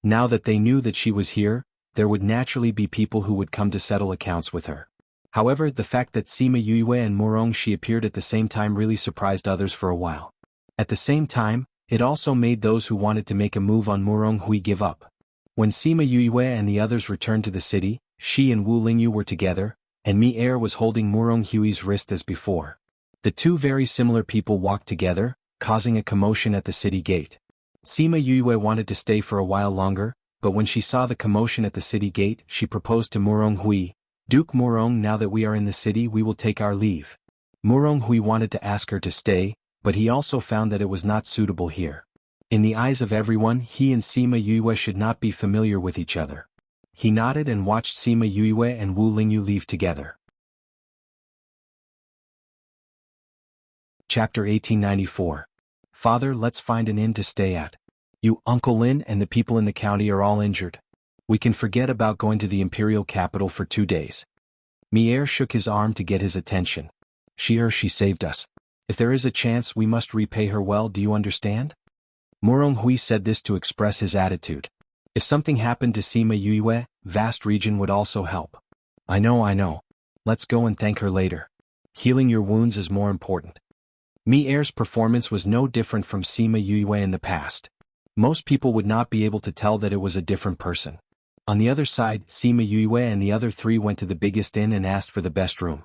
Now that they knew that she was here, there would naturally be people who would come to settle accounts with her. However, the fact that Sima Yue and Murong Shi appeared at the same time really surprised others for a while. At the same time, it also made those who wanted to make a move on Murong Hui give up. When Sima Yue and the others returned to the city, she and Wu Lingyu were together, and Mi Air was holding Murong Hui's wrist as before. The two very similar people walked together, causing a commotion at the city gate. Sima Yue wanted to stay for a while longer, but when she saw the commotion at the city gate, she proposed to Murong Hui, Duke Murong, now that we are in the city we will take our leave. Murong Hui wanted to ask her to stay, but he also found that it was not suitable here. In the eyes of everyone, he and Sima Yue should not be familiar with each other. He nodded and watched Sima Yue and Wu Lingyu leave together. Chapter 1894. Father, let's find an inn to stay at. You, Uncle Lin, and the people in the county are all injured. We can forget about going to the imperial capital for 2 days. Mi Air shook his arm to get his attention. She saved us. If there is a chance, we must repay her well, do you understand? Murong Hui said this to express his attitude. If something happened to Sima Yue, vast region would also help. I know. Let's go and thank her later. Healing your wounds is more important. Mi Air's performance was no different from Sima Yue in the past. Most people would not be able to tell that it was a different person. On the other side, Sima Yue and the other three went to the biggest inn and asked for the best room.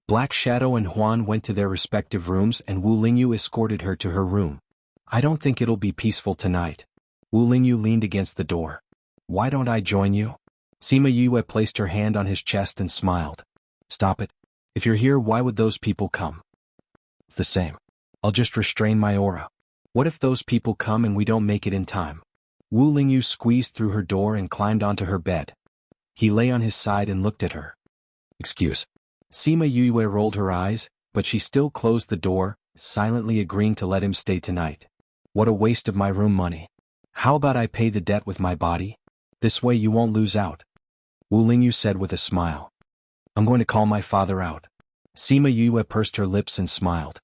Black Shadow and Huan went to their respective rooms and Wu Lingyu escorted her to her room. I don't think it'll be peaceful tonight. Wu Lingyu leaned against the door. Why don't I join you? Sima Yue placed her hand on his chest and smiled. Stop it. If you're here, why would those people come? It's the same. I'll just restrain my aura. What if those people come and we don't make it in time? Wu Lingyu squeezed through her door and climbed onto her bed. He lay on his side and looked at her. Excuse. Sima Yue rolled her eyes, but she still closed the door, silently agreeing to let him stay tonight. What a waste of my room money. How about I pay the debt with my body? This way you won't lose out. Wu Lingyu said with a smile. I'm going to call my father out. Sima Yue pursed her lips and smiled.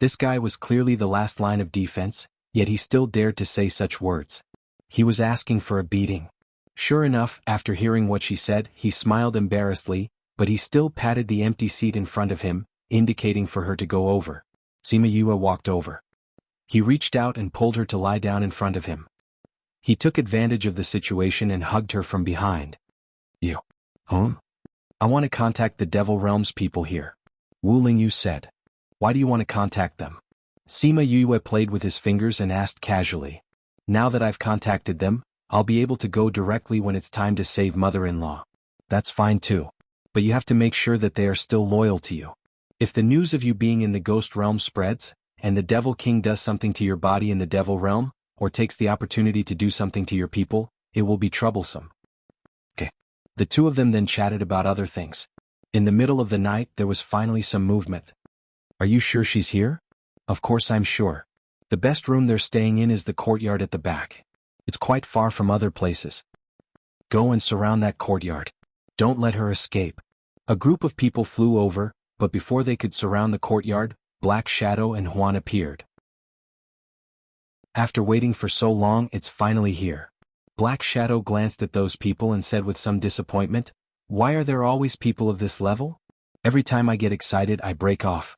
This guy was clearly the last line of defense, yet he still dared to say such words. He was asking for a beating. Sure enough, after hearing what she said, he smiled embarrassedly, but he still patted the empty seat in front of him, indicating for her to go over. Sima Yue walked over. He reached out and pulled her to lie down in front of him. He took advantage of the situation and hugged her from behind. You. I want to contact the Devil Realms people here. Wu Lingyu said. Why do you want to contact them? Sima Yue played with his fingers and asked casually. Now that I've contacted them, I'll be able to go directly when it's time to save mother-in-law. That's fine too. But you have to make sure that they are still loyal to you. If the news of you being in the Ghost Realm spreads, and the Devil King does something to your body in the Devil Realm, or takes the opportunity to do something to your people, it will be troublesome. Okay. The two of them then chatted about other things. In the middle of the night there was finally some movement. Are you sure she's here? Of course I'm sure. The best room they're staying in is the courtyard at the back. It's quite far from other places. Go and surround that courtyard. Don't let her escape. A group of people flew over, but before they could surround the courtyard, Black Shadow and Huan appeared. After waiting for so long, it's finally here. Black Shadow glanced at those people and said with some disappointment, Why are there always people of this level? Every time I get excited I break off.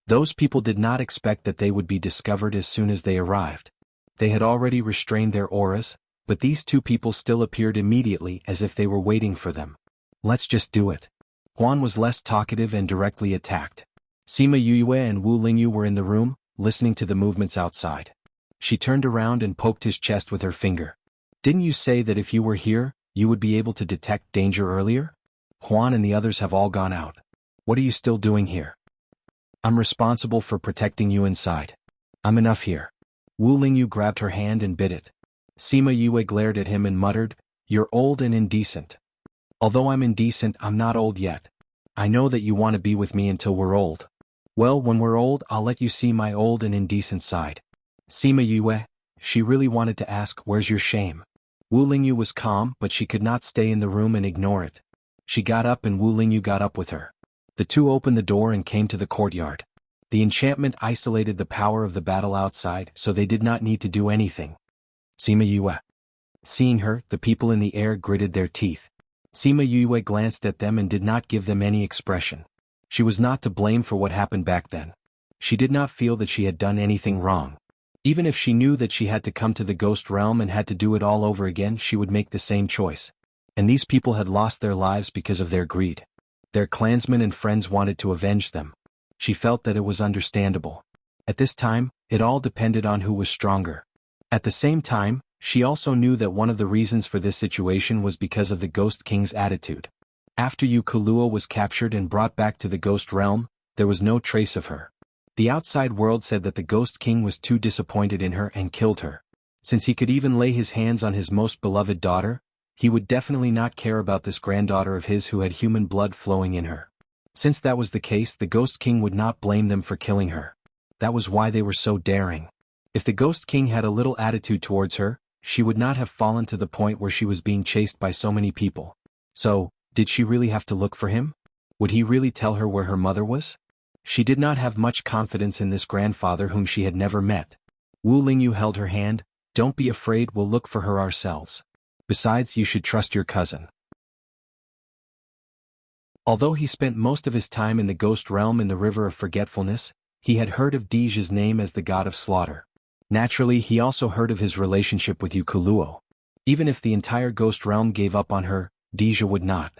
Those people did not expect that they would be discovered as soon as they arrived. They had already restrained their auras, but these two people still appeared immediately as if they were waiting for them. Let's just do it. Huan was less talkative and directly attacked. Sima Yue and Wu Lingyu were in the room, listening to the movements outside. She turned around and poked his chest with her finger. Didn't you say that if you were here, you would be able to detect danger earlier? Huan and the others have all gone out. What are you still doing here? I'm responsible for protecting you inside. I'm enough here. Wu Lingyu grabbed her hand and bit it. Sima Yue glared at him and muttered, You're old and indecent. Although I'm indecent, I'm not old yet. I know that you want to be with me until we're old. Well, when we're old, I'll let you see my old and indecent side. Sima Yue, she really wanted to ask, Where's your shame? Wu Lingyu was calm, but she could not stay in the room and ignore it. She got up and Wu Lingyu got up with her. The two opened the door and came to the courtyard. The enchantment isolated the power of the battle outside, so they did not need to do anything. Sima Yue. Seeing her, the people in the air gritted their teeth. Sima Yue glanced at them and did not give them any expression. She was not to blame for what happened back then. She did not feel that she had done anything wrong. Even if she knew that she had to come to the Ghost Realm and had to do it all over again, she would make the same choice. And these people had lost their lives because of their greed. Their clansmen and friends wanted to avenge them. She felt that it was understandable. At this time, it all depended on who was stronger. At the same time, she also knew that one of the reasons for this situation was because of the Ghost King's attitude. After Yu Kalua was captured and brought back to the Ghost Realm, there was no trace of her. The outside world said that the Ghost King was too disappointed in her and killed her. Since he could even lay his hands on his most beloved daughter, he would definitely not care about this granddaughter of his who had human blood flowing in her. Since that was the case, the Ghost King would not blame them for killing her. That was why they were so daring. If the Ghost King had a little attitude towards her, she would not have fallen to the point where she was being chased by so many people. So, did she really have to look for him? Would he really tell her where her mother was? She did not have much confidence in this grandfather whom she had never met. Wu Lingyu held her hand. Don't be afraid, we'll look for her ourselves. Besides, you should trust your cousin. Although he spent most of his time in the Ghost Realm in the River of Forgetfulness, he had heard of Deja's name as the God of Slaughter. Naturally, he also heard of his relationship with Yu Kalua. Even if the entire Ghost Realm gave up on her, Deja would not.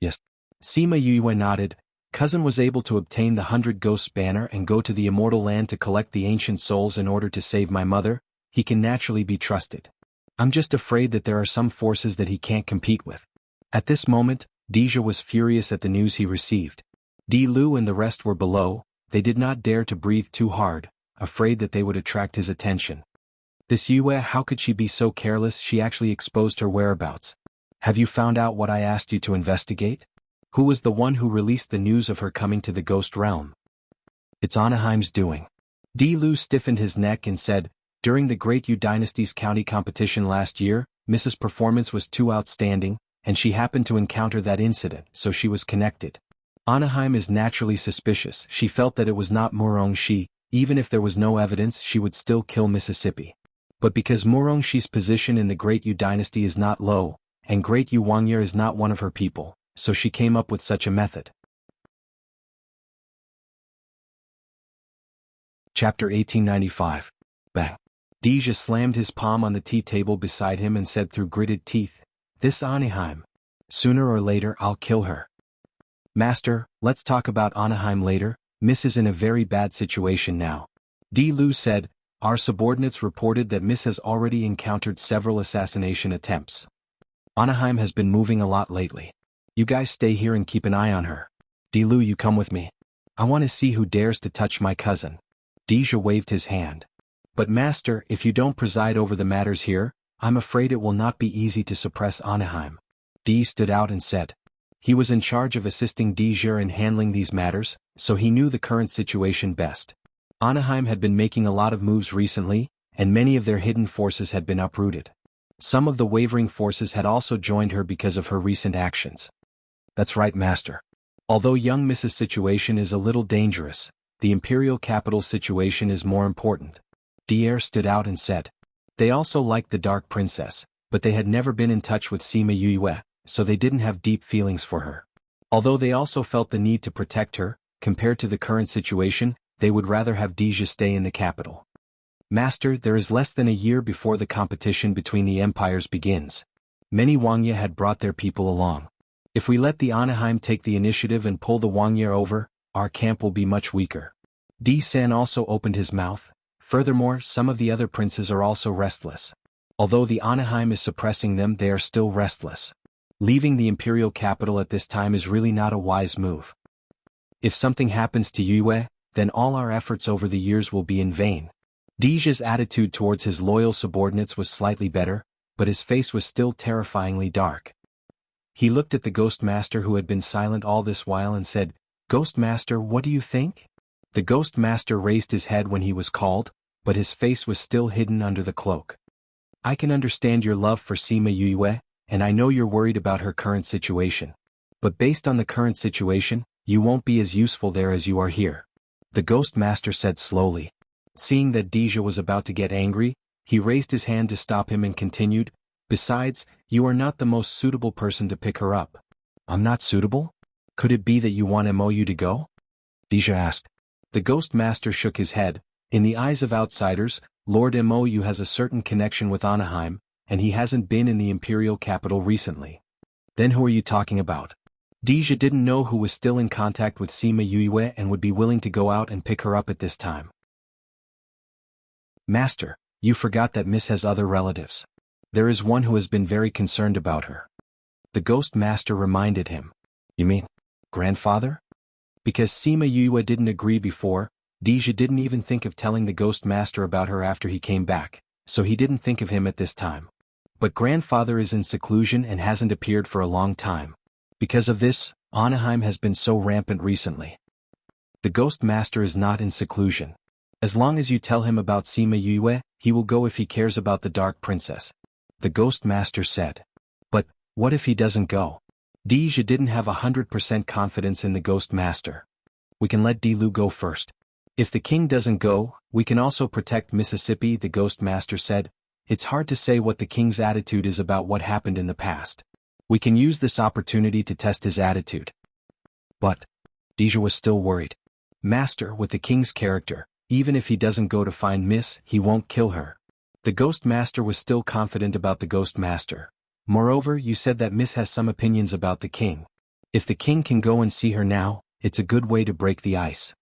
Yes. Sima Yue nodded. Cousin was able to obtain the 100 Ghosts banner and go to the Immortal Land to collect the ancient souls in order to save my mother. He can naturally be trusted. I'm just afraid that there are some forces that he can't compete with. At this moment, Deja was furious at the news he received. Di Lu and the rest were below. They did not dare to breathe too hard. afraid that they would attract his attention. This Yue, how could she be so careless? She actually exposed her whereabouts. Have you found out what I asked you to investigate? Who was the one who released the news of her coming to the ghost realm? It's Anaheim's doing. Di Lu stiffened his neck and said, during the Great Yu Dynasty's county competition last year, Mrs. Performance was too outstanding, and she happened to encounter that incident, so she was connected. Anaheim is naturally suspicious. She felt that it was not Murongshi, even if there was no evidence she would still kill Mississippi. But because Murongshi's position in the Great Yu Dynasty is not low, and Great Yu Wangye is not one of her people, so she came up with such a method. Chapter 1895. Bang. Deja slammed his palm on the tea table beside him and said through gritted teeth, "This Anaheim. Sooner or later I'll kill her." "Master, let's talk about Anaheim later. Miss is in a very bad situation now." Di Lu said, "Our subordinates reported that Miss has already encountered several assassination attempts. Anaheim has been moving a lot lately. You guys stay here and keep an eye on her. Di Lu, you come with me. I want to see who dares to touch my cousin." Deja waved his hand. "But master, if you don't preside over the matters here, I'm afraid it will not be easy to suppress Anaheim." Di stood out and said. He was in charge of assisting Deja in handling these matters, so he knew the current situation best. Anaheim had been making a lot of moves recently, and many of their hidden forces had been uprooted. Some of the wavering forces had also joined her because of her recent actions. "That's right, master. Although young Mrs. situation is a little dangerous, the imperial capital situation is more important." Dier stood out and said. They also liked the Dark Princess, but they had never been in touch with Sima Yue, so they didn't have deep feelings for her. Although they also felt the need to protect her, compared to the current situation, they would rather have Deja stay in the capital. "Master, there is less than a year before the competition between the empires begins. Many Wangye had brought their people along. If we let the Anaheim take the initiative and pull the Wangye over, our camp will be much weaker." Di San also opened his mouth. Furthermore, some of the other princes are also restless. Although the Anaheim is suppressing them, they are still restless. Leaving the imperial capital at this time is really not a wise move. If something happens to Yue, then all our efforts over the years will be in vain. Deja's attitude towards his loyal subordinates was slightly better, but his face was still terrifyingly dark. He looked at the Ghost Master, who had been silent all this while, and said, "Ghost Master, what do you think?" The Ghost Master raised his head when he was called, but his face was still hidden under the cloak. "I can understand your love for Sima Yue, and I know you're worried about her current situation. But based on the current situation, you won't be as useful there as you are here," the Ghost Master said slowly. Seeing that Deja was about to get angry, he raised his hand to stop him and continued, "Besides, you are not the most suitable person to pick her up." "I'm not suitable? Could it be that you want Mou to go?" Deja asked. The Ghost Master shook his head. In the eyes of outsiders, Lord Mou has a certain connection with Anaheim, and he hasn't been in the imperial capital recently. "Then who are you talking about?" Deja didn't know who was still in contact with Sima Yue and would be willing to go out and pick her up at this time. "Master, you forgot that Miss has other relatives. There is one who has been very concerned about her." The Ghost Master reminded him. "You mean, grandfather?" Because Sima Yue didn't agree before, Deja didn't even think of telling the Ghost Master about her after he came back, so he didn't think of him at this time. But grandfather is in seclusion and hasn't appeared for a long time. Because of this, Anaheim has been so rampant recently. The Ghost Master is not in seclusion. As long as you tell him about Sima Yue, he will go if he cares about the Dark Princess, the Ghost Master said. But, what if he doesn't go? Deja didn't have 100% confidence in the Ghost Master. "We can let Di Lu go first. If the king doesn't go, we can also protect Mississippi," the Ghost Master said. "It's hard to say what the king's attitude is about what happened in the past. We can use this opportunity to test his attitude." But, Deja was still worried. "Master, with the king's character, even if he doesn't go to find Miss, he won't kill her." The Ghost Master was still confident about the Ghost Master. "Moreover, you said that Miss has some opinions about the king. If the king can go and see her now, it's a good way to break the ice."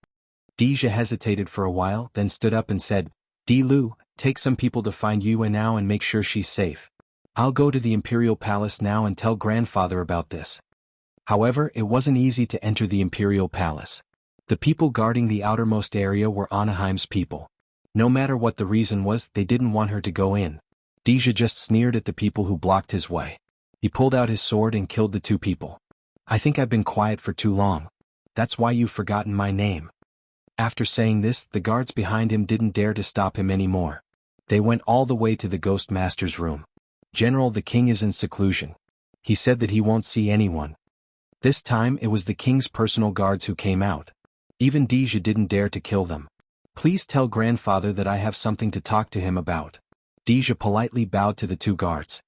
Deja hesitated for a while, then stood up and said, "Di Lu, take some people to find Yue now and make sure she's safe. I'll go to the Imperial Palace now and tell grandfather about this." However, it wasn't easy to enter the Imperial Palace. The people guarding the outermost area were Anaheim's people. No matter what the reason was, they didn't want her to go in. Deja just sneered at the people who blocked his way. He pulled out his sword and killed the two people. I think I've been quiet for too long. That's why you've forgotten my name. After saying this, the guards behind him didn't dare to stop him anymore. They went all the way to the Ghost Master's room. General, the king is in seclusion. He said that he won't see anyone. This time it was the king's personal guards who came out. Even Deja didn't dare to kill them. Please tell grandfather that I have something to talk to him about. Deja politely bowed to the two guards.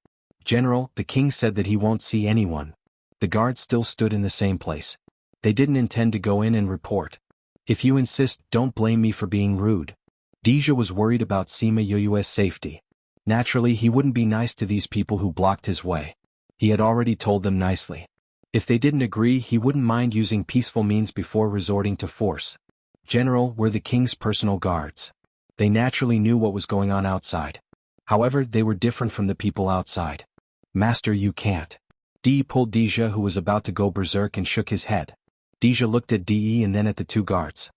General, the king said that he won't see anyone. The guards still stood in the same place. They didn't intend to go in and report. If you insist, don't blame me for being rude. Deja was worried about Sima Yue's safety. Naturally, he wouldn't be nice to these people who blocked his way. He had already told them nicely. If they didn't agree, he wouldn't mind using peaceful means before resorting to force. General, we're the king's personal guards. They naturally knew what was going on outside. However, they were different from the people outside. Master, you can't. Dee pulled Deja, who was about to go berserk, and shook his head. Deja looked at Dee and then at the two guards.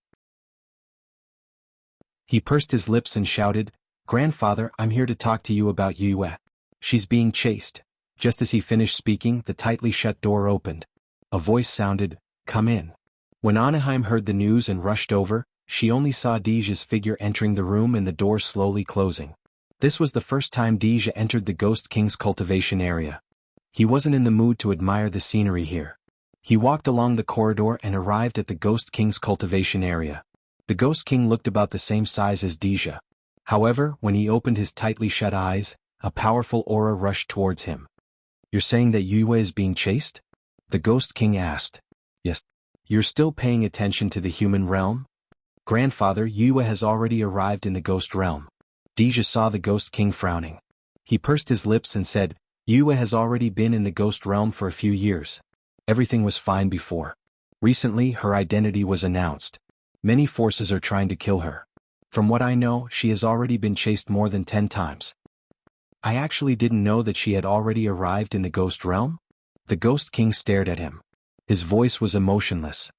He pursed his lips and shouted, Grandfather, I'm here to talk to you about Yue. She's being chased. Just as he finished speaking, the tightly shut door opened. A voice sounded, Come in. When Anaheim heard the news and rushed over, she only saw Deja's figure entering the room and the door slowly closing. This was the first time Deja entered the Ghost King's cultivation area. He wasn't in the mood to admire the scenery here. He walked along the corridor and arrived at the Ghost King's cultivation area. The Ghost King looked about the same size as Deja. However, when he opened his tightly shut eyes, a powerful aura rushed towards him. You're saying that Yue is being chased? The Ghost King asked. Yes. You're still paying attention to the human realm? Grandfather, Yue has already arrived in the ghost realm. Deja saw the Ghost King frowning. He pursed his lips and said, Yue has already been in the ghost realm for a few years. Everything was fine before. Recently, her identity was announced. Many forces are trying to kill her. From what I know, she has already been chased more than 10 times. I actually didn't know that she had already arrived in the ghost realm. The Ghost King stared at him. His voice was emotionless.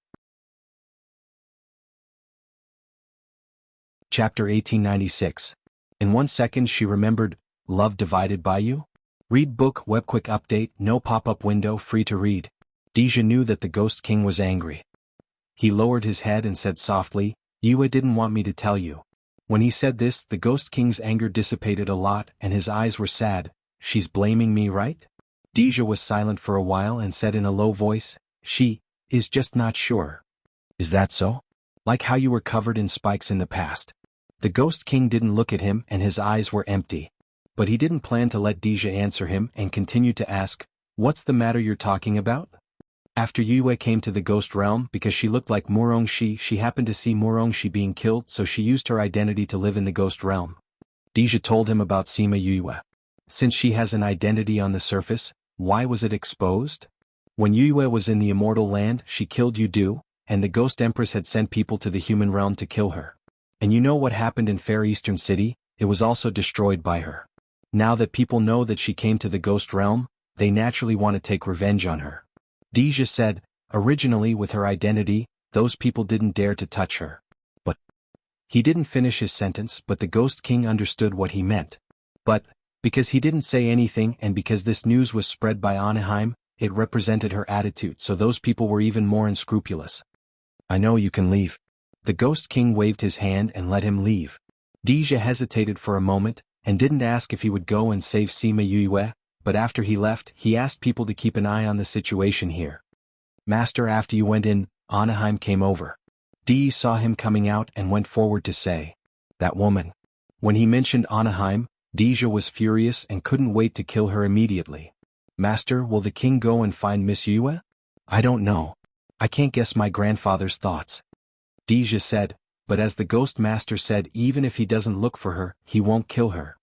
Chapter 1896. In 1 second she remembered, Love Divided by You? Read book, web quick update, no pop-up window, free to read. Deja knew that the Ghost King was angry. He lowered his head and said softly, Yue didn't want me to tell you. When he said this, the Ghost King's anger dissipated a lot and his eyes were sad. She's blaming me, right? Deja was silent for a while and said in a low voice, She is just not sure. Is that so? Like how you were covered in spikes in the past. The Ghost King didn't look at him and his eyes were empty. But he didn't plan to let Deja answer him and continued to ask, What's the matter you're talking about? After Yue came to the ghost realm because she looked like Murongshi, she happened to see Murongshi being killed, so she used her identity to live in the ghost realm. Deja told him about Sima Yue. Since she has an identity on the surface, why was it exposed? When Yue was in the immortal land, she killed Yudu, and the Ghost Empress had sent people to the human realm to kill her. And you know what happened in Fair Eastern City? It was also destroyed by her. Now that people know that she came to the ghost realm, they naturally want to take revenge on her. Deja said, originally with her identity, those people didn't dare to touch her. But he didn't finish his sentence, but the Ghost King understood what he meant. But because he didn't say anything and because this news was spread by Anaheim, it represented her attitude, so those people were even more unscrupulous. I know you can leave. The Ghost King waved his hand and let him leave. Deja hesitated for a moment, and didn't ask if he would go and save Sima Yue, but after he left, he asked people to keep an eye on the situation here. Master, after you went in, Anaheim came over. Dee saw him coming out and went forward to say, That woman. When he mentioned Anaheim, Deja was furious and couldn't wait to kill her immediately. Master, will the king go and find Miss Yue? I don't know. I can't guess my grandfather's thoughts. Deja said, but as the Ghost Master said, even if he doesn't look for her, he won't kill her.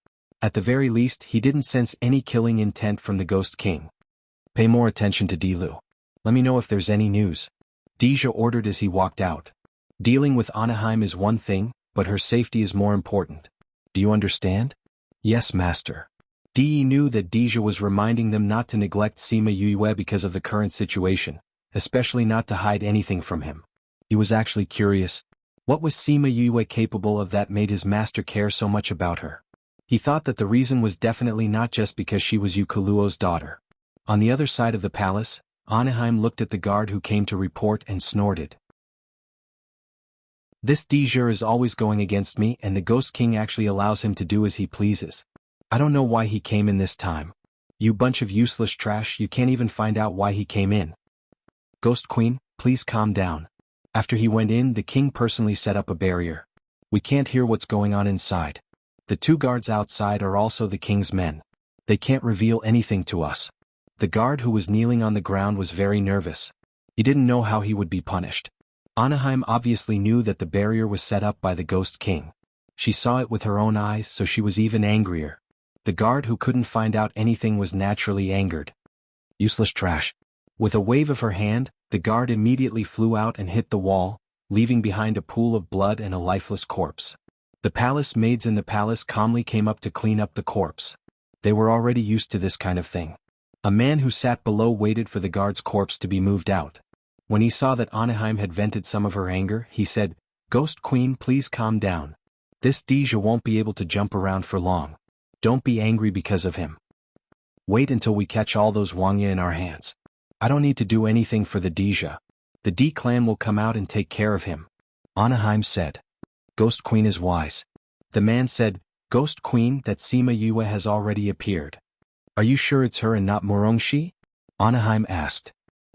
At the very least, he didn't sense any killing intent from the Ghost King. Pay more attention to Dilu. Let me know if there's any news. Deja ordered as he walked out. Dealing with Anaheim is one thing, but her safety is more important. Do you understand? Yes, Master. Dee knew that Deja was reminding them not to neglect Sima Yue because of the current situation, especially not to hide anything from him. He was actually curious. What was Sima Yue capable of that made his master care so much about her? He thought that the reason was definitely not just because she was Yu Kuluo's daughter. On the other side of the palace, Anaheim looked at the guard who came to report and snorted. This Dijur is always going against me, and the Ghost King actually allows him to do as he pleases. I don't know why he came in this time. You bunch of useless trash, you can't even find out why he came in. Ghost Queen, please calm down. After he went in, the king personally set up a barrier. We can't hear what's going on inside. The 2 guards outside are also the king's men. They can't reveal anything to us. The guard who was kneeling on the ground was very nervous. He didn't know how he would be punished. Anaheim obviously knew that the barrier was set up by the Ghost King. She saw it with her own eyes, so she was even angrier. The guard who couldn't find out anything was naturally angered. Useless trash. With a wave of her hand, the guard immediately flew out and hit the wall, leaving behind a pool of blood and a lifeless corpse. The palace maids in the palace calmly came up to clean up the corpse. They were already used to this kind of thing. A man who sat below waited for the guard's corpse to be moved out. When he saw that Anaheim had vented some of her anger, he said, Ghost Queen, please calm down. This Dijur won't be able to jump around for long. Don't be angry because of him. Wait until we catch all those Wangya in our hands. I don't need to do anything for the Dijur. The D clan will come out and take care of him. Anaheim said. Ghost Queen is wise. The man said, Ghost Queen, that Sima Yue has already appeared. Are you sure it's her and not Murongshi? Anaheim asked.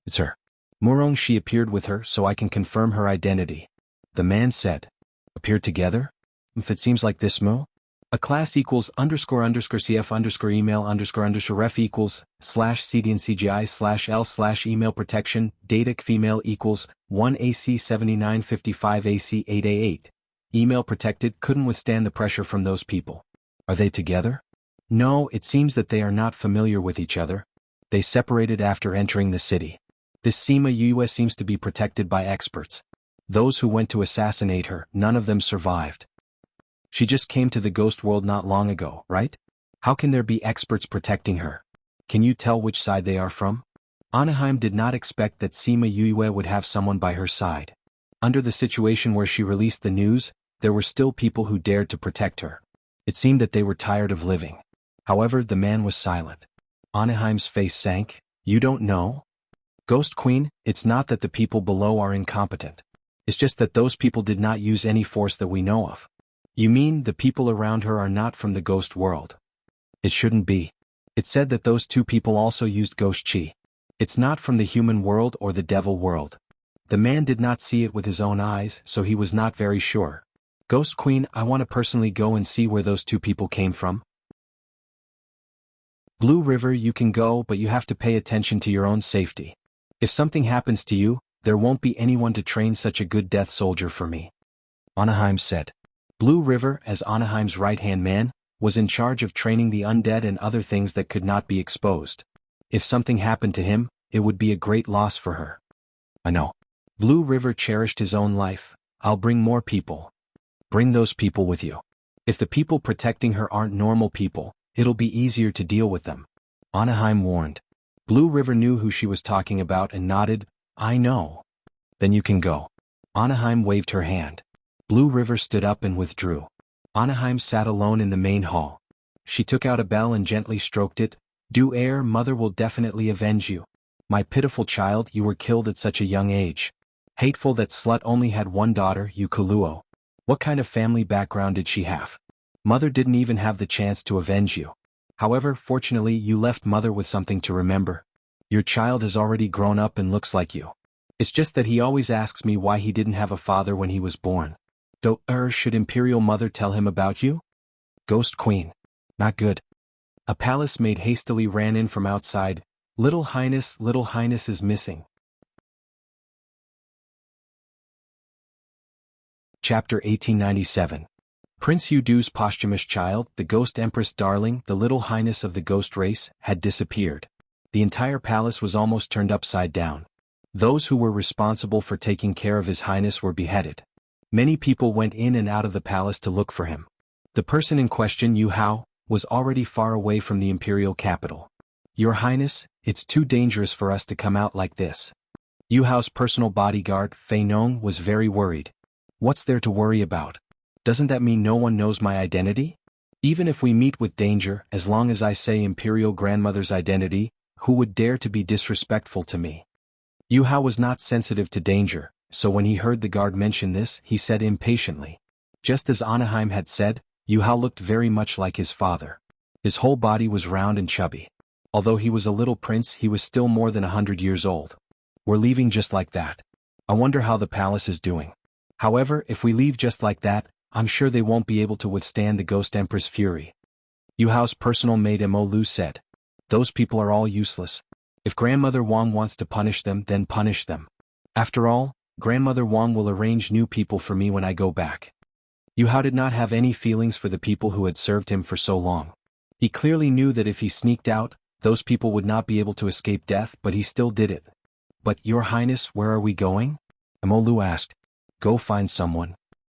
It's her. Murongshi appeared with her, so I can confirm her identity. The man said. Appeared together? If it seems like this, Mo? A class equals __cf email _ref equals /cdncgi /l email protection female equals 1 AC 7955 AC 8A8. Email protected couldn't withstand the pressure from those people. Are they together? No, it seems that they are not familiar with each other. They separated after entering the city. This Sima Yue seems to be protected by experts. Those who went to assassinate her, none of them survived. She just came to the ghost world not long ago, right? How can there be experts protecting her? Can you tell which side they are from? Anaheim did not expect that Sima Yue would have someone by her side. Under the situation where she released the news, there were still people who dared to protect her. It seemed that they were tired of living. However, the man was silent. Anaheim's face sank. You don't know? Ghost Queen, it's not that the people below are incompetent. It's just that those people did not use any force that we know of. You mean the people around her are not from the ghost world? It shouldn't be. It said that those 2 people also used ghost chi. It's not from the human world or the devil world. The man did not see it with his own eyes, so he was not very sure. Ghost Queen, I want to personally go and see where those 2 people came from. Blue River, you can go, but you have to pay attention to your own safety. If something happens to you, there won't be anyone to train such a good death soldier for me. Anaheim said. Blue River, as Anaheim's right-hand man, was in charge of training the undead and other things that could not be exposed. If something happened to him, it would be a great loss for her. I know. Blue River cherished his own life. I'll bring more people. Bring those people with you. If the people protecting her aren't normal people, it'll be easier to deal with them. Anaheim warned. Blue River knew who she was talking about and nodded. I know. Then you can go. Anaheim waved her hand. Blue River stood up and withdrew. Anaheim sat alone in the main hall. She took out a bell and gently stroked it. Do air, mother will definitely avenge you. My pitiful child, you were killed at such a young age. Hateful that slut only had one daughter, Yu Kuluo. What kind of family background did she have? Mother didn't even have the chance to avenge you. However, fortunately you left mother with something to remember. Your child has already grown up and looks like you. It's just that he always asks me why he didn't have a father when he was born. Should Imperial Mother tell him about you? Ghost Queen. Not good. A palace maid hastily ran in from outside. Little Highness is missing. Chapter 1897. Prince Yudu's posthumous child, the Ghost Empress darling, the Little Highness of the Ghost race, had disappeared. The entire palace was almost turned upside down. Those who were responsible for taking care of His Highness were beheaded. Many people went in and out of the palace to look for him. The person in question, Yu Hao, was already far away from the imperial capital. Your Highness, it's too dangerous for us to come out like this. Yu Hao's personal bodyguard, Fei Nong, was very worried. What's there to worry about? Doesn't that mean no one knows my identity? Even if we meet with danger, as long as I say Imperial Grandmother's identity, who would dare to be disrespectful to me? Yu Hao was not sensitive to danger, so when he heard the guard mention this, he said impatiently. Just as Anaheim had said, Yu Hao looked very much like his father. His whole body was round and chubby. Although he was a little prince, he was still more than 100 years old. We're leaving just like that. I wonder how the palace is doing. However, if we leave just like that, I'm sure they won't be able to withstand the Ghost Emperor's fury. Yu Hao's personal maid Mo Lu said. Those people are all useless. If Grandmother Wang wants to punish them, then punish them. After all, Grandmother Wang will arrange new people for me when I go back. Yu Hao did not have any feelings for the people who had served him for so long. He clearly knew that if he sneaked out, those people would not be able to escape death, but he still did it. But, Your Highness, where are we going? Mo Lu asked. Go find someone.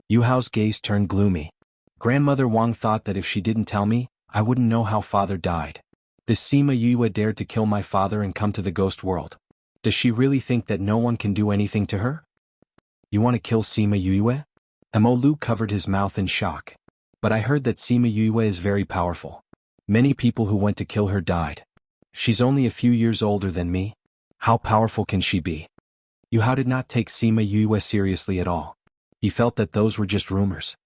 Yu Hao's gaze turned gloomy. Grandmother Wang thought that if she didn't tell me, I wouldn't know how father died. This Sima Yue dared to kill my father and come to the ghost world. Does she really think that no one can do anything to her? You want to kill Sima Yue? Mo Lu covered his mouth in shock. But I heard that Sima Yue is very powerful. Many people who went to kill her died. She's only a few years older than me. How powerful can she be? Yu Hao did not take Sima Yue seriously at all. He felt that those were just rumors.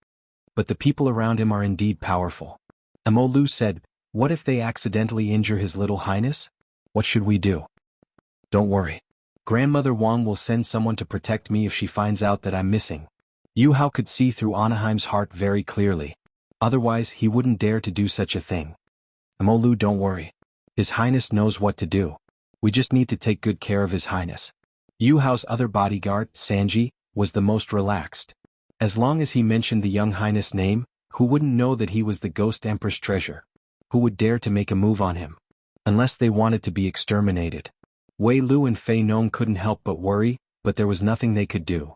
But the people around him are indeed powerful. Mo Lu said, what if they accidentally injure His Little Highness? What should we do? Don't worry. Grandmother Wang will send someone to protect me if she finds out that I'm missing. Yu Hao could see through Anaheim's heart very clearly. Otherwise, he wouldn't dare to do such a thing. Mo Lu, don't worry. His Highness knows what to do. We just need to take good care of His Highness. Yu Hao's other bodyguard, Sanji, was the most relaxed. As long as he mentioned the young Highness' name, who wouldn't know that he was the Ghost Emperor's treasure? Who would dare to make a move on him? Unless they wanted to be exterminated. Wei Lu and Fei Nong couldn't help but worry, but there was nothing they could do.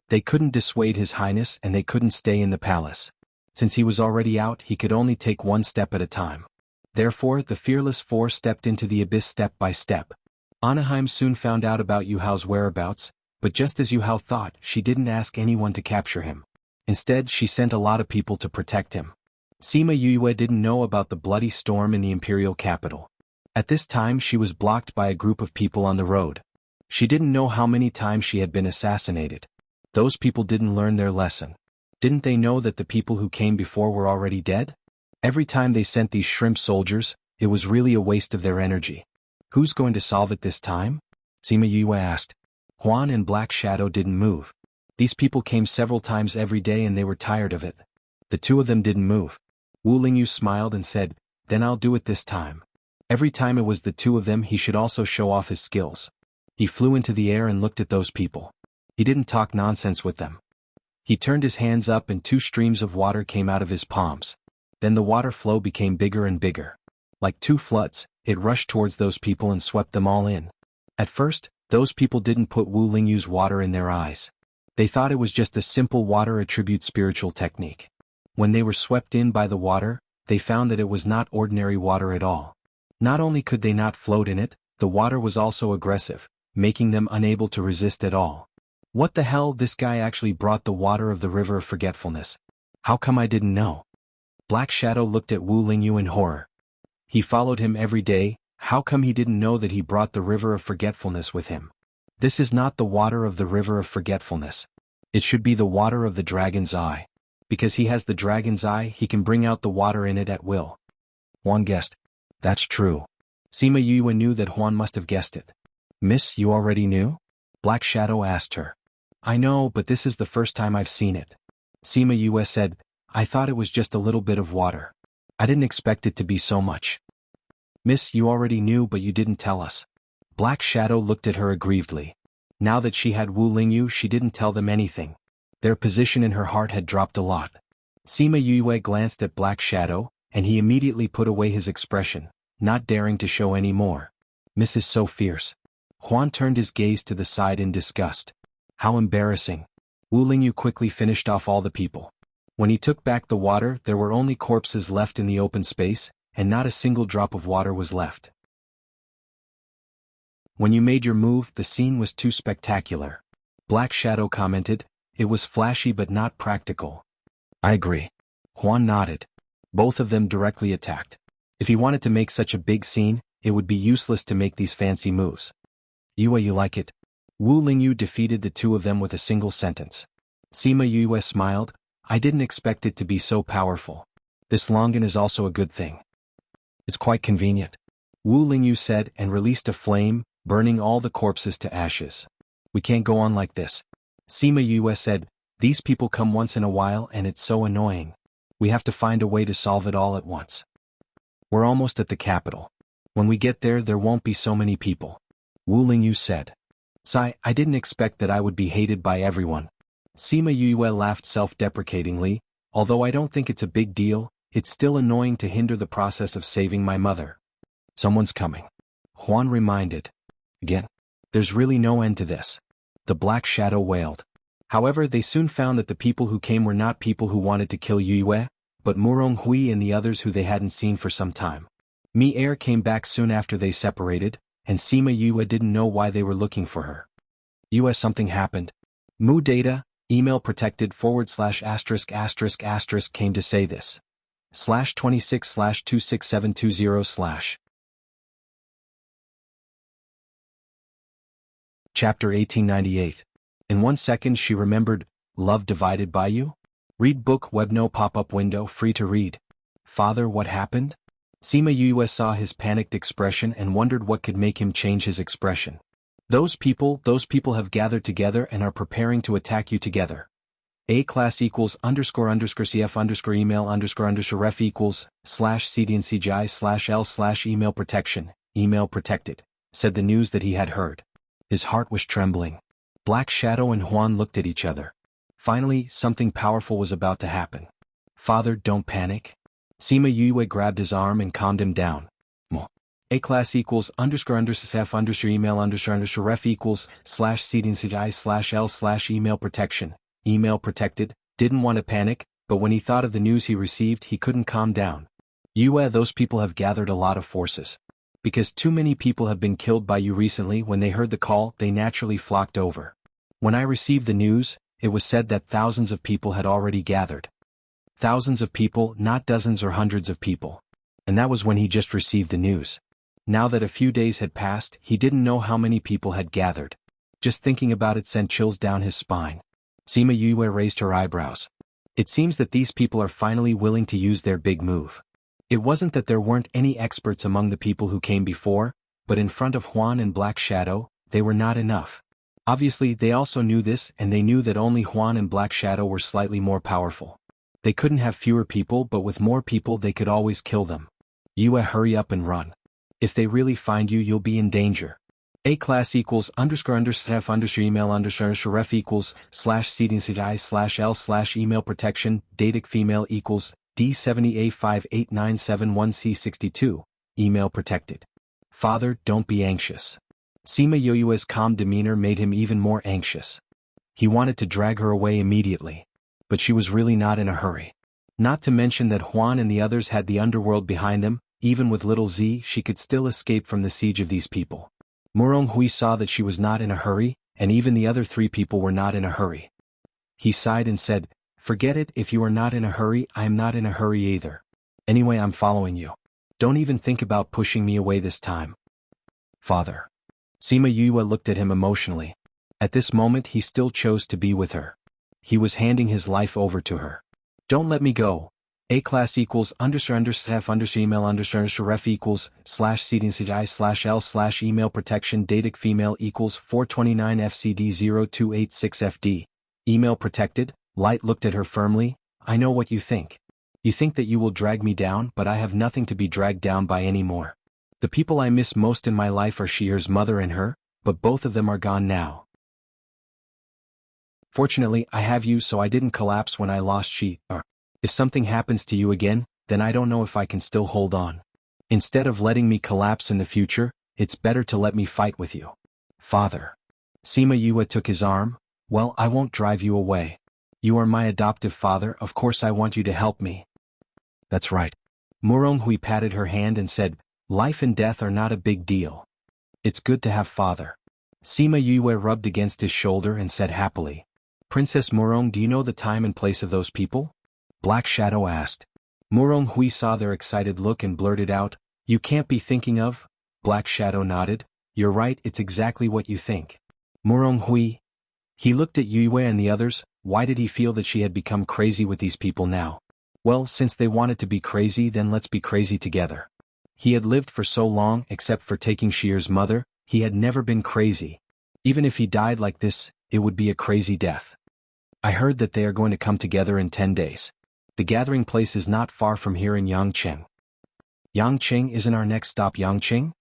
They couldn't dissuade His Highness and they couldn't stay in the palace. Since he was already out, he could only take one step at a time. Therefore, the Fearless Four stepped into the abyss step by step. Anaheim soon found out about Yu Hao's whereabouts, but just as Yu Hao thought, she didn't ask anyone to capture him. Instead, she sent a lot of people to protect him. Sima Yue didn't know about the bloody storm in the imperial capital. At this time she was blocked by a group of people on the road. She didn't know how many times she had been assassinated. Those people didn't learn their lesson. Didn't they know that the people who came before were already dead? Every time they sent these shrimp soldiers, it was really a waste of their energy. Who's going to solve it this time? Sima Yue asked. Huan and Black Shadow didn't move. These people came several times every day and they were tired of it. The two of them didn't move. Wu Lingyu smiled and said, then I'll do it this time. Every time it was the two of them, he should also show off his skills. He flew into the air and looked at those people. He didn't talk nonsense with them. He turned his hands up and 2 streams of water came out of his palms. Then the water flow became bigger and bigger. Like 2 floods, it rushed towards those people and swept them all in. At first, those people didn't put Wu Lingyu's water in their eyes. They thought it was just a simple water attribute spiritual technique. When they were swept in by the water, they found that it was not ordinary water at all. Not only could they not float in it, the water was also aggressive, making them unable to resist at all. What the hell, this guy actually brought the water of the River of Forgetfulness. How come I didn't know? Black Shadow looked at Wu Lingyu in horror. He followed him every day, how come he didn't know that he brought the River of Forgetfulness with him? This is not the water of the River of Forgetfulness. It should be the water of the Dragon's Eye. Because he has the Dragon's Eye, he can bring out the water in it at will. Juan guessed. That's true. Sima Yue knew that Juan must have guessed it. Miss, you already knew? Black Shadow asked her. I know, but this is the first time I've seen it. Sima Yue said, I thought it was just a little bit of water. I didn't expect it to be so much. Miss, you already knew but you didn't tell us. Black Shadow looked at her aggrievedly. Now that she had Wu Lingyu, she didn't tell them anything. Their position in her heart had dropped a lot. Sima Yue glanced at Black Shadow, and he immediately put away his expression, not daring to show any more. Miss is so fierce. Juan turned his gaze to the side in disgust. How embarrassing. Wu Lingyu quickly finished off all the people. When he took back the water, there were only corpses left in the open space, and not a single drop of water was left. When you made your move, the scene was too spectacular. Black Shadow commented, "It was flashy but not practical." "I agree." Huan nodded. Both of them directly attacked. If he wanted to make such a big scene, it would be useless to make these fancy moves. "Yue, you like it?" Wu Lingyu defeated the two of them with a single sentence. Sima Yue smiled, "I didn't expect it to be so powerful. This longan is also a good thing." "It's quite convenient," Wu Lingyu said and released a flame, burning all the corpses to ashes. "We can't go on like this." Sima Yue said, "These people come once in a while and it's so annoying. We have to find a way to solve it all at once. We're almost at the capital. When we get there, there won't be so many people." Wu Lingyu said. "Sai, I didn't expect that I would be hated by everyone." Sima Yue laughed self-deprecatingly, "Although I don't think it's a big deal, it's still annoying to hinder the process of saving my mother." "Someone's coming," Huan reminded. "Again? There's really no end to this." The Black Shadow wailed. However, they soon found that the people who came were not people who wanted to kill Yue, but Murong Hui and the others who they hadn't seen for some time. Mi Air came back soon after they separated, and Sima Yue didn't know why they were looking for her. "Yue, something happened." Mu Data, email protected ***** came to say this. /26/26720/ Chapter 1898. In 1 second she remembered, "Love divided by you?" Read book webno pop-up window free to read. "Father, what happened?" Sima Yue saw his panicked expression and wondered what could make him change his expression. Those people have gathered together and are preparing to attack you together. A class equals __cf email _ref equals /cdncgi/l/ email protection, email protected, said the news that he had heard. His heart was trembling. Black Shadow and Huan looked at each other. Finally, something powerful was about to happen. "Father, don't panic." Sima Yue grabbed his arm and calmed him down. A class equals __cf email _ref equals /cdncgi/l/ email protection, email protected, didn't want to panic, but when he thought of the news he received he couldn't calm down. "Yue, those people have gathered a lot of forces. Because too many people have been killed by you recently. When they heard the call, they naturally flocked over. When I received the news, it was said that thousands of people had already gathered. Thousands of people, not dozens or hundreds of people. And that was when he just received the news. Now that a few days had passed, he didn't know how many people had gathered. Just thinking about it sent chills down his spine." Sima Yue raised her eyebrows. "It seems that these people are finally willing to use their big move. It wasn't that there weren't any experts among the people who came before, but in front of Huan and Black Shadow, they were not enough. Obviously they also knew this, and they knew that only Huan and Black Shadow were slightly more powerful. They couldn't have fewer people, but with more people they could always kill them. Yue, hurry up and run. If they really find you, you'll be in danger." A class equals __cf email _ref equals /cdncgi/l/ email protection, datic female equals D70A58971C62, email protected. "Father, don't be anxious." Sima Yue's calm demeanor made him even more anxious. He wanted to drag her away immediately. But she was really not in a hurry. Not to mention that Huan and the others had the underworld behind them. Even with little Z, she could still escape from the siege of these people. Murong Hui saw that she was not in a hurry, and even the other three people were not in a hurry. He sighed and said, "Forget it, if you are not in a hurry, I am not in a hurry either. Anyway, I'm following you. Don't even think about pushing me away this time." "Father." Sima Yue looked at him emotionally. At this moment he still chose to be with her. He was handing his life over to her. "Don't let me go." A class equals __cf email _ref equals /cdncgi/l/ email protection, datic female equals 429FCD0286FD. Email protected. Light looked at her firmly. "I know what you think. You think that you will drag me down, but I have nothing to be dragged down by anymore. The people I miss most in my life are Shier's mother and her, but both of them are gone now. Fortunately, I have you, so I didn't collapse when I lost Shi. If something happens to you again, then I don't know if I can still hold on. Instead of letting me collapse in the future, it's better to let me fight with you." "Father." Sima Yue took his arm. "Well, I won't drive you away. You are my adoptive father, of course I want you to help me." "That's right." Murong Hui patted her hand and said, "Life and death are not a big deal. It's good to have father." Sima Yue rubbed against his shoulder and said happily. Princess Murong, do you know the time and place of those people? Black Shadow asked. Murong Hui saw their excited look and blurted out, You can't be thinking of? Black Shadow nodded. You're right, it's exactly what you think. Murong Hui. He looked at Yue and the others. Why did he feel that she had become crazy with these people now? Well, since they wanted to be crazy, then let's be crazy together. He had lived for so long, except for taking Shier's mother, he had never been crazy. Even if he died like this, it would be a crazy death. I heard that they are going to come together in 10 days. The gathering place is not far from here in Yangqing. Yangqing isn't our next stop, Yangqing?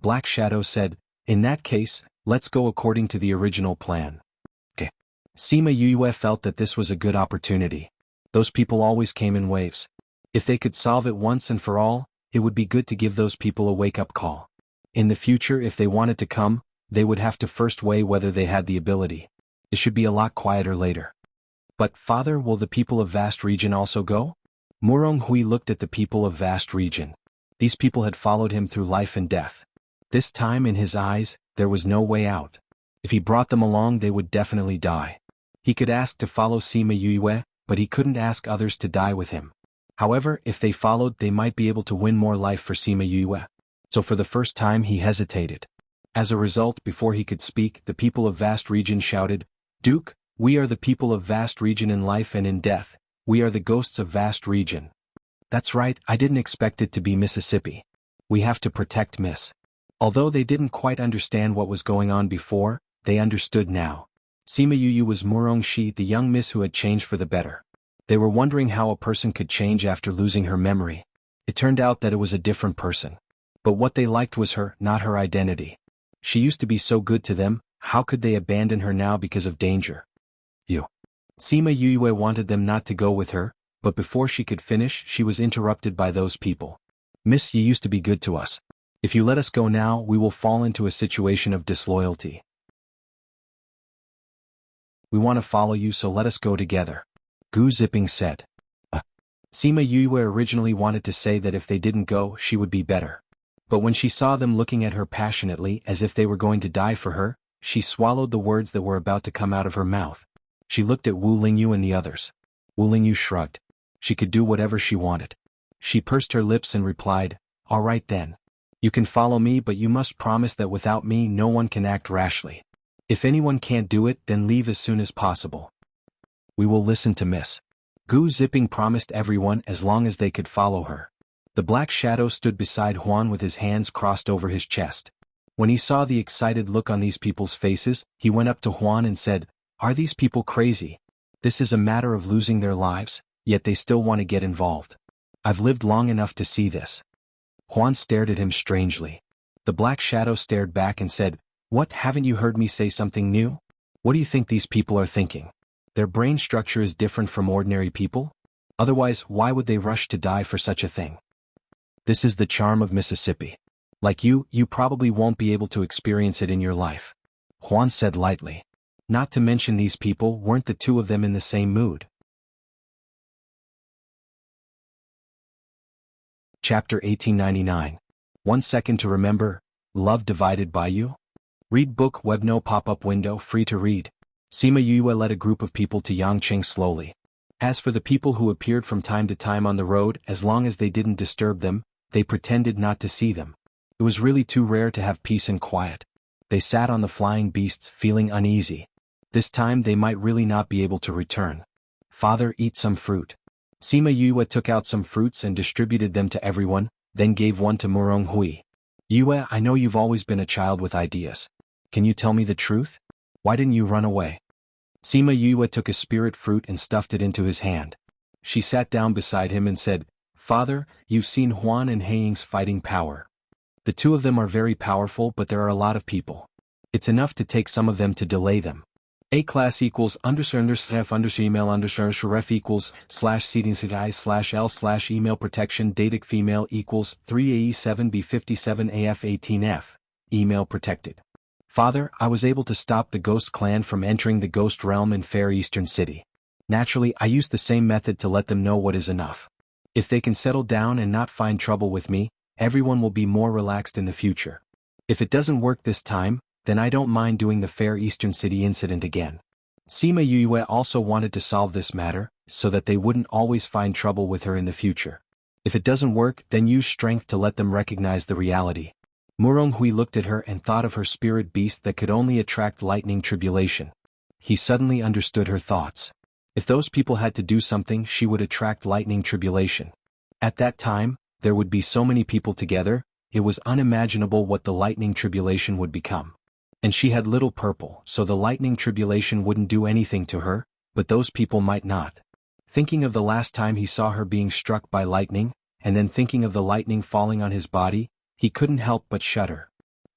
Black Shadow said. In that case, let's go according to the original plan. Okay. Sima Yue felt that this was a good opportunity. Those people always came in waves. If they could solve it once and for all, it would be good to give those people a wake-up call. In the future, if they wanted to come, they would have to first weigh whether they had the ability. It should be a lot quieter later. But, Father, will the people of Vast Region also go? Murong Hui looked at the people of Vast Region. These people had followed him through life and death. This time, in his eyes, there was no way out. If he brought them along, they would definitely die. He could ask to follow Sima Yue, but he couldn't ask others to die with him. However, if they followed, they might be able to win more life for Sima Yue. So for the first time he hesitated. As a result, before he could speak, the people of Vast Region shouted, Duke, we are the people of Vast Region in life and in death. We are the ghosts of Vast Region. That's right, I didn't expect it to be Mississippi. We have to protect Miss. Although they didn't quite understand what was going on before, they understood now. Sima Yue was Murong Shi, the young miss who had changed for the better. They were wondering how a person could change after losing her memory. It turned out that it was a different person. But what they liked was her, not her identity. She used to be so good to them, how could they abandon her now because of danger? Sima Yue wanted them not to go with her, but before she could finish, she was interrupted by those people. Miss, you used to be good to us. If you let us go now, we will fall into a situation of disloyalty. We want to follow you, so let us go together. Gu Zipping said. Sima Yue originally wanted to say that if they didn't go, she would be better. But when she saw them looking at her passionately as if they were going to die for her, she swallowed the words that were about to come out of her mouth. She looked at Wu Lingyu and the others. Wu Lingyu shrugged. She could do whatever she wanted. She pursed her lips and replied, All right then. You can follow me, but you must promise that without me no one can act rashly. If anyone can't do it, then leave as soon as possible. We will listen to Miss. Gu Zipping promised everyone as long as they could follow her. The Black Shadow stood beside Huan with his hands crossed over his chest. When he saw the excited look on these people's faces, he went up to Huan and said, Are these people crazy? This is a matter of losing their lives, yet they still want to get involved. I've lived long enough to see this. Huan stared at him strangely. The Black Shadow stared back and said, What, haven't you heard me say something new? What do you think these people are thinking? Their brain structure is different from ordinary people? Otherwise, why would they rush to die for such a thing? This is the charm of Mississippi. Like you probably won't be able to experience it in your life. Huan said lightly. Not to mention these people, weren't the two of them in the same mood? Chapter 1899. 1 second to remember. Love divided by you? Read book web no pop-up window free to read. Sima Yue led a group of people to Yangqing slowly. As for the people who appeared from time to time on the road, as long as they didn't disturb them, they pretended not to see them. It was really too rare to have peace and quiet. They sat on the flying beasts, feeling uneasy. This time they might really not be able to return. Father, eat some fruit. Sima Yue took out some fruits and distributed them to everyone, then gave one to Murong Hui. Yue, I know you've always been a child with ideas. Can you tell me the truth? Why didn't you run away? Sima Yue took a spirit fruit and stuffed it into his hand. She sat down beside him and said, Father, you've seen Huan and Heiying's fighting power. The two of them are very powerful, but there are a lot of people. It's enough to take some of them to delay them. A class equals _f email _ref equals /seating /l email protection datic female equals 3AE7B57AF18F. Email protected. Father, I was able to stop the Ghost Clan from entering the Ghost Realm in Fair Eastern City. Naturally, I used the same method to let them know what is enough. If they can settle down and not find trouble with me, everyone will be more relaxed in the future. If it doesn't work this time, then I don't mind doing the Fair Eastern City incident again. Sima Yue also wanted to solve this matter, so that they wouldn't always find trouble with her in the future. If it doesn't work, then use strength to let them recognize the reality. Muronghui looked at her and thought of her spirit beast that could only attract lightning tribulation. He suddenly understood her thoughts. If those people had to do something, she would attract lightning tribulation. At that time, there would be so many people together, it was unimaginable what the lightning tribulation would become. And she had little purple, so the lightning tribulation wouldn't do anything to her, but those people might not. Thinking of the last time he saw her being struck by lightning, and then thinking of the lightning falling on his body, he couldn't help but shudder.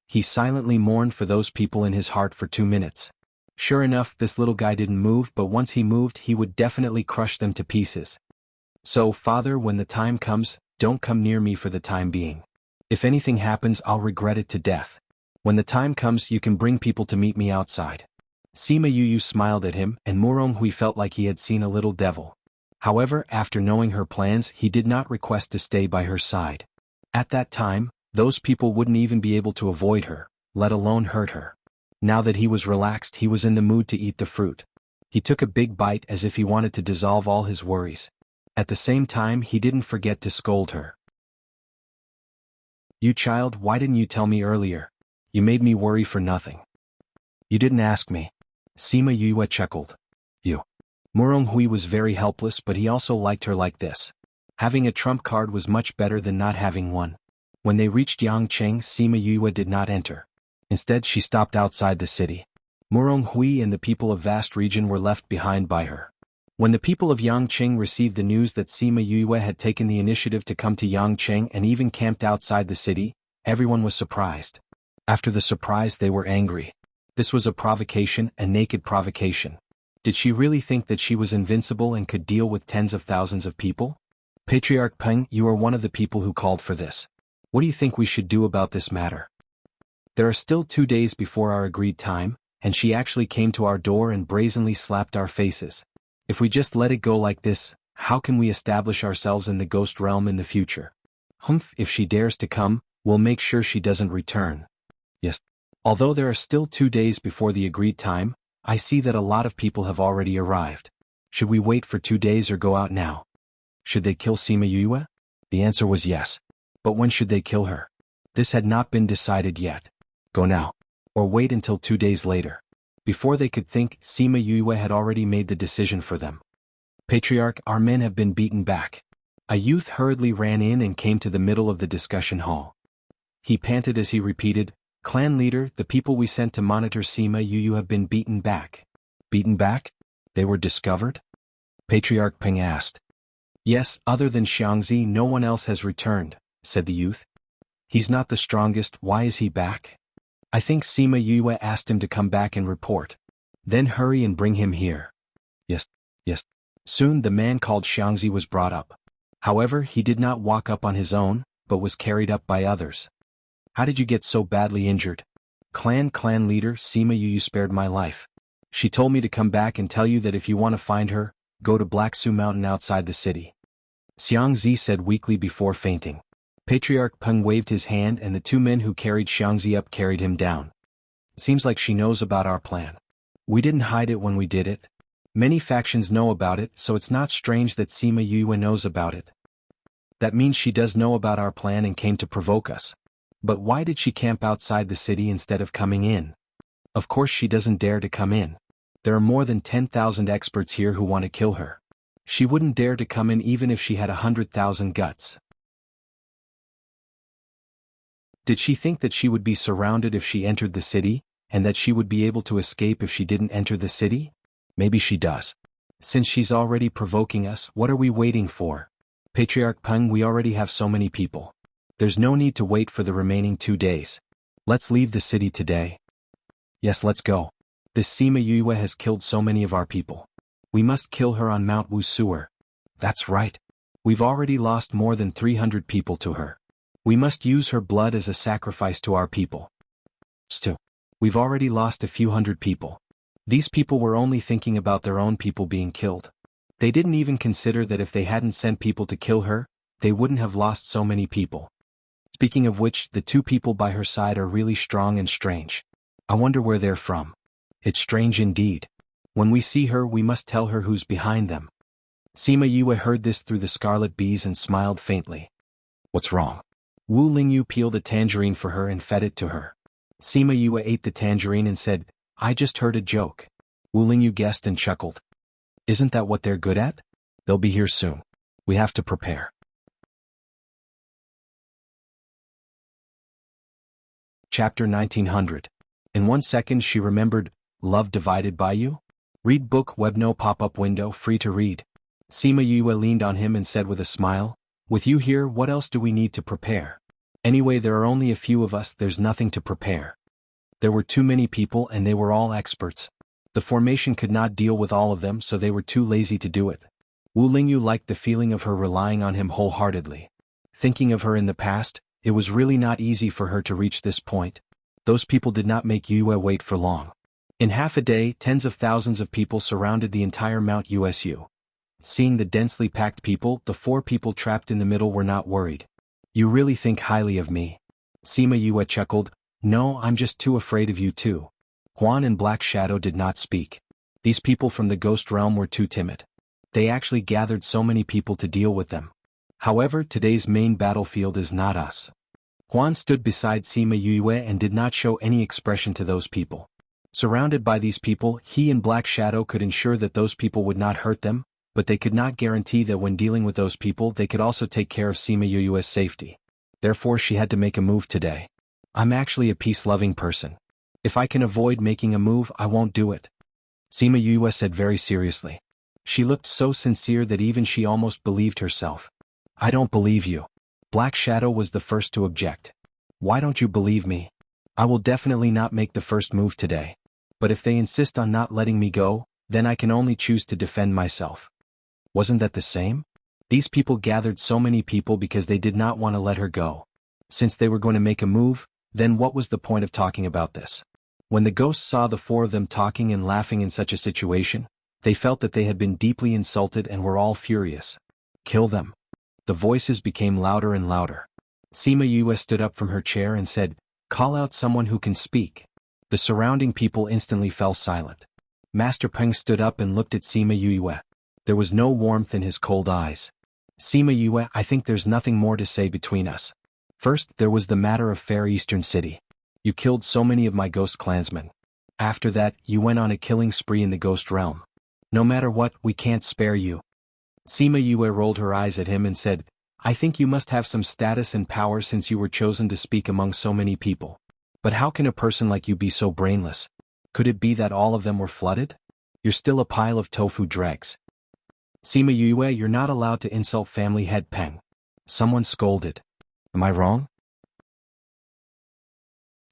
He silently mourned for those people in his heart for 2 minutes. Sure enough, this little guy didn't move, but once he moved, he would definitely crush them to pieces. So, Father, when the time comes, don't come near me for the time being. If anything happens, I'll regret it to death. When the time comes, you can bring people to meet me outside. Sima Yu smiled at him, and Muronghui felt like he had seen a little devil. However, after knowing her plans, he did not request to stay by her side. At that time, those people wouldn't even be able to avoid her, let alone hurt her. Now that he was relaxed, he was in the mood to eat the fruit. He took a big bite as if he wanted to dissolve all his worries. At the same time, he didn't forget to scold her. You child, why didn't you tell me earlier? You made me worry for nothing. You didn't ask me. Sima Yue chuckled. You. Muronghui was very helpless, but he also liked her like this. Having a trump card was much better than not having one. When they reached Yangcheng, Sima Yue did not enter. Instead, she stopped outside the city. Muronghui and the people of vast region were left behind by her. When the people of Yangcheng received the news that Sima Yue had taken the initiative to come to Yangcheng and even camped outside the city, everyone was surprised. After the surprise, they were angry. This was a provocation, a naked provocation. Did she really think that she was invincible and could deal with tens of thousands of people? Patriarch Peng, you are one of the people who called for this. What do you think we should do about this matter? There are still 2 days before our agreed time, and she actually came to our door and brazenly slapped our faces. If we just let it go like this, how can we establish ourselves in the ghost realm in the future? Humph, if she dares to come, we'll make sure she doesn't return. Yes. Although there are still 2 days before the agreed time, I see that a lot of people have already arrived. Should we wait for 2 days or go out now? Should they kill Sima Yue? The answer was yes. But when should they kill her? This had not been decided yet. Go now. Or wait until 2 days later. Before they could think, Sima Yue had already made the decision for them. Patriarch, our men have been beaten back. A youth hurriedly ran in and came to the middle of the discussion hall. He panted as he repeated, Clan leader, the people we sent to monitor Sima Yu have been beaten back. Beaten back? They were discovered? Patriarch Peng asked. Yes, other than Xiangzi, no one else has returned, said the youth. He's not the strongest, why is he back? I think Sima Yue asked him to come back and report. Then hurry and bring him here. Yes. Soon the man called Xiangzi was brought up. However, he did not walk up on his own, but was carried up by others. How did you get so badly injured? Clan leader, Sima Yu spared my life. She told me to come back and tell you that if you want to find her, go to Black Su Mountain outside the city. Xiangzi said weakly before fainting. Patriarch Peng waved his hand and the 2 men who carried Xiangzi up carried him down. Seems like she knows about our plan. We didn't hide it when we did it. Many factions know about it, so it's not strange that Sima Yue knows about it. That means she does know about our plan and came to provoke us. But why did she camp outside the city instead of coming in? Of course she doesn't dare to come in. There are more than 10,000 experts here who want to kill her. She wouldn't dare to come in even if she had 100,000 guts. Did she think that she would be surrounded if she entered the city, and that she would be able to escape if she didn't enter the city? Maybe she does. Since she's already provoking us, what are we waiting for? Patriarch Peng, we already have so many people. There's no need to wait for the remaining 2 days. Let's leave the city today. Yes, let's go. This Sima Yue has killed so many of our people. We must kill her on Mount Wusuer. That's right. We've already lost more than 300 people to her. We must use her blood as a sacrifice to our people. Still, we've already lost a few hundred people. These people were only thinking about their own people being killed. They didn't even consider that if they hadn't sent people to kill her, they wouldn't have lost so many people. Speaking of which, the 2 people by her side are really strong and strange. I wonder where they're from. It's strange indeed. When we see her we must tell her who's behind them. Sima Yue heard this through the scarlet bees and smiled faintly. What's wrong? Wu Lingyu peeled a tangerine for her and fed it to her. Sima Yue ate the tangerine and said, I just heard a joke. Wu Lingyu guessed and chuckled. Isn't that what they're good at? They'll be here soon. We have to prepare. Chapter 1900. In 1 second she remembered, Love Divided by You? Read book web no pop-up window free to read. Sima Yue leaned on him and said with a smile, With you here what else do we need to prepare? Anyway there are only a few of us, there's nothing to prepare. There were too many people and they were all experts. The formation could not deal with all of them so they were too lazy to do it. Wu Lingyu liked the feeling of her relying on him wholeheartedly. Thinking of her in the past, it was really not easy for her to reach this point. Those people did not make Yue wait for long. In half a day, tens of thousands of people surrounded the entire Mount Usu. Seeing the densely packed people, the 4 people trapped in the middle were not worried. You really think highly of me? Sima Yue chuckled. No, I'm just too afraid of you too. Huan and Black Shadow did not speak. These people from the ghost realm were too timid. They actually gathered so many people to deal with them. However, today's main battlefield is not us. Huan stood beside Sima Yue and did not show any expression to those people. Surrounded by these people, he and Black Shadow could ensure that those people would not hurt them, but they could not guarantee that when dealing with those people they could also take care of Sima Yue's safety. Therefore she had to make a move today. I'm actually a peace-loving person. If I can avoid making a move, I won't do it. Sima Yue said very seriously. She looked so sincere that even she almost believed herself. I don't believe you. Black Shadow was the first to object. Why don't you believe me? I will definitely not make the first move today. But if they insist on not letting me go, then I can only choose to defend myself. Wasn't that the same? These people gathered so many people because they did not want to let her go. Since they were going to make a move, then what was the point of talking about this? When the ghosts saw the 4 of them talking and laughing in such a situation, they felt that they had been deeply insulted and were all furious. Kill them. The voices became louder and louder. Sima Yue stood up from her chair and said, Call out someone who can speak. The surrounding people instantly fell silent. Master Peng stood up and looked at Sima Yue. There was no warmth in his cold eyes. Sima Yue, I think there's nothing more to say between us. First, there was the matter of Fair Eastern City. You killed so many of my ghost clansmen. After that, you went on a killing spree in the ghost realm. No matter what, we can't spare you. Sima Yue rolled her eyes at him and said, I think you must have some status and power since you were chosen to speak among so many people. But how can a person like you be so brainless? Could it be that all of them were flooded? You're still a pile of tofu dregs. Sima Yue, you're not allowed to insult family head Peng. Someone scolded. Am I wrong?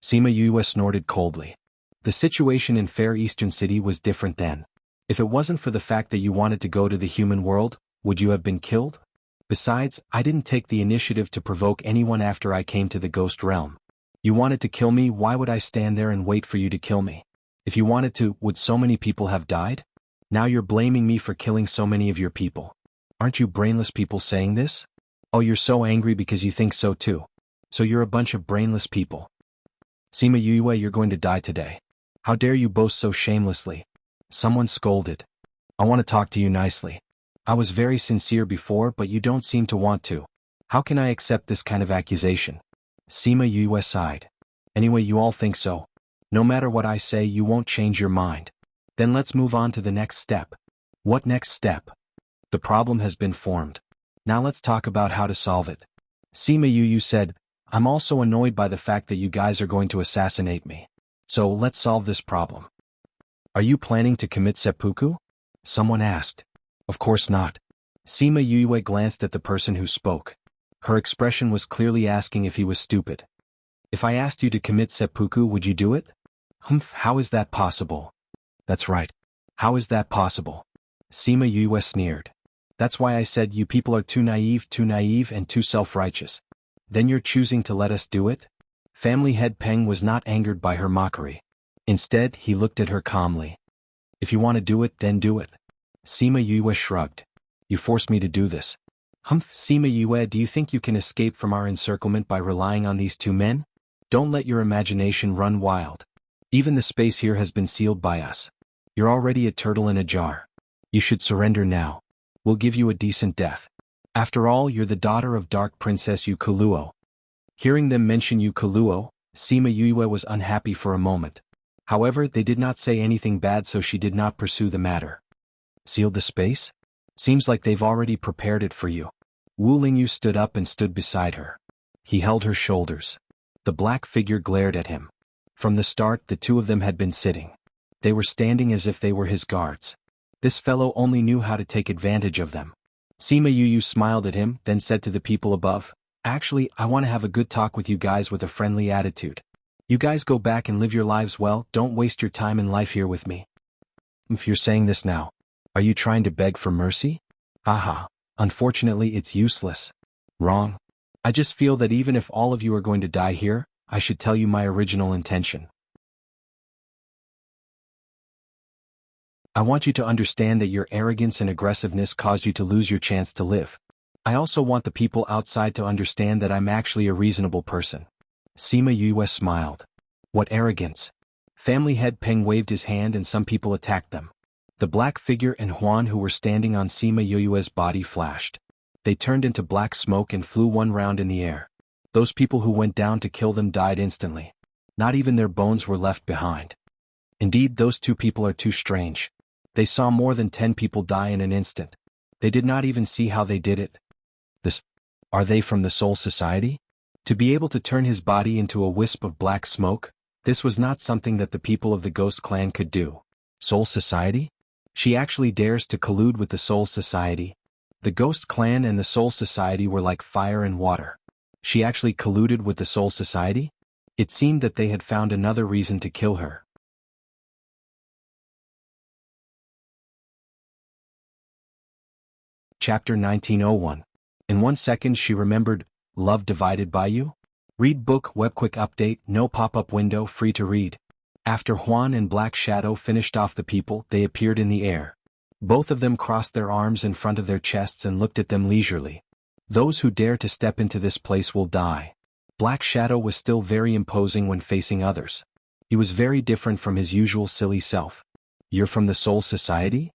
Sima Yue snorted coldly. The situation in Fair Eastern City was different then. If it wasn't for the fact that you wanted to go to the human world, would you have been killed? Besides, I didn't take the initiative to provoke anyone after I came to the ghost realm. You wanted to kill me, why would I stand there and wait for you to kill me? If you wanted to, would so many people have died? Now you're blaming me for killing so many of your people. Aren't you brainless people saying this? Oh, you're so angry because you think so too. So you're a bunch of brainless people. Sima Yue, you're going to die today. How dare you boast so shamelessly? Someone scolded. I want to talk to you nicely. I was very sincere before, but you don't seem to want to. How can I accept this kind of accusation? Sima Yue sighed. Anyway, you all think so. No matter what I say, you won't change your mind. Then let's move on to the next step. What next step? The problem has been formed. Now let's talk about how to solve it. Sima Yue said, I'm also annoyed by the fact that you guys are going to assassinate me. So let's solve this problem. Are you planning to commit seppuku? Someone asked. Of course not. Sima Yue glanced at the person who spoke. Her expression was clearly asking if he was stupid. If I asked you to commit seppuku, would you do it? Humph, how is that possible? That's right. How is that possible? Sima Yue sneered. That's why I said you people are too naive and too self-righteous. Then you're choosing to let us do it? Family head Peng was not angered by her mockery. Instead, he looked at her calmly. If you want to do it, then do it. Sima Yue shrugged. You forced me to do this. Humph, Sima Yue, do you think you can escape from our encirclement by relying on these 2 men? Don't let your imagination run wild. Even the space here has been sealed by us. You're already a turtle in a jar. You should surrender now. We'll give you a decent death. After all, you're the daughter of Dark Princess Ukuluo. Hearing them mention Ukuluo, Sima Yue was unhappy for a moment. However, they did not say anything bad, so she did not pursue the matter. Sealed the space? Seems like they've already prepared it for you. Wu Lingyu stood up and stood beside her. He held her shoulders. The black figure glared at him. From the start, the two of them had been sitting. They were standing as if they were his guards. This fellow only knew how to take advantage of them. Sima Yu smiled at him, then said to the people above, "Actually, I want to have a good talk with you guys with a friendly attitude. You guys go back and live your lives well, don't waste your time in life here with me." If you're saying this now, are you trying to beg for mercy? Haha, unfortunately it's useless. Wrong. I just feel that even if all of you are going to die here, I should tell you my original intention. I want you to understand that your arrogance and aggressiveness caused you to lose your chance to live. I also want the people outside to understand that I'm actually a reasonable person. Sima Yue smiled. What arrogance? Family head Peng waved his hand and some people attacked them. The black figure and Huan who were standing on Sima Yue's body flashed. They turned into black smoke and flew one round in the air. Those people who went down to kill them died instantly. Not even their bones were left behind. Indeed, those two people are too strange. They saw more than 10 people die in an instant. They did not even see how they did it. Are they from the Soul Society? To be able to turn his body into a wisp of black smoke, this was not something that the people of the Ghost Clan could do. Soul Society? She actually dares to collude with the Soul Society. The Ghost Clan and the Soul Society were like fire and water. She actually colluded with the Soul Society? It seemed that they had found another reason to kill her. Chapter 1901. In 1 second she remembered, Love Divided by You? Read book web quick update, no pop-up window, free to read. After Huan and Black Shadow finished off the people, they appeared in the air. Both of them crossed their arms in front of their chests and looked at them leisurely. Those who dare to step into this place will die. Black Shadow was still very imposing when facing others. He was very different from his usual silly self. You're from the Soul Society?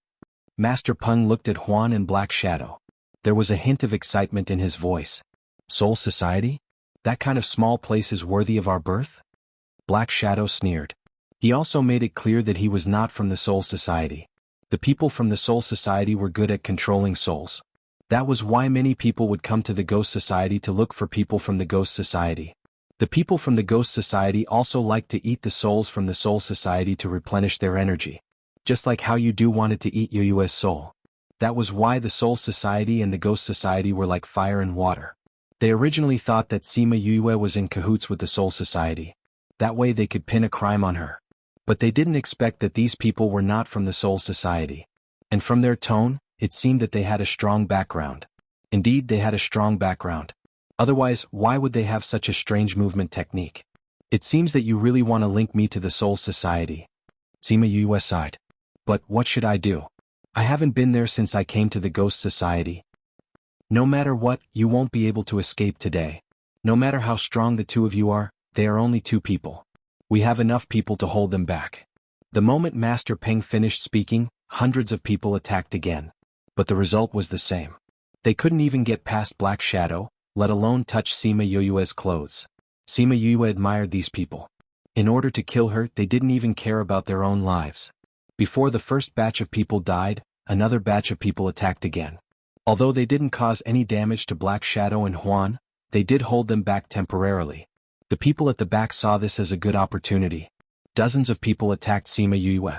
Master Peng looked at Huan and Black Shadow. There was a hint of excitement in his voice. Soul Society? That kind of small place is worthy of our birth? Black Shadow sneered. He also made it clear that he was not from the Soul Society. The people from the Soul Society were good at controlling souls. That was why many people would come to the Ghost Society to look for people from the Ghost Society. The people from the Ghost Society also liked to eat the souls from the Soul Society to replenish their energy. Just like how you do wanted to eat Yu's soul. That was why the Soul Society and the Ghost Society were like fire and water. They originally thought that Sima Yue was in cahoots with the Soul Society. That way they could pin a crime on her. But they didn't expect that these people were not from the Soul Society. And from their tone, it seemed that they had a strong background. Indeed, they had a strong background. Otherwise, why would they have such a strange movement technique? It seems that you really want to link me to the Soul Society. Sima Yue sighed. But what should I do? I haven't been there since I came to the Ghost Society. No matter what, you won't be able to escape today. No matter how strong the two of you are, they are only two people. We have enough people to hold them back. The moment Master Peng finished speaking, hundreds of people attacked again. But the result was the same. They couldn't even get past Black Shadow, let alone touch Sima Yue's clothes. Sima Yue admired these people. In order to kill her, they didn't even care about their own lives. Before the first batch of people died, another batch of people attacked again. Although they didn't cause any damage to Black Shadow and Huan, they did hold them back temporarily. The people at the back saw this as a good opportunity. Dozens of people attacked Sima Yue.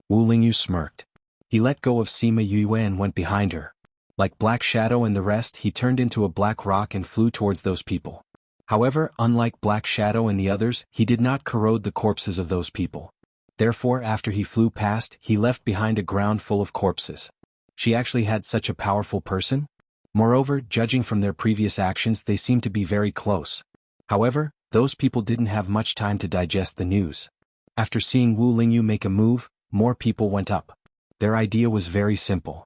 Wu Lingyu smirked. He let go of Sima Yue and went behind her. Like Black Shadow and the rest, he turned into a black rock and flew towards those people. However, unlike Black Shadow and the others, he did not corrode the corpses of those people. Therefore, after he flew past, he left behind a ground full of corpses. She actually had such a powerful person? Moreover, judging from their previous actions, they seemed to be very close. However, those people didn't have much time to digest the news. After seeing Wu Lingyu make a move, more people went up. Their idea was very simple.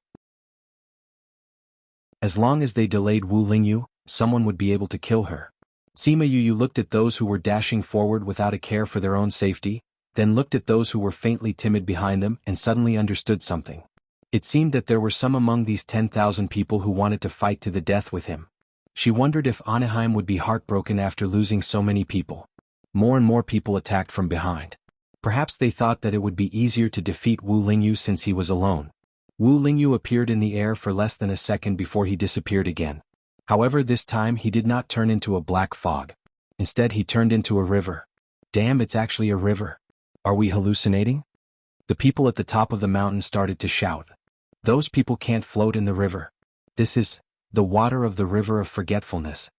As long as they delayed Wu Lingyu, someone would be able to kill her. Sima Yu looked at those who were dashing forward without a care for their own safety, then looked at those who were faintly timid behind them and suddenly understood something. It seemed that there were some among these 10,000 people who wanted to fight to the death with him. She wondered if Anaheim would be heartbroken after losing so many people. More and more people attacked from behind. Perhaps they thought that it would be easier to defeat Wu Lingyu since he was alone. Wu Lingyu appeared in the air for less than a second before he disappeared again. However, this time he did not turn into a black fog. Instead, he turned into a river. Damn, it's actually a river. Are we hallucinating? The people at the top of the mountain started to shout. Those people can't float in the river. This is the water of the river of forgetfulness.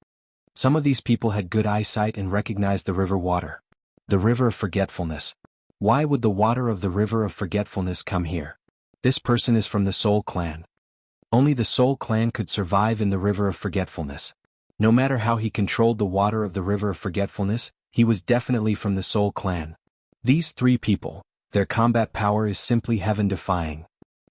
Some of these people had good eyesight and recognized the river water. The river of forgetfulness. Why would the water of the river of forgetfulness come here? This person is from the Soul Clan. Only the Soul Clan could survive in the river of forgetfulness. No matter how he controlled the water of the river of forgetfulness, he was definitely from the Soul Clan. These three people, their combat power is simply heaven-defying.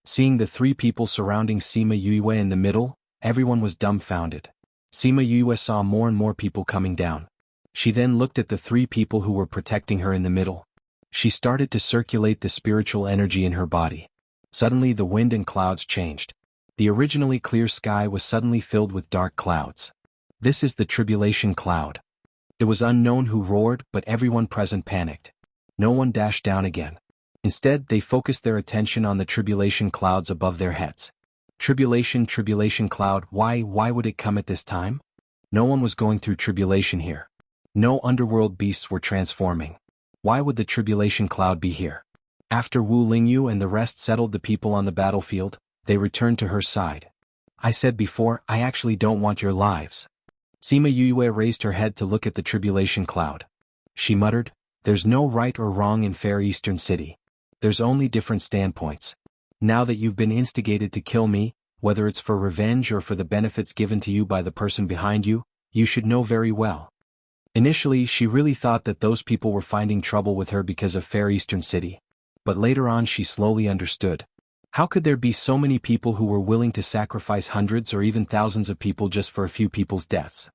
Seeing the three people surrounding Sima Yue in the middle, everyone was dumbfounded. Sima Yue saw more and more people coming down. She then looked at the three people who were protecting her in the middle. She started to circulate the spiritual energy in her body. Suddenly the wind and clouds changed. The originally clear sky was suddenly filled with dark clouds. This is the tribulation cloud. It was unknown who roared, but everyone present panicked. No one dashed down again. Instead, they focused their attention on the tribulation clouds above their heads. Tribulation cloud, why would it come at this time? No one was going through tribulation here. No underworld beasts were transforming. Why would the tribulation cloud be here? After Wu Lingyu and the rest settled the people on the battlefield, they returned to her side. I said before, I actually don't want your lives. Sima Yue raised her head to look at the tribulation cloud. She muttered, there's no right or wrong in Fair Eastern City. There's only different standpoints. Now that you've been instigated to kill me, whether it's for revenge or for the benefits given to you by the person behind you, you should know very well. Initially, she really thought that those people were finding trouble with her because of Fair Eastern City. But later on she slowly understood. How could there be so many people who were willing to sacrifice hundreds or even thousands of people just for a few people's deaths?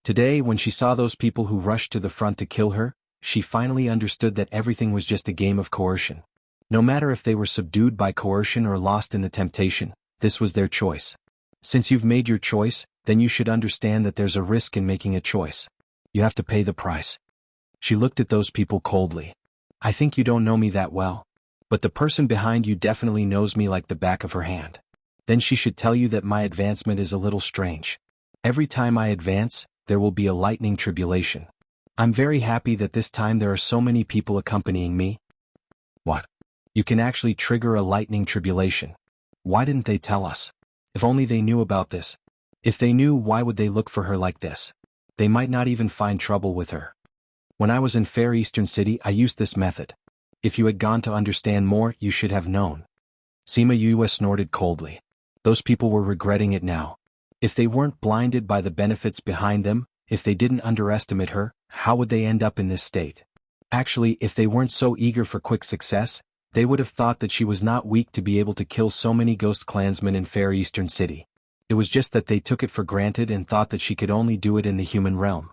Today, when she saw those people who rushed to the front to kill her, she finally understood that everything was just a game of coercion. No matter if they were subdued by coercion or lost in the temptation, this was their choice. Since you've made your choice, then you should understand that there's a risk in making a choice. You have to pay the price. She looked at those people coldly. I think you don't know me that well. But the person behind you definitely knows me like the back of her hand. Then she should tell you that my advancement is a little strange. Every time I advance, there will be a lightning tribulation. I'm very happy that this time there are so many people accompanying me. What? You can actually trigger a lightning tribulation. Why didn't they tell us? If only they knew about this. If they knew, why would they look for her like this? They might not even find trouble with her. When I was in Fair Eastern City, I used this method. If you had gone to understand more, you should have known. Sima Yue snorted coldly. Those people were regretting it now. If they weren't blinded by the benefits behind them, if they didn't underestimate her, how would they end up in this state? Actually, if they weren't so eager for quick success, they would have thought that she was not weak to be able to kill so many ghost clansmen in Fair Eastern City. It was just that they took it for granted and thought that she could only do it in the human realm.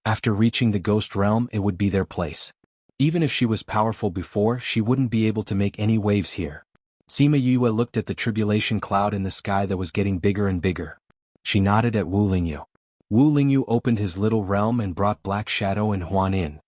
After reaching the ghost realm, it would be their place. Even if she was powerful before, she wouldn't be able to make any waves here. Sima Yue looked at the tribulation cloud in the sky that was getting bigger and bigger. She nodded at Wu Lingyu. Wu Lingyu opened his little realm and brought Black Shadow and Huan in.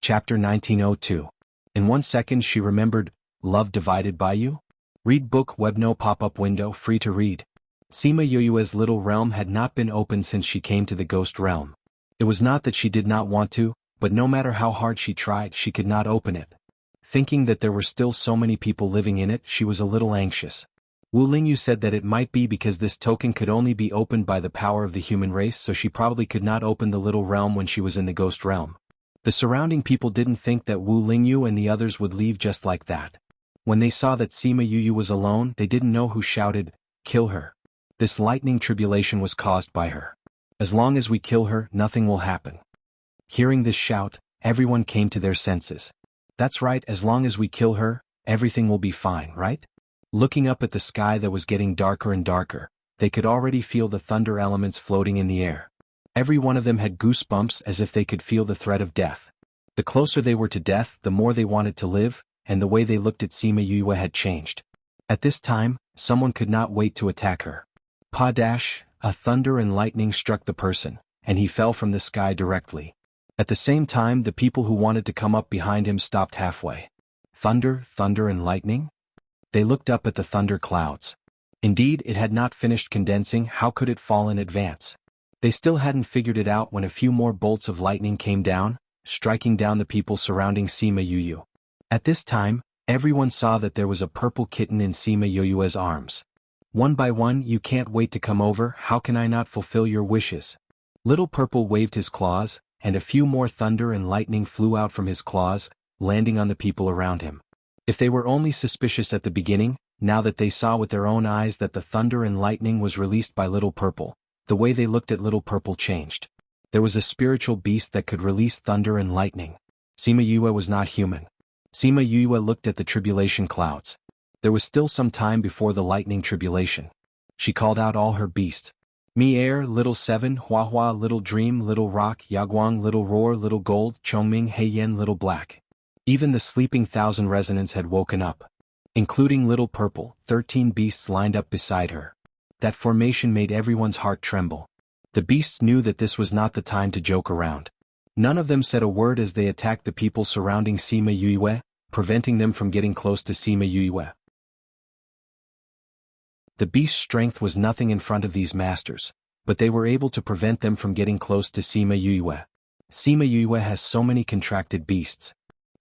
Chapter 1902. In 1 second she remembered, Love Divided by You? Read book web no pop-up window free to read. Sima Yue's little realm had not been opened since she came to the ghost realm. It was not that she did not want to, but no matter how hard she tried, she could not open it. Thinking that there were still so many people living in it, she was a little anxious. Wu Lingyu said that it might be because this token could only be opened by the power of the human race, so she probably could not open the little realm when she was in the ghost realm. The surrounding people didn't think that Wu Lingyu and the others would leave just like that. When they saw that Sima Yue was alone, they didn't know who shouted, "Kill her." This lightning tribulation was caused by her. As long as we kill her, nothing will happen. Hearing this shout, everyone came to their senses. That's right, as long as we kill her, everything will be fine, right? Looking up at the sky that was getting darker and darker, they could already feel the thunder elements floating in the air. Every one of them had goosebumps as if they could feel the threat of death. The closer they were to death, the more they wanted to live, and the way they looked at Sima Yue had changed. At this time, someone could not wait to attack her. Pa-dash, a thunder and lightning struck the person, and he fell from the sky directly. At the same time, the people who wanted to come up behind him stopped halfway. Thunder, thunder and lightning? They looked up at the thunder clouds. Indeed, it had not finished condensing. How could it fall in advance? They still hadn't figured it out when a few more bolts of lightning came down, striking down the people surrounding Sima Yue. At this time, everyone saw that there was a purple kitten in Sima Yue's arms. One by one, you can't wait to come over. How can I not fulfill your wishes? Little Purple waved his claws, and a few more thunder and lightning flew out from his claws, landing on the people around him. If they were only suspicious at the beginning, now that they saw with their own eyes that the thunder and lightning was released by Little Purple, the way they looked at Little Purple changed. There was a spiritual beast that could release thunder and lightning. Sima Yue was not human. Sima Yue looked at the tribulation clouds. There was still some time before the lightning tribulation. She called out all her beasts. Mi Air, Little Seven, Hua Hua, Little Dream, Little Rock, Yaguang, Little Roar, Little Gold, Chongming, Heiyan, Little Black. Even the sleeping thousand resonants had woken up. Including Little Purple, 13 beasts lined up beside her. That formation made everyone's heart tremble. The beasts knew that this was not the time to joke around. None of them said a word as they attacked the people surrounding Sima Yue, preventing them from getting close to Sima Yue. The beast's strength was nothing in front of these masters, but they were able to prevent them from getting close to Sima Yue. Sima Yue has so many contracted beasts.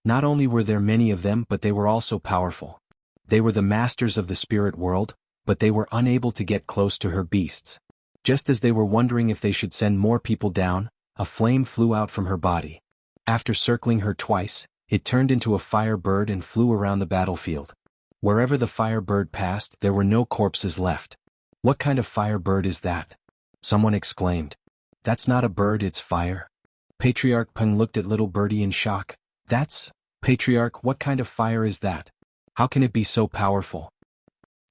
Not only were there many of them, but they were also powerful. They were the masters of the spirit world, but they were unable to get close to her beasts. Just as they were wondering if they should send more people down, a flame flew out from her body. After circling her twice, it turned into a fire bird and flew around the battlefield. Wherever the fire bird passed, there were no corpses left. What kind of fire bird is that? Someone exclaimed. That's not a bird, it's fire. Patriarch Peng looked at little birdie in shock. That's... Patriarch, what kind of fire is that? How can it be so powerful?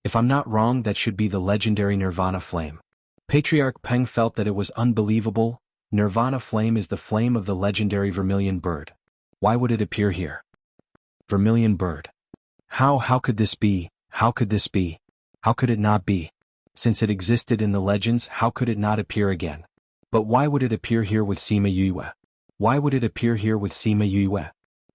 If I'm not wrong, that should be the legendary Nirvana flame. Patriarch Peng felt that it was unbelievable. Nirvana flame is the flame of the legendary vermilion bird. Why would it appear here? Vermilion bird. How could this be? How could this be? How could it not be? Since it existed in the legends, how could it not appear again? But why would it appear here with Sima Yue? Why would it appear here with Sima Yue?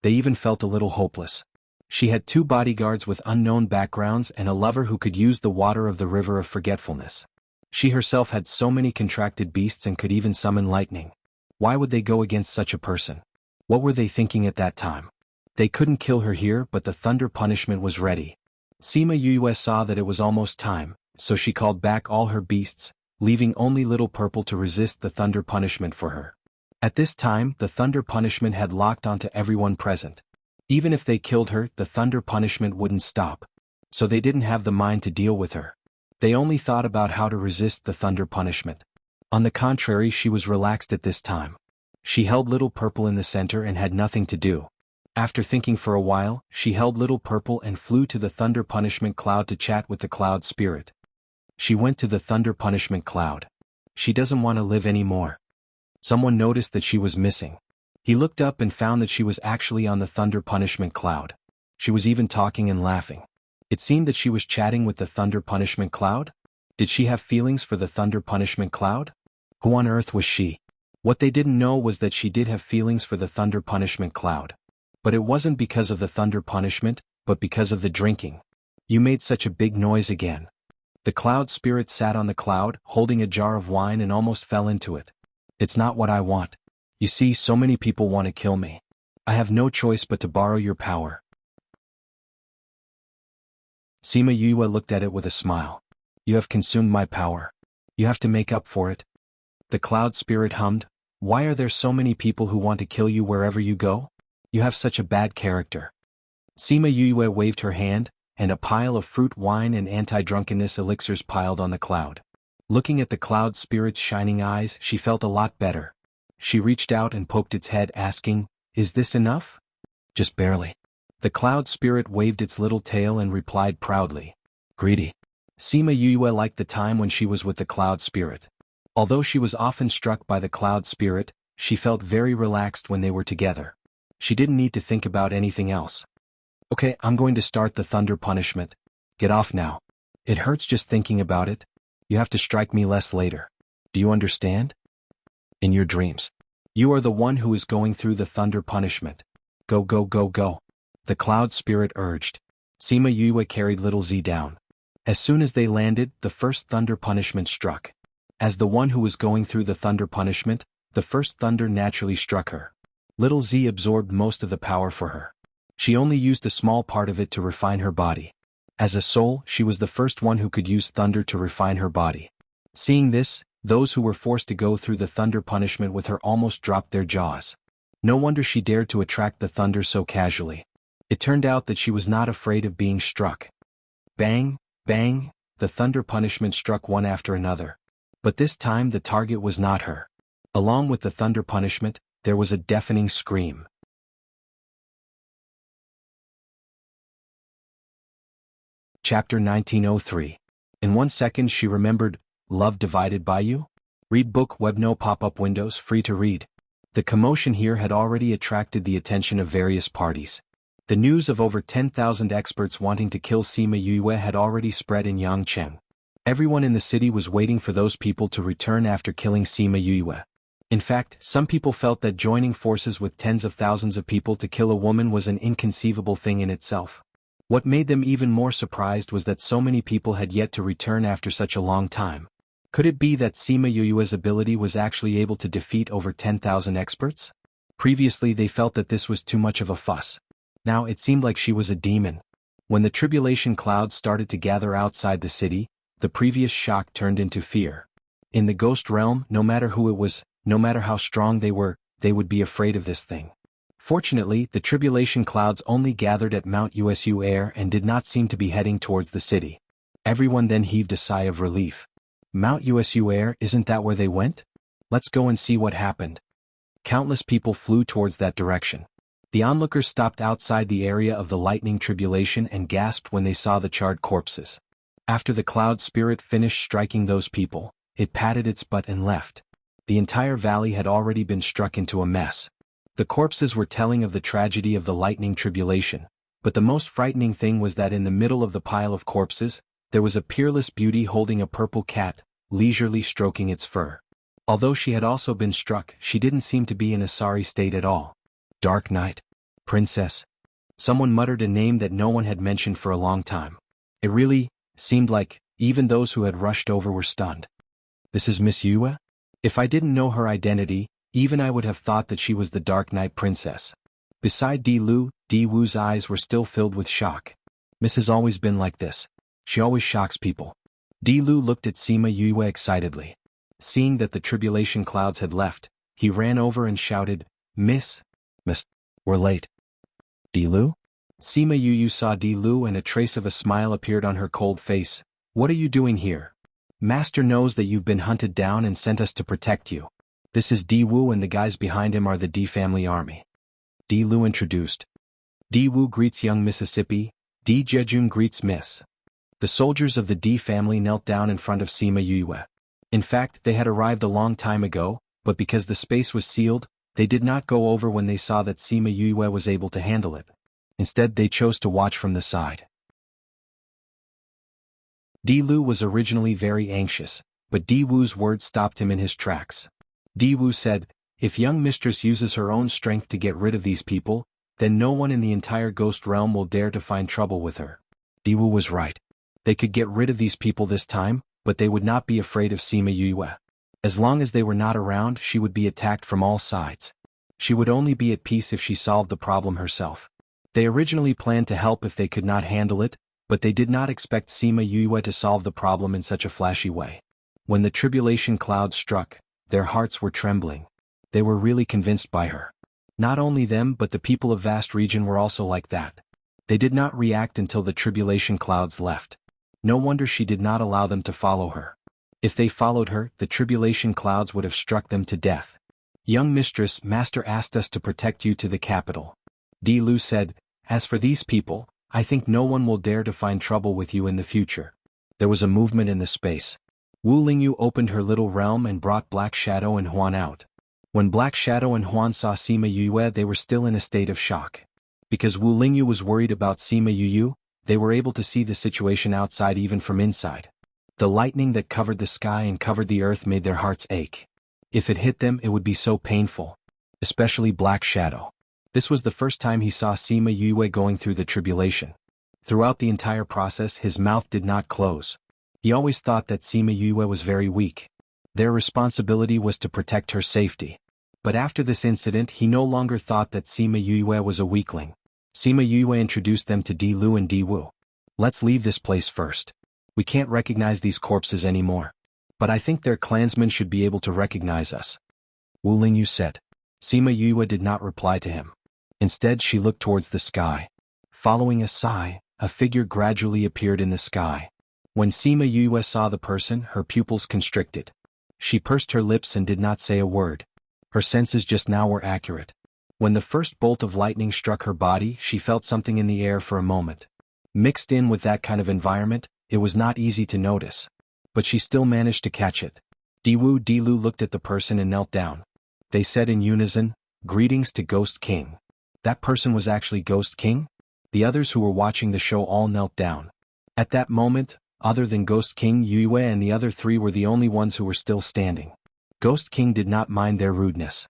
They even felt a little hopeless. She had 2 bodyguards with unknown backgrounds and a lover who could use the water of the river of forgetfulness. She herself had so many contracted beasts and could even summon lightning. Why would they go against such a person? What were they thinking at that time? They couldn't kill her here, but the thunder punishment was ready. Sima Yue saw that it was almost time, so she called back all her beasts, leaving only Little Purple to resist the thunder punishment for her. At this time, the thunder punishment had locked onto everyone present. Even if they killed her, the thunder punishment wouldn't stop. So they didn't have the mind to deal with her. They only thought about how to resist the thunder punishment. On the contrary, she was relaxed at this time. She held Little Purple in the center and had nothing to do. After thinking for a while, she held Little Purple and flew to the thunder punishment cloud to chat with the cloud spirit. She went to the thunder punishment cloud. She doesn't want to live anymore. Someone noticed that she was missing. He looked up and found that she was actually on the thunder punishment cloud. She was even talking and laughing. It seemed that she was chatting with the thunder punishment cloud. Did she have feelings for the thunder punishment cloud? Who on earth was she? What they didn't know was that she did have feelings for the thunder punishment cloud. But it wasn't because of the thunder punishment, but because of the drinking. You made such a big noise again. The cloud spirit sat on the cloud, holding a jar of wine, and almost fell into it. It's not what I want. You see, so many people want to kill me. I have no choice but to borrow your power. Sima Yue looked at it with a smile. You have consumed my power. You have to make up for it. The cloud spirit hummed. Why are there so many people who want to kill you wherever you go? You have such a bad character. Sima Yue waved her hand, and a pile of fruit wine and anti-drunkenness elixirs piled on the cloud. Looking at the cloud spirit's shining eyes, she felt a lot better. She reached out and poked its head, asking, Is this enough? Just barely. The cloud spirit waved its little tail and replied proudly, Greedy. Sima Yue liked the time when she was with the cloud spirit. Although she was often struck by the cloud spirit, she felt very relaxed when they were together. She didn't need to think about anything else. Okay, I'm going to start the thunder punishment. Get off now. It hurts just thinking about it. You have to strike me less later. Do you understand? In your dreams. You are the one who is going through the thunder punishment. Go go go go. The cloud spirit urged. Sima Yue carried little Z down. As soon as they landed, the first thunder punishment struck. As the one who was going through the thunder punishment, the first thunder naturally struck her. Little Z absorbed most of the power for her. She only used a small part of it to refine her body. As a soul, she was the first one who could use thunder to refine her body. Seeing this, those who were forced to go through the thunder punishment with her almost dropped their jaws. No wonder she dared to attract the thunder so casually. It turned out that she was not afraid of being struck. Bang, bang, the thunder punishment struck one after another. But this time the target was not her. Along with the thunder punishment, there was a deafening scream. Chapter 1903. In 1 second she remembered, Love Divided by You? Read book web no pop-up windows free to read. The commotion here had already attracted the attention of various parties. The news of over 10,000 experts wanting to kill Sima Yue had already spread in Yangcheng. Everyone in the city was waiting for those people to return after killing Sima Yue. In fact, some people felt that joining forces with tens of thousands of people to kill a woman was an inconceivable thing in itself. What made them even more surprised was that so many people had yet to return after such a long time. Could it be that Sima Yue's ability was actually able to defeat over 10,000 experts? Previously they felt that this was too much of a fuss. Now it seemed like she was a demon. When the tribulation clouds started to gather outside the city, the previous shock turned into fear. In the ghost realm, no matter who it was, no matter how strong they were, they would be afraid of this thing. Fortunately, the tribulation clouds only gathered at Mount Usu Air and did not seem to be heading towards the city. Everyone then heaved a sigh of relief. Mount Usu Air, isn't that where they went? Let's go and see what happened. Countless people flew towards that direction. The onlookers stopped outside the area of the lightning tribulation and gasped when they saw the charred corpses. After the cloud spirit finished striking those people, it patted its butt and left. The entire valley had already been struck into a mess. The corpses were telling of the tragedy of the lightning tribulation, but the most frightening thing was that in the middle of the pile of corpses, there was a peerless beauty holding a purple cat, leisurely stroking its fur. Although she had also been struck, she didn't seem to be in a sorry state at all. Dark Knight. Princess. Someone muttered a name that no one had mentioned for a long time. It really seemed like even those who had rushed over were stunned. This is Miss Yue? If I didn't know her identity, even I would have thought that she was the Dark Knight Princess. Beside Di Lu, Di Wu's eyes were still filled with shock. Miss has always been like this. She always shocks people. Di Lu looked at Sima Yue excitedly. Seeing that the tribulation clouds had left, he ran over and shouted, Miss, we're late. Di Lu? Sima Yue saw Di Lu and a trace of a smile appeared on her cold face. What are you doing here? Master knows that you've been hunted down and sent us to protect you. This is Di Wu and the guys behind him are the Di family army. Di Lu introduced. Di Wu greets young Mississippi, Di Jejun greets Miss. The soldiers of the Di family knelt down in front of Sima Yue. In fact, they had arrived a long time ago, but because the space was sealed, they did not go over when they saw that Sima Yue was able to handle it. Instead they chose to watch from the side. Di Lu was originally very anxious, but Di Wu's words stopped him in his tracks. Di Wu said, if young mistress uses her own strength to get rid of these people, then no one in the entire ghost realm will dare to find trouble with her. Di Wu was right. They could get rid of these people this time, but they would not be afraid of Sima Yue. As long as they were not around, she would be attacked from all sides. She would only be at peace if she solved the problem herself. They originally planned to help if they could not handle it, but they did not expect Sima Yue to solve the problem in such a flashy way. When the tribulation cloud struck, their hearts were trembling. They were really convinced by her. Not only them but the people of vast region were also like that. They did not react until the tribulation clouds left. No wonder she did not allow them to follow her. If they followed her, the tribulation clouds would have struck them to death. Young mistress, master asked us to protect you to the capital. Di Lu said, as for these people, I think no one will dare to find trouble with you in the future. There was a movement in the space. Wu Lingyu opened her little realm and brought Black Shadow and Huan out. When Black Shadow and Huan saw Sima Yue, they were still in a state of shock. Because Wu Lingyu was worried about Sima Yue, they were able to see the situation outside even from inside. The lightning that covered the sky and covered the earth made their hearts ache. If it hit them, it would be so painful. Especially Black Shadow. This was the first time he saw Sima Yue going through the tribulation. Throughout the entire process, his mouth did not close. He always thought that Sima Yue was very weak. Their responsibility was to protect her safety. But after this incident, he no longer thought that Sima Yue was a weakling. Sima Yue introduced them to Di Lu and Di Wu. Let's leave this place first. We can't recognize these corpses anymore. But I think their clansmen should be able to recognize us. Wu Lingyu said. Sima Yue did not reply to him. Instead, she looked towards the sky. Following a sigh, a figure gradually appeared in the sky. When Sima Yue saw the person, her pupils constricted. She pursed her lips and did not say a word. Her senses just now were accurate. When the first bolt of lightning struck her body, she felt something in the air for a moment. Mixed in with that kind of environment, it was not easy to notice. But she still managed to catch it. Di Wu Di Lu looked at the person and knelt down. They said in unison, "Greetings to Ghost King." That person was actually Ghost King? The others who were watching the show all knelt down. At that moment, other than Ghost King Yue and the other three were the only ones who were still standing. Ghost King did not mind their rudeness.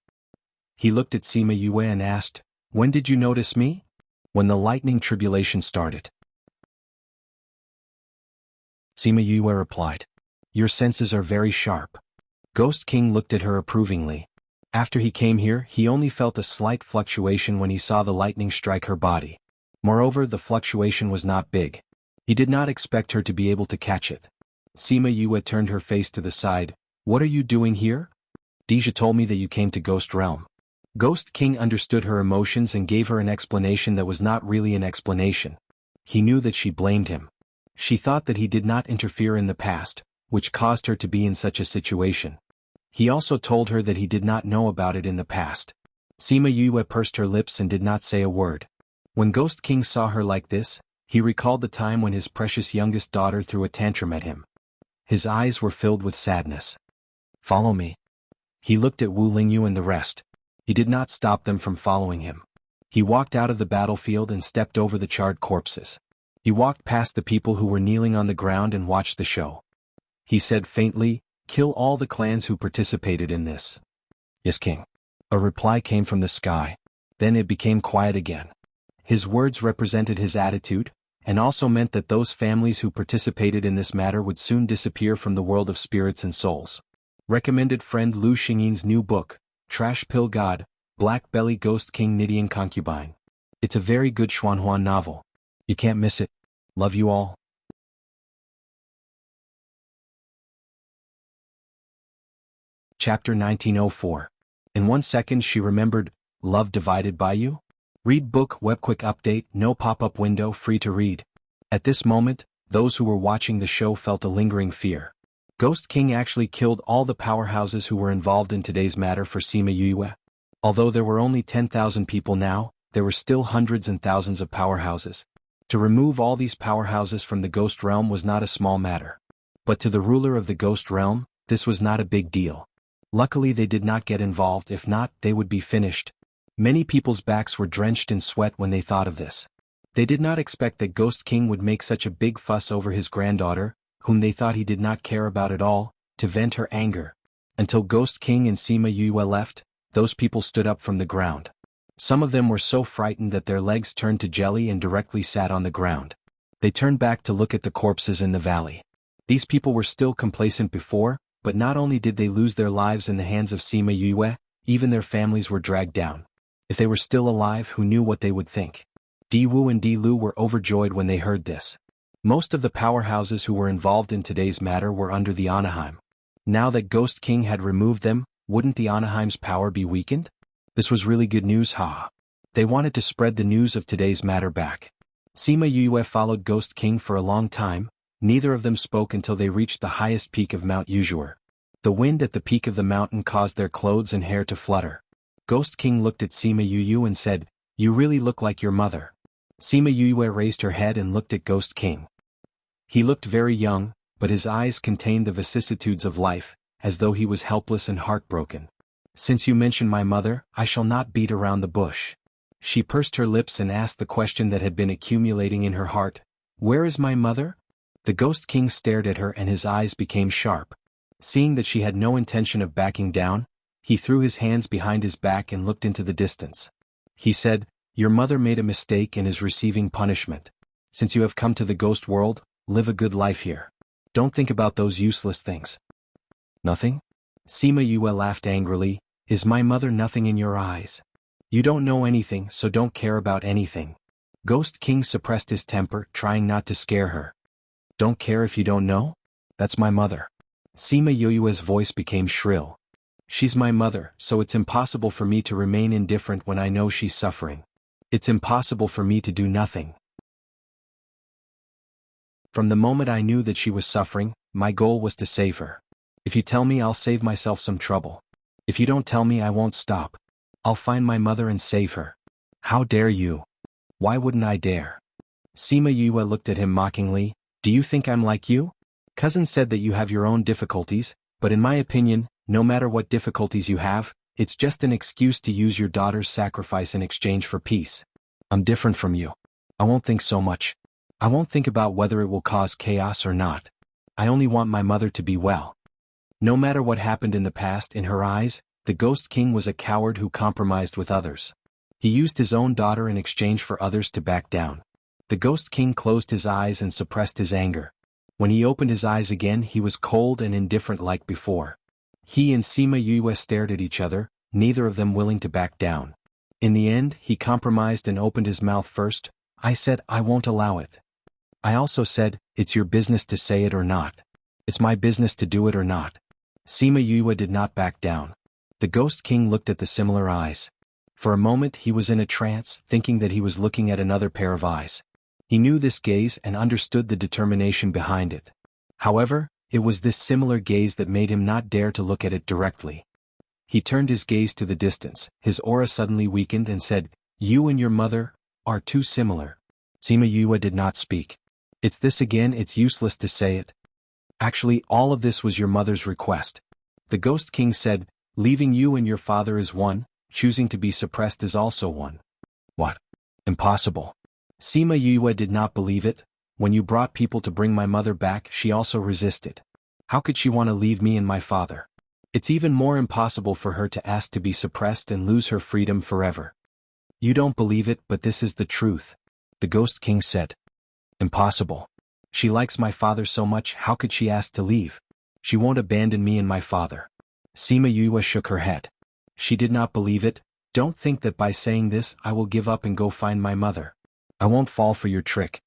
He looked at Sima Yue and asked, "When did you notice me?" "When the lightning tribulation started." Sima Yue replied, "Your senses are very sharp." Ghost King looked at her approvingly. After he came here, he only felt a slight fluctuation when he saw the lightning strike her body. Moreover, the fluctuation was not big. He did not expect her to be able to catch it. Sima Yue turned her face to the side. "What are you doing here?" "Deja told me that you came to Ghost Realm." Ghost King understood her emotions and gave her an explanation that was not really an explanation. He knew that she blamed him. She thought that he did not interfere in the past, which caused her to be in such a situation. He also told her that he did not know about it in the past. Sima Yue pursed her lips and did not say a word. When Ghost King saw her like this, he recalled the time when his precious youngest daughter threw a tantrum at him. His eyes were filled with sadness. "Follow me." He looked at Wu Lingyu and the rest. He did not stop them from following him. He walked out of the battlefield and stepped over the charred corpses. He walked past the people who were kneeling on the ground and watched the show. He said faintly, "Kill all the clans who participated in this." "Yes, King." A reply came from the sky. Then it became quiet again. His words represented his attitude, and also meant that those families who participated in this matter would soon disappear from the world of spirits and souls. Recommended friend Lu Xingyin's new book, Trash Pill God, Black Belly Ghost King Nidian Concubine. It's a very good Xuanhuan novel. You can't miss it. Love you all. Chapter 1904. In 1 second she remembered, Love Divided by You? Read book web quick update, no pop-up window, free to read. At this moment, those who were watching the show felt a lingering fear. Ghost King actually killed all the powerhouses who were involved in today's matter for Sima Yue. Although there were only 10,000 people now, there were still hundreds and thousands of powerhouses. To remove all these powerhouses from the Ghost Realm was not a small matter. But to the ruler of the Ghost Realm, this was not a big deal. Luckily they did not get involved, if not, they would be finished. Many people's backs were drenched in sweat when they thought of this. They did not expect that Ghost King would make such a big fuss over his granddaughter, whom they thought he did not care about at all, to vent her anger. Until Ghost King and Sima Yue left, those people stood up from the ground. Some of them were so frightened that their legs turned to jelly and directly sat on the ground. They turned back to look at the corpses in the valley. These people were still complacent before, but not only did they lose their lives in the hands of Sima Yue, even their families were dragged down. If they were still alive, who knew what they would think? Di Wu and Di Lu were overjoyed when they heard this. Most of the powerhouses who were involved in today's matter were under the Anaheim. Now that Ghost King had removed them, wouldn't the Anaheim's power be weakened? This was really good news, ha. They wanted to spread the news of today's matter back. Sima Yue followed Ghost King for a long time. Neither of them spoke until they reached the highest peak of Mount Uzur. The wind at the peak of the mountain caused their clothes and hair to flutter. Ghost King looked at Sima Yue and said, "You really look like your mother." Sima Yue raised her head and looked at Ghost King. He looked very young, but his eyes contained the vicissitudes of life, as though he was helpless and heartbroken. Since you mention my mother, I shall not beat around the bush. She pursed her lips and asked the question that had been accumulating in her heart. Where is my mother? The Ghost King stared at her and his eyes became sharp. Seeing that she had no intention of backing down, he threw his hands behind his back and looked into the distance. He said, Your mother made a mistake and is receiving punishment. Since you have come to the ghost world, live a good life here. Don't think about those useless things. Nothing? Sima Yue laughed angrily. Is my mother nothing in your eyes? You don't know anything, so don't care about anything. Ghost King suppressed his temper, trying not to scare her. Don't care if you don't know? That's my mother. Sima Yue's voice became shrill. She's my mother, so it's impossible for me to remain indifferent when I know she's suffering. It's impossible for me to do nothing. From the moment I knew that she was suffering, my goal was to save her. If you tell me, I'll save myself some trouble. If you don't tell me, I won't stop. I'll find my mother and save her. How dare you? Why wouldn't I dare? Sima Yue looked at him mockingly. Do you think I'm like you? Cousin said that you have your own difficulties, but in my opinion, no matter what difficulties you have, it's just an excuse to use your daughter's sacrifice in exchange for peace. I'm different from you. I won't think so much. I won't think about whether it will cause chaos or not. I only want my mother to be well. No matter what happened in the past, in her eyes, the Ghost King was a coward who compromised with others. He used his own daughter in exchange for others to back down. The Ghost King closed his eyes and suppressed his anger. When he opened his eyes again, he was cold and indifferent like before. He and Sima Yue stared at each other, neither of them willing to back down. In the end, he compromised and opened his mouth first. I said, I won't allow it. I also said, it's your business to say it or not. It's my business to do it or not. Sima Yue did not back down. The Ghost King looked at the similar eyes. For a moment he was in a trance, thinking that he was looking at another pair of eyes. He knew this gaze and understood the determination behind it. However, it was this similar gaze that made him not dare to look at it directly. He turned his gaze to the distance, his aura suddenly weakened and said, You and your mother are too similar. Sima Yue did not speak. It's this again, it's useless to say it. Actually, all of this was your mother's request. The Ghost King said, Leaving you and your father is one, choosing to be suppressed is also one. What? Impossible. Sima Yue did not believe it. When you brought people to bring my mother back, she also resisted. How could she want to leave me and my father? It's even more impossible for her to ask to be suppressed and lose her freedom forever. You don't believe it, but this is the truth. The Ghost King said. Impossible. She likes my father so much, how could she ask to leave? She won't abandon me and my father. Sima Yue shook her head. She did not believe it. Don't think that by saying this I will give up and go find my mother. I won't fall for your trick.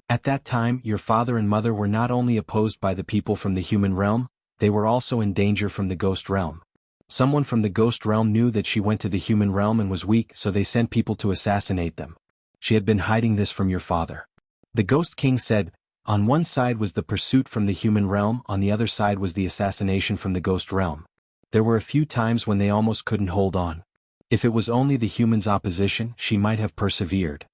At that time, your father and mother were not only opposed by the people from the human realm, they were also in danger from the ghost realm. Someone from the ghost realm knew that she went to the human realm and was weak, so they sent people to assassinate them. She had been hiding this from your father. The Ghost King said, On one side was the pursuit from the human realm, on the other side was the assassination from the ghost realm. There were a few times when they almost couldn't hold on. If it was only the humans' opposition, she might have persevered.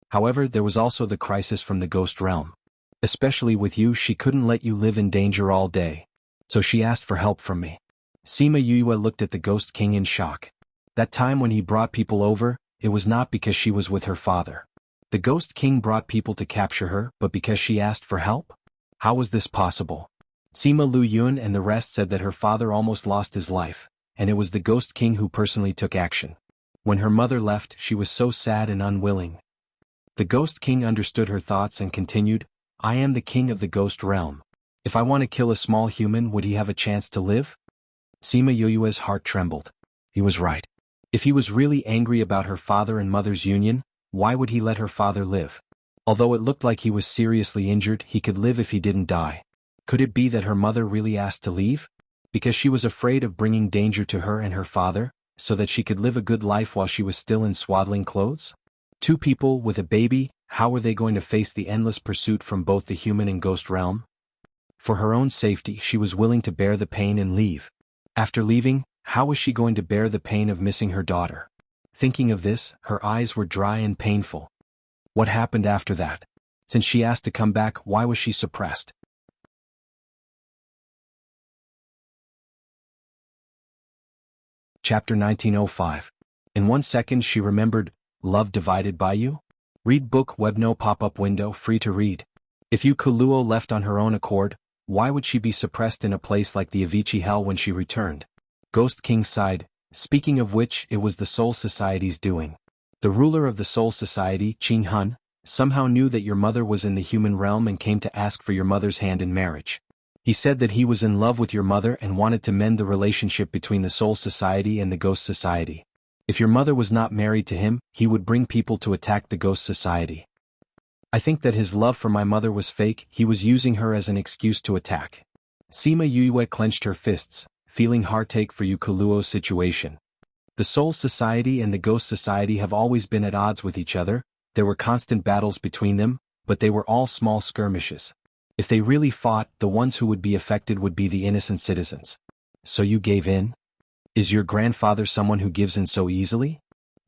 However, there was also the crisis from the ghost realm. Especially with you, she couldn't let you live in danger all day. So she asked for help from me. Sima Yue looked at the Ghost King in shock. That time when he brought people over, it was not because she was with her father. The Ghost King brought people to capture her, but because she asked for help? How was this possible? Sima Lu Yun and the rest said that her father almost lost his life, and it was the Ghost King who personally took action. When her mother left, she was so sad and unwilling. The Ghost King understood her thoughts and continued, I am the king of the ghost realm. If I want to kill a small human, would he have a chance to live? Sima Yue's heart trembled. He was right. If he was really angry about her father and mother's union, why would he let her father live? Although it looked like he was seriously injured, he could live if he didn't die. Could it be that her mother really asked to leave? Because she was afraid of bringing danger to her and her father, so that she could live a good life while she was still in swaddling clothes? Two people with a baby, how were they going to face the endless pursuit from both the human and ghost realm? For her own safety, she was willing to bear the pain and leave. After leaving, how was she going to bear the pain of missing her daughter? Thinking of this, her eyes were dry and painful. What happened after that? Since she asked to come back, why was she suppressed? Chapter 1905. In 1 second she remembered, love divided by you? Read book web no pop-up window free to read. If you Kuluo left on her own accord, why would she be suppressed in a place like the Avicii Hell when she returned? Ghost King sighed, speaking of which it was the Soul Society's doing. The ruler of the Soul Society, Qing Hun, somehow knew that your mother was in the human realm and came to ask for your mother's hand in marriage. He said that he was in love with your mother and wanted to mend the relationship between the Soul Society and the Ghost Society. If your mother was not married to him, he would bring people to attack the Ghost Society. I think that his love for my mother was fake, he was using her as an excuse to attack. Sima Yue clenched her fists, feeling heartache for Yu Kuluo's situation. The Soul Society and the Ghost Society have always been at odds with each other, there were constant battles between them, but they were all small skirmishes. If they really fought, the ones who would be affected would be the innocent citizens. So you gave in? Is your grandfather someone who gives in so easily?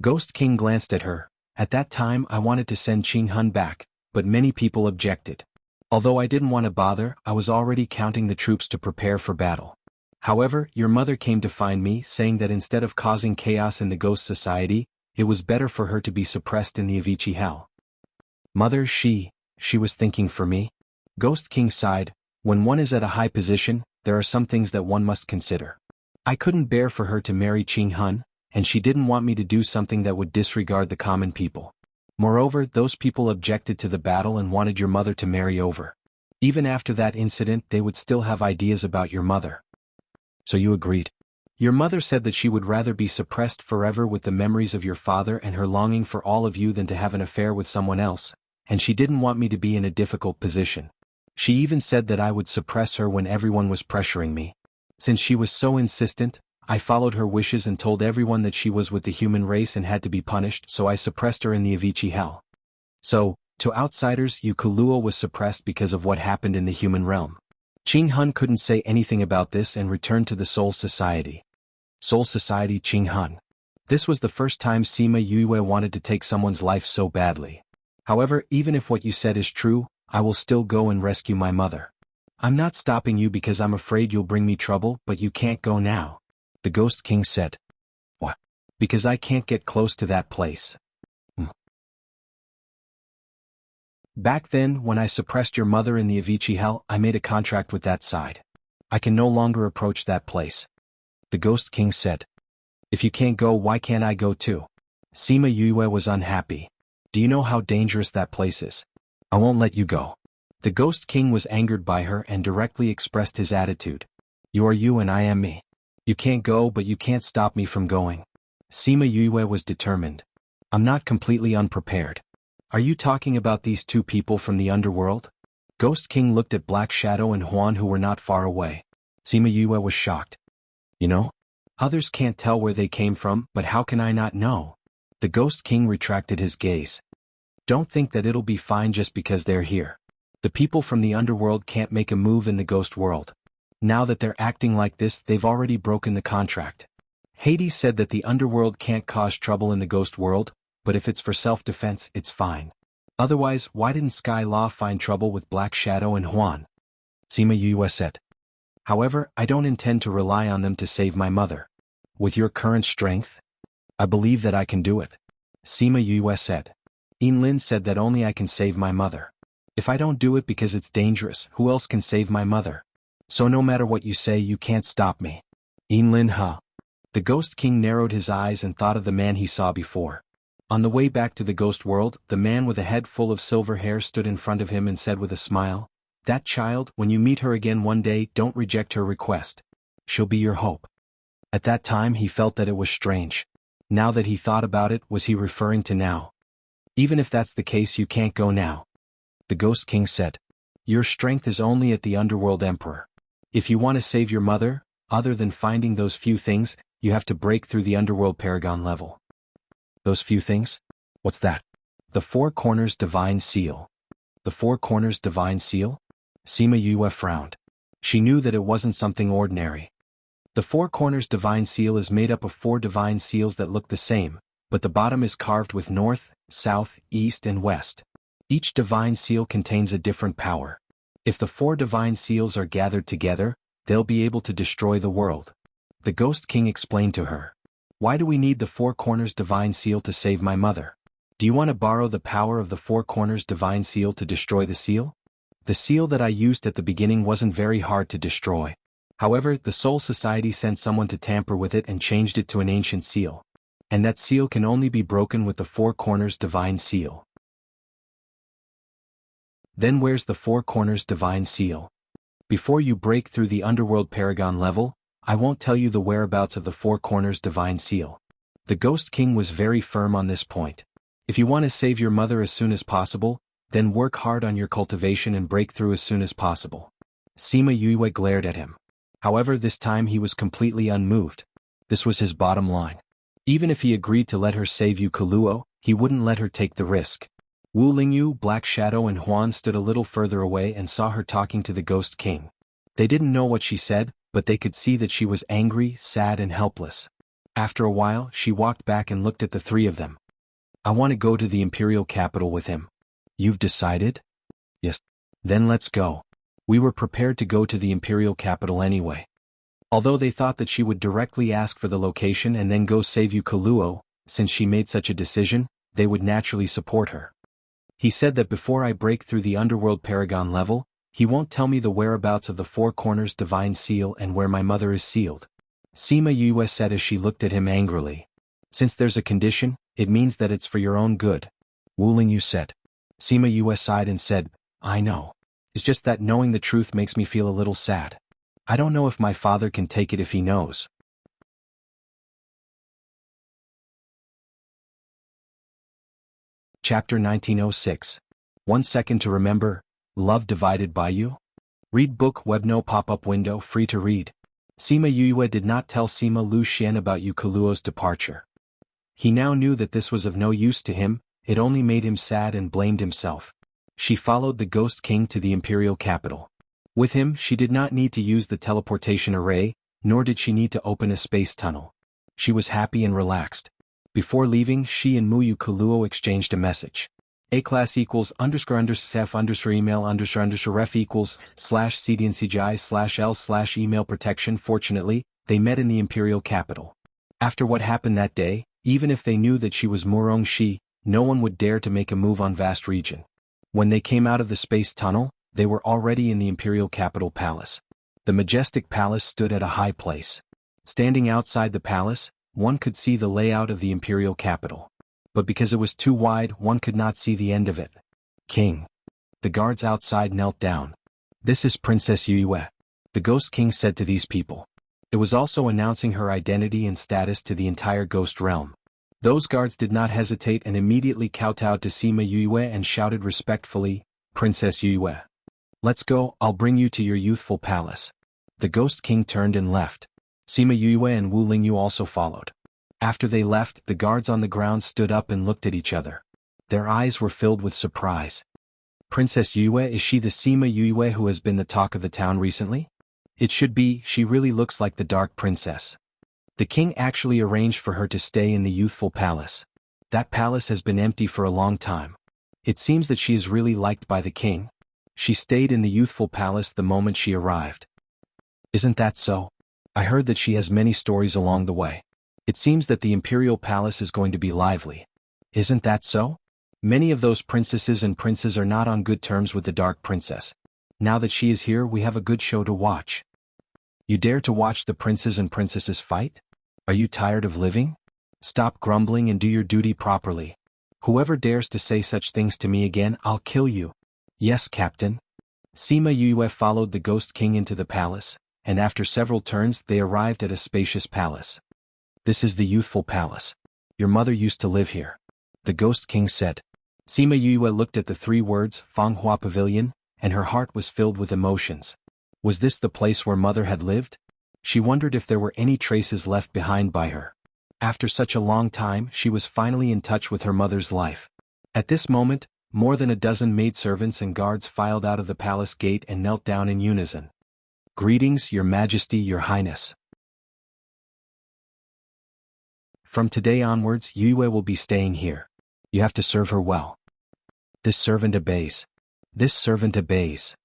Ghost King glanced at her. At that time I wanted to send Qing Hun back, but many people objected. Although I didn't want to bother, I was already counting the troops to prepare for battle. However, your mother came to find me, saying that instead of causing chaos in the Ghost Society, it was better for her to be suppressed in the Avicii Hell. Mother, she was thinking for me? Ghost King sighed. When one is at a high position, there are some things that one must consider. I couldn't bear for her to marry Qing Hun, and she didn't want me to do something that would disregard the common people. Moreover, those people objected to the battle and wanted your mother to marry over. Even after that incident, they would still have ideas about your mother. So you agreed. Your mother said that she would rather be suppressed forever with the memories of your father and her longing for all of you than to have an affair with someone else, and she didn't want me to be in a difficult position. She even said that I would suppress her when everyone was pressuring me. Since she was so insistent, I followed her wishes and told everyone that she was with the human race and had to be punished, so I suppressed her in the Avicii Hell. So, to outsiders, Yu Kuluo was suppressed because of what happened in the human realm. Qing Hun couldn't say anything about this and returned to the Soul Society. Soul Society Qing Hun. This was the first time Sima Yue wanted to take someone's life so badly. However, even if what you said is true, I will still go and rescue my mother. I'm not stopping you because I'm afraid you'll bring me trouble, but you can't go now. The Ghost King said. What? Because I can't get close to that place. Back then, when I suppressed your mother in the Avicii Hell, I made a contract with that side. I can no longer approach that place. The Ghost King said. If you can't go, why can't I go too? Sima Yue was unhappy. Do you know how dangerous that place is? I won't let you go. The Ghost King was angered by her and directly expressed his attitude. You are you and I am me. You can't go, but you can't stop me from going. Sima Yue was determined. I'm not completely unprepared. Are you talking about these two people from the underworld? Ghost King looked at Black Shadow and Huan who were not far away. Sima Yue was shocked. You know? Others can't tell where they came from, but how can I not know? The Ghost King retracted his gaze. Don't think that it'll be fine just because they're here. The people from the underworld can't make a move in the ghost world. Now that they're acting like this, they've already broken the contract. Hades said that the underworld can't cause trouble in the ghost world, but if it's for self-defense, it's fine. Otherwise, why didn't Sky Law find trouble with Black Shadow and Huan? Sima Yue said. However, I don't intend to rely on them to save my mother. With your current strength? I believe that I can do it. Sima Yue said. Lin said that only I can save my mother. If I don't do it because it's dangerous, who else can save my mother? So no matter what you say, you can't stop me. Lin huh? The Ghost King narrowed his eyes and thought of the man he saw before. On the way back to the ghost world, the man with a head full of silver hair stood in front of him and said with a smile, "That child, when you meet her again one day, don't reject her request. She'll be your hope." At that time he felt that it was strange. Now that he thought about it, was he referring to now? Even if that's the case, you can't go now. The Ghost King said. Your strength is only at the Underworld Emperor. If you want to save your mother, other than finding those few things, you have to break through the Underworld Paragon level. Those few things? What's that? The Four Corners Divine Seal. The Four Corners Divine Seal? Sima Yue frowned. She knew that it wasn't something ordinary. The Four Corners Divine Seal is made up of 4 divine seals that look the same, but the bottom is carved with north, south, east and west. Each divine seal contains a different power. If the 4 divine seals are gathered together, they'll be able to destroy the world. The Ghost King explained to her. Why do we need the 4 corners divine seal to save my mother? Do you want to borrow the power of the 4 corners divine seal to destroy the seal? The seal that I used at the beginning wasn't very hard to destroy. However, the Soul Society sent someone to tamper with it and changed it to an ancient seal. And that seal can only be broken with the 4 corners divine seal. Then where's the 4 corners divine seal? Before you break through the underworld paragon level, I won't tell you the whereabouts of the 4 corners divine seal. The Ghost King was very firm on this point. If you want to save your mother as soon as possible, then work hard on your cultivation and break through as soon as possible. Sima Yue glared at him. However, this time he was completely unmoved. This was his bottom line. Even if he agreed to let her save Yu Kuluo, he wouldn't let her take the risk. Wu Lingyu, Black Shadow and Huan stood a little further away and saw her talking to the Ghost King. They didn't know what she said, but they could see that she was angry, sad and helpless. After a while, she walked back and looked at the 3 of them. I want to go to the Imperial capital with him. You've decided? Yes. Then let's go. We were prepared to go to the Imperial capital anyway. Although they thought that she would directly ask for the location and then go save Yu Kuluo, since she made such a decision, they would naturally support her. He said that before I break through the underworld paragon level, he won't tell me the whereabouts of the 4 corners divine seal and where my mother is sealed. Sima Yue said as she looked at him angrily. Since there's a condition, it means that it's for your own good. Wu Lingyu said. Sima Yue sighed and said, I know. It's just that knowing the truth makes me feel a little sad. I don't know if my father can take it if he knows. Chapter 1906. 1 second to remember, love divided by you? Read book Webno pop-up window free to read. Sima Yue did not tell Sima Lu Xian about Yu Kuluo's departure. He now knew that this was of no use to him, it only made him sad and blamed himself. She followed the Ghost King to the Imperial capital. With him, she did not need to use the teleportation array, nor did she need to open a space tunnel. She was happy and relaxed. Before leaving, she and Yu Kuluo exchanged a message. A-class equals __sef email _ref equals /cdncgi/l /email protection. Fortunately, they met in the Imperial capital. After what happened that day, even if they knew that she was Murong Shi, no one would dare to make a move on vast region. When they came out of the space tunnel, they were already in the Imperial capital palace. The majestic palace stood at a high place. Standing outside the palace, one could see the layout of the Imperial capital. But because it was too wide, one could not see the end of it. King. The guards outside knelt down. This is Princess Yue. The Ghost King said to these people. It was also announcing her identity and status to the entire ghost realm. Those guards did not hesitate and immediately kowtowed to Sima Yue and shouted respectfully, Princess Yue. Let's go, I'll bring you to your youthful palace. The Ghost King turned and left. Sima Yue and Wu Lingyu also followed. After they left, the guards on the ground stood up and looked at each other. Their eyes were filled with surprise. Princess Yue, is she the Sima Yue who has been the talk of the town recently? It should be, she really looks like the Dark Princess. The king actually arranged for her to stay in the youthful palace. That palace has been empty for a long time. It seems that she is really liked by the king. She stayed in the youthful palace the moment she arrived. Isn't that so? I heard that she has many stories along the way. It seems that the imperial palace is going to be lively. Isn't that so? Many of those princesses and princes are not on good terms with the Dark Princess. Now that she is here, we have a good show to watch. You dare to watch the princes and princesses fight? Are you tired of living? Stop grumbling and do your duty properly. Whoever dares to say such things to me again, I'll kill you. Yes, Captain. Sima Yue followed the Ghost King into the palace, and after several turns they arrived at a spacious palace. This is the youthful palace. Your mother used to live here. The Ghost King said. Sima Yue looked at the 3 words, Fanghua Pavilion, and her heart was filled with emotions. Was this the place where mother had lived? She wondered if there were any traces left behind by her. After such a long time, she was finally in touch with her mother's life. At this moment, more than a dozen maidservants and guards filed out of the palace gate and knelt down in unison. Greetings, Your Majesty, Your Highness. From today onwards, Yue will be staying here. You have to serve her well. This servant obeys. This servant obeys.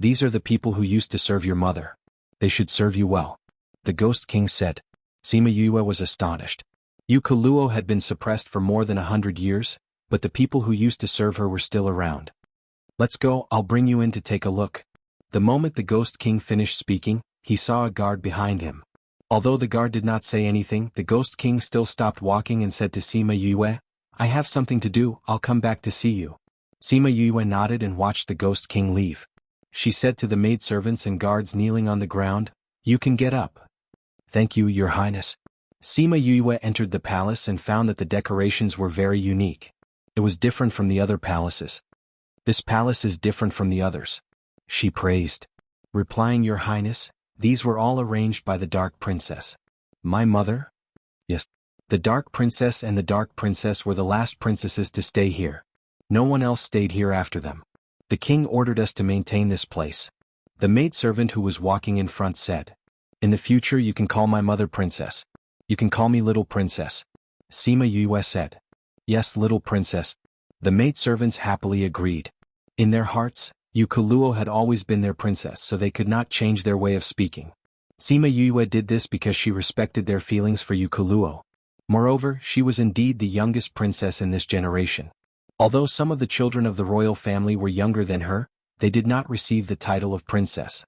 These are the people who used to serve your mother. They should serve you well. The Ghost King said. Sima Yue was astonished. Yukuluo had been suppressed for more than 100 years, but the people who used to serve her were still around. Let's go, I'll bring you in to take a look. The moment the Ghost King finished speaking, he saw a guard behind him. Although the guard did not say anything, the Ghost King still stopped walking and said to Sima Yue, I have something to do, I'll come back to see you. Sima Yue nodded and watched the Ghost King leave. She said to the maidservants and guards kneeling on the ground, You can get up. Thank you, Your Highness. Sima Yue entered the palace and found that the decorations were very unique. It was different from the other palaces. This palace is different from the others. She praised. Replying, Your Highness, these were all arranged by the Dark Princess. My mother? Yes. The Dark Princess and the Dark Princess were the last princesses to stay here. No one else stayed here after them. The king ordered us to maintain this place. The maidservant who was walking in front said, In the future you can call my mother Princess. You can call me Little Princess. Sima Yue said. Yes, Little Princess. The maidservants happily agreed. In their hearts, Yukuluo had always been their princess, so they could not change their way of speaking. Sima Yue did this because she respected their feelings for Yukuluo. Moreover, she was indeed the youngest princess in this generation. Although some of the children of the royal family were younger than her, they did not receive the title of princess.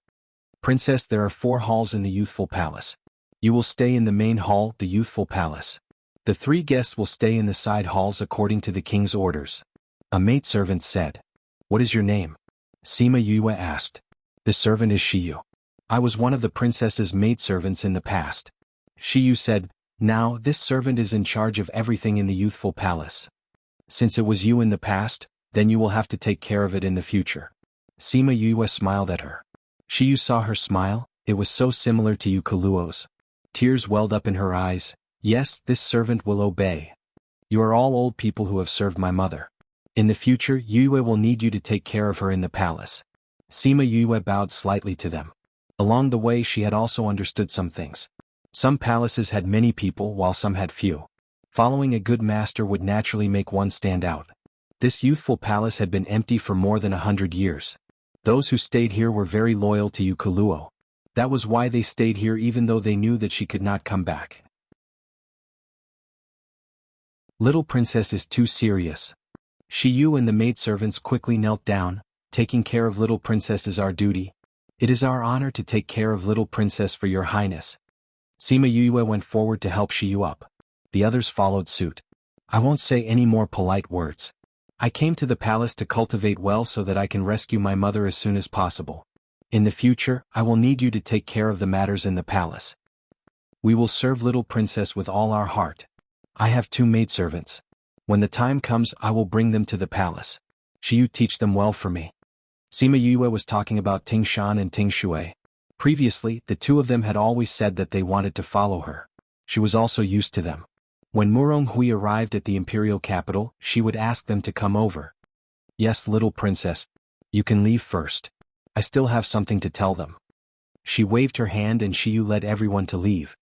Princess, there are 4 halls in the youthful palace. You will stay in the main hall, the youthful palace. The 3 guests will stay in the side halls according to the king's orders. A maidservant said. What is your name? Sima Yue asked. The servant is Shiyu. I was one of the princess's maidservants in the past. Shiyu said, Now this servant is in charge of everything in the youthful palace. Since it was you in the past, then you will have to take care of it in the future. Sima Yue smiled at her. Shiyu saw her smile, it was so similar to Yukuluo's. Tears welled up in her eyes. Yes, this servant will obey. You are all old people who have served my mother. In the future, Yue will need you to take care of her in the palace. Sima Yue bowed slightly to them. Along the way she had also understood some things. Some palaces had many people while some had few. Following a good master would naturally make one stand out. This youthful palace had been empty for more than 100 years. Those who stayed here were very loyal to Yukuluo. That was why they stayed here even though they knew that she could not come back. Little Princess is too serious. Shiyu and the maidservants quickly knelt down. Taking care of Little Princess is our duty. It is our honor to take care of Little Princess for your highness. Sima Yue went forward to help Shiyu up. The others followed suit. I won't say any more polite words. I came to the palace to cultivate well so that I can rescue my mother as soon as possible. In the future, I will need you to take care of the matters in the palace. We will serve Little Princess with all our heart. I have 2 maidservants. When the time comes, I will bring them to the palace. Shiyu, teach them well for me. Sima Yue was talking about Ting Shan and Ting Shui. Previously, the 2 of them had always said that they wanted to follow her. She was also used to them. When Murong Hui arrived at the imperial capital, she would ask them to come over. Yes, Little Princess. You can leave first. I still have something to tell them. She waved her hand and Shiyu led everyone to leave.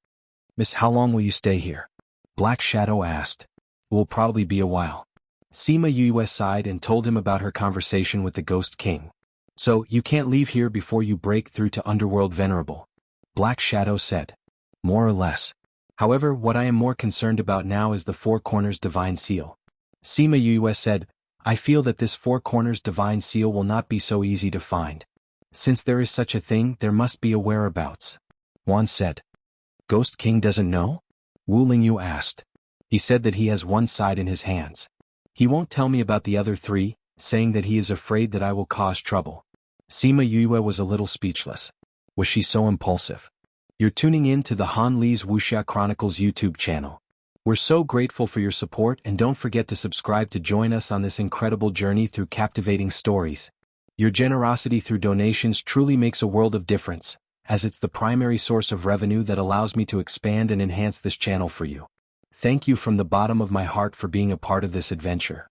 Miss, how long will you stay here? Black Shadow asked. It will probably be a while. Sima Yue sighed and told him about her conversation with the Ghost King. So, you can't leave here before you break through to Underworld Venerable. Black Shadow said. More or less. However, what I am more concerned about now is the 4 Corners Divine Seal. Sima Yue said, I feel that this 4 Corners Divine Seal will not be so easy to find. Since there is such a thing, there must be a whereabouts. Juan said. Ghost King doesn't know? Wu Lingyu asked. He said that he has one side in his hands. He won't tell me about the other 3, saying that he is afraid that I will cause trouble. Sima Yue was a little speechless. Was she so impulsive? You're tuning in to the Han Li's Wuxia Chronicles YouTube channel. We're so grateful for your support and don't forget to subscribe to join us on this incredible journey through captivating stories. Your generosity through donations truly makes a world of difference, as it's the primary source of revenue that allows me to expand and enhance this channel for you. Thank you from the bottom of my heart for being a part of this adventure.